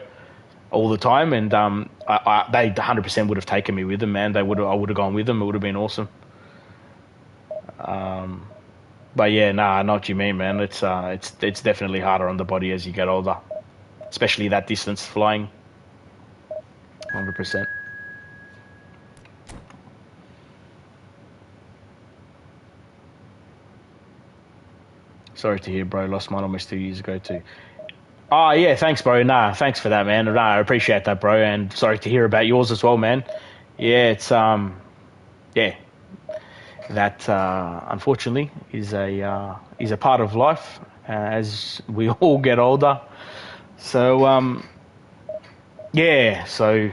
Speaker 1: all the time, and they 100% would have taken me with them, man. I would have gone with them. It would have been awesome. But yeah, I know what you mean, man. It's definitely harder on the body as you get older, especially that distance flying. 100%. Sorry to hear, bro. Lost mine almost 2 years ago too. Oh yeah, thanks, bro. Thanks for that, man. I appreciate that, bro. And sorry to hear about yours as well, man. Yeah, it's yeah, that unfortunately is a part of life as we all get older. So yeah, so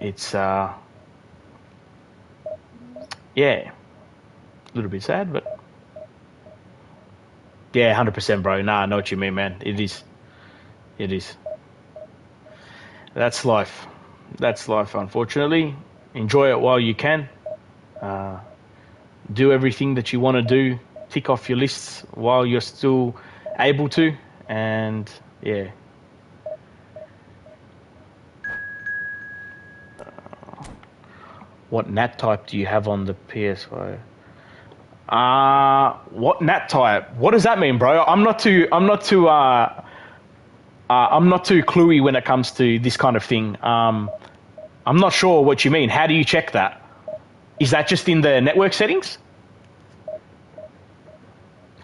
Speaker 1: it's yeah, a little bit sad, but yeah, 100%, bro. I know what you mean, man. It is. It is. That's life. That's life, unfortunately. Enjoy it while you can. Do everything that you want to do. Tick off your lists while you're still able to. And yeah. What NAT type do you have on the PS5? What NAT type? What does that mean, bro? I'm not too cluey when it comes to this kind of thing. I'm not sure what you mean. How do you check that? Is that just in the network settings?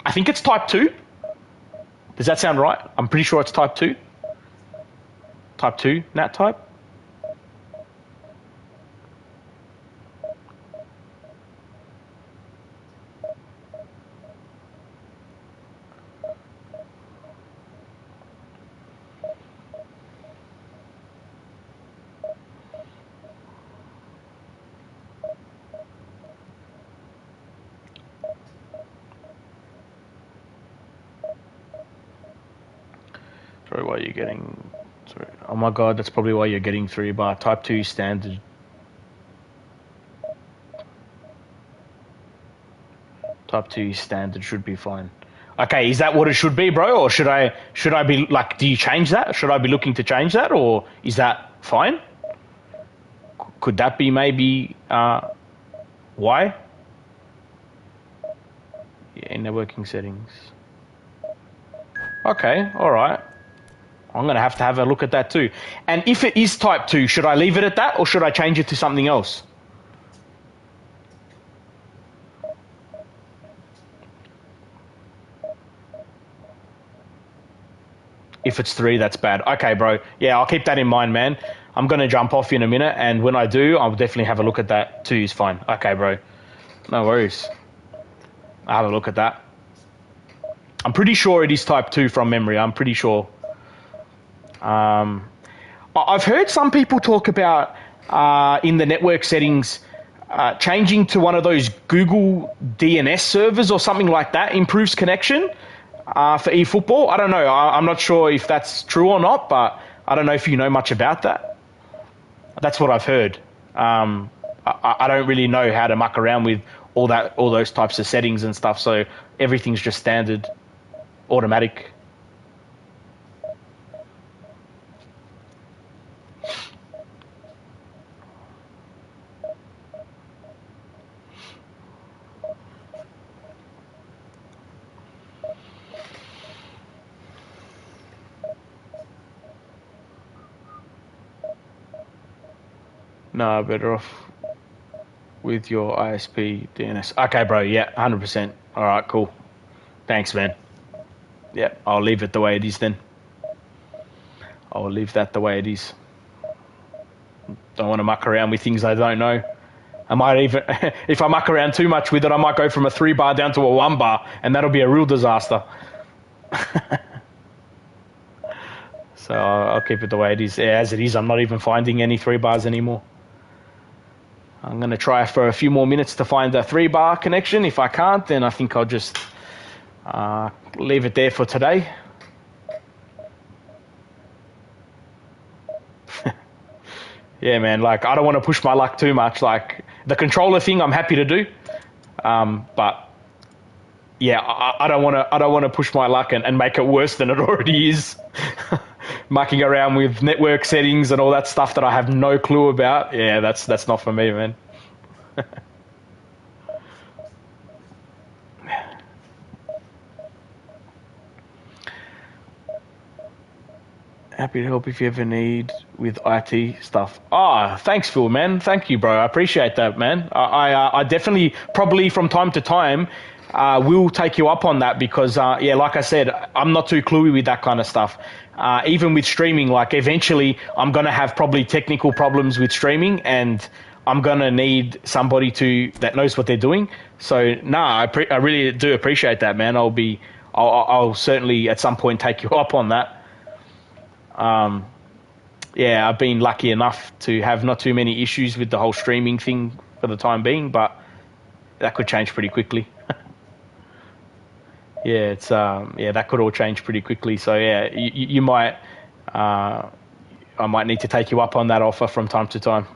Speaker 1: I think it's type 2. Does that sound right? I'm pretty sure it's type 2. Type 2 NAT type. Sorry, why you're getting... Sorry. Oh my god, that's probably why you're getting 3 bar. Type 2 standard. Type 2 standard should be fine. Okay, is that what it should be, bro? Or should I be like, do you change that? Should I be looking to change that? Or is that fine? Could that be maybe why? Yeah, networking settings. Okay, all right. I'm going to have a look at that too. And if it is type 2, should I leave it at that or should I change it to something else? If it's 3, that's bad. Okay, bro. Yeah, I'll keep that in mind, man. I'm going to jump off in a minute, and when I do, I'll definitely have a look at that. 2 is fine. Okay, bro. No worries. I'll have a look at that. I'm pretty sure it is type 2 from memory. I'm pretty sure. I've heard some people talk about in the network settings changing to one of those Google DNS servers or something like that improves connection for eFootball. I don't know. I'm not sure if that's true or not, but I don't know if you know much about that. That's what I've heard. I don't really know how to muck around with all those types of settings and stuff, so everything's just standard, automatic. No, better off with your ISP DNS. Okay, bro. Yeah, 100%. All right, cool. Thanks, man. Yeah, I'll leave it the way it is then. I'll leave that the way it is. Don't want to muck around with things I don't know. I might even, if I muck around too much with it, I might go from a 3-bar down to a 1-bar, and that'll be a real disaster. So I'll keep it the way it is. As it is, I'm not even finding any 3-bars anymore. I'm going to try for a few more minutes to find a 3-bar connection. If I can't, then I think I'll just leave it there for today. Yeah, man, like, I don't want to push my luck too much. Like, the controller thing, I'm happy to do. But, yeah, I don't want to push my luck and make it worse than it already is. Mucking around with network settings and all that stuff that I have no clue about. Yeah, that's not for me, man. Happy to help if you ever need with IT stuff. Thanks, Phil, man. Thank you, bro. I appreciate that, man. I definitely, probably from time to time, will take you up on that because, yeah, like I said, I'm not too cluey with that kind of stuff. Even with streaming, like eventually I'm going to have probably technical problems with streaming and I'm going to need somebody that knows what they're doing. So, I really do appreciate that, man. I'll certainly at some point take you up on that. Yeah, I've been lucky enough to have not too many issues with the whole streaming thing for the time being, but that could change pretty quickly. Yeah, that could all change pretty quickly. So yeah, you might, I might need to take you up on that offer from time to time.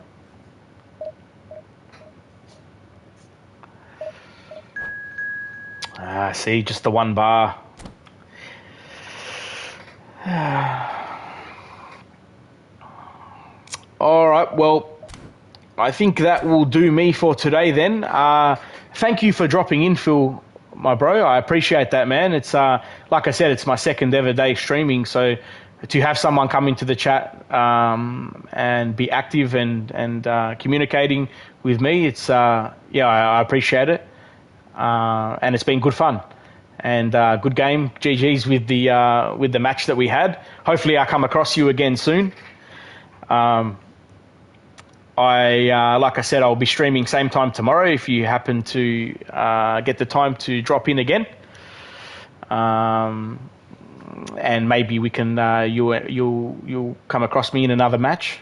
Speaker 1: See, just the 1-bar. All right, well, I think that will do me for today then. Thank you for dropping in, Phil, my bro. I appreciate that, man. It's like I said, it's my second ever day streaming, so to have someone come into the chat and be active and communicating with me, it's I appreciate it, and it's been good fun and good game. GG's with the match that we had. Hopefully, I come across you again soon. Like I said, I'll be streaming same time tomorrow if you happen to get the time to drop in again. And maybe we can you'll come across me in another match.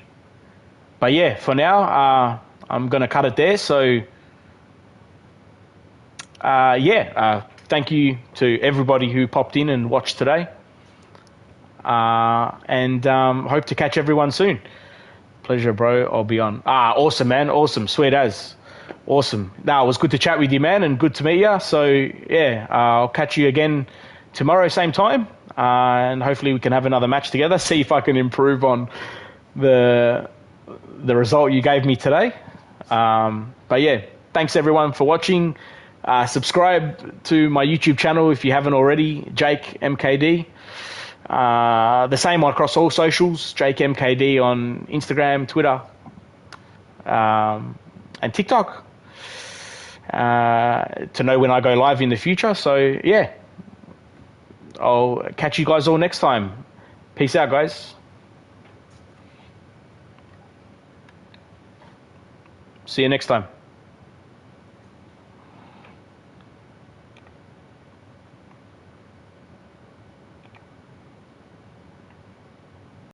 Speaker 1: But yeah, for now, I'm gonna cut it there. So thank you to everybody who popped in and watched today. And hope to catch everyone soon. Pleasure, bro. I'll be on. Awesome, man. Awesome. Sweet as. Awesome. It was good to chat with you, man, and good to meet you. So, yeah, I'll catch you again tomorrow, same time. And hopefully we can have another match together. See if I can improve on the result you gave me today. But, yeah, thanks, everyone, for watching. Subscribe to my YouTube channel if you haven't already, Jake MKD. The same across all socials, Jake MKD on Instagram, Twitter, and TikTok, to know when I go live in the future. So yeah, I'll catch you guys all next time. Peace out, guys. See you next time.